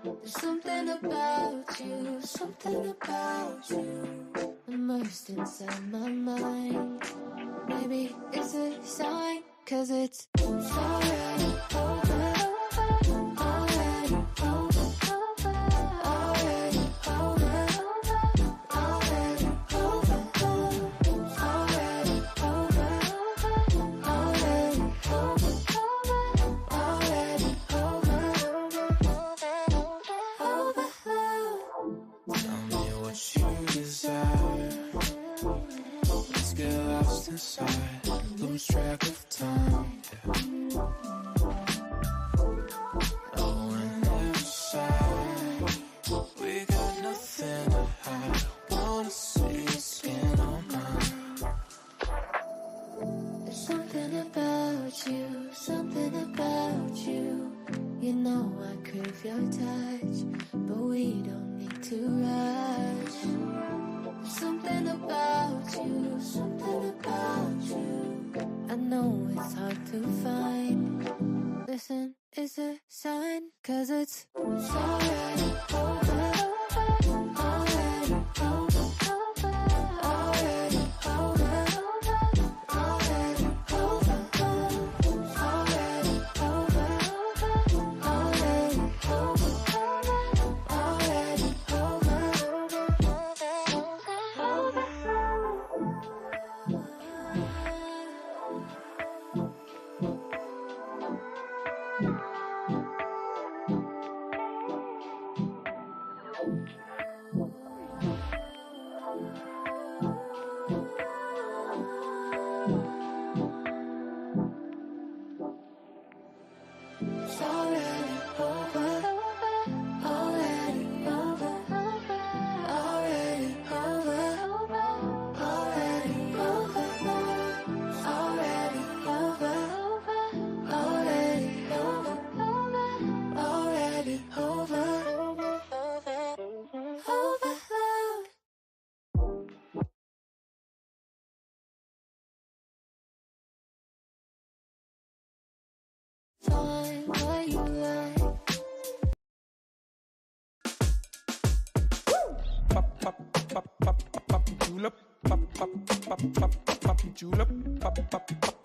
There's something about you, immersed inside my mind. Maybe it's a sign, 'cause it's already over. Lose track of time. Oh, and every side, we got nothing to hide. Wanna see your skin on mine. There's something about you. You know I crave your touch, but we don't need to rush. Something about you, I know 'cause it's already over. Already over. Already over. Already over. Already over. Already over. Already it's already over. Already over. Already over. Already over. Already over. Already over. Already over. Overload. Find what you like. pop, pop, pop, pop, pop, pop, julep, pop, pop, pop, pop, pop, pop, julep, pop, pop, pop,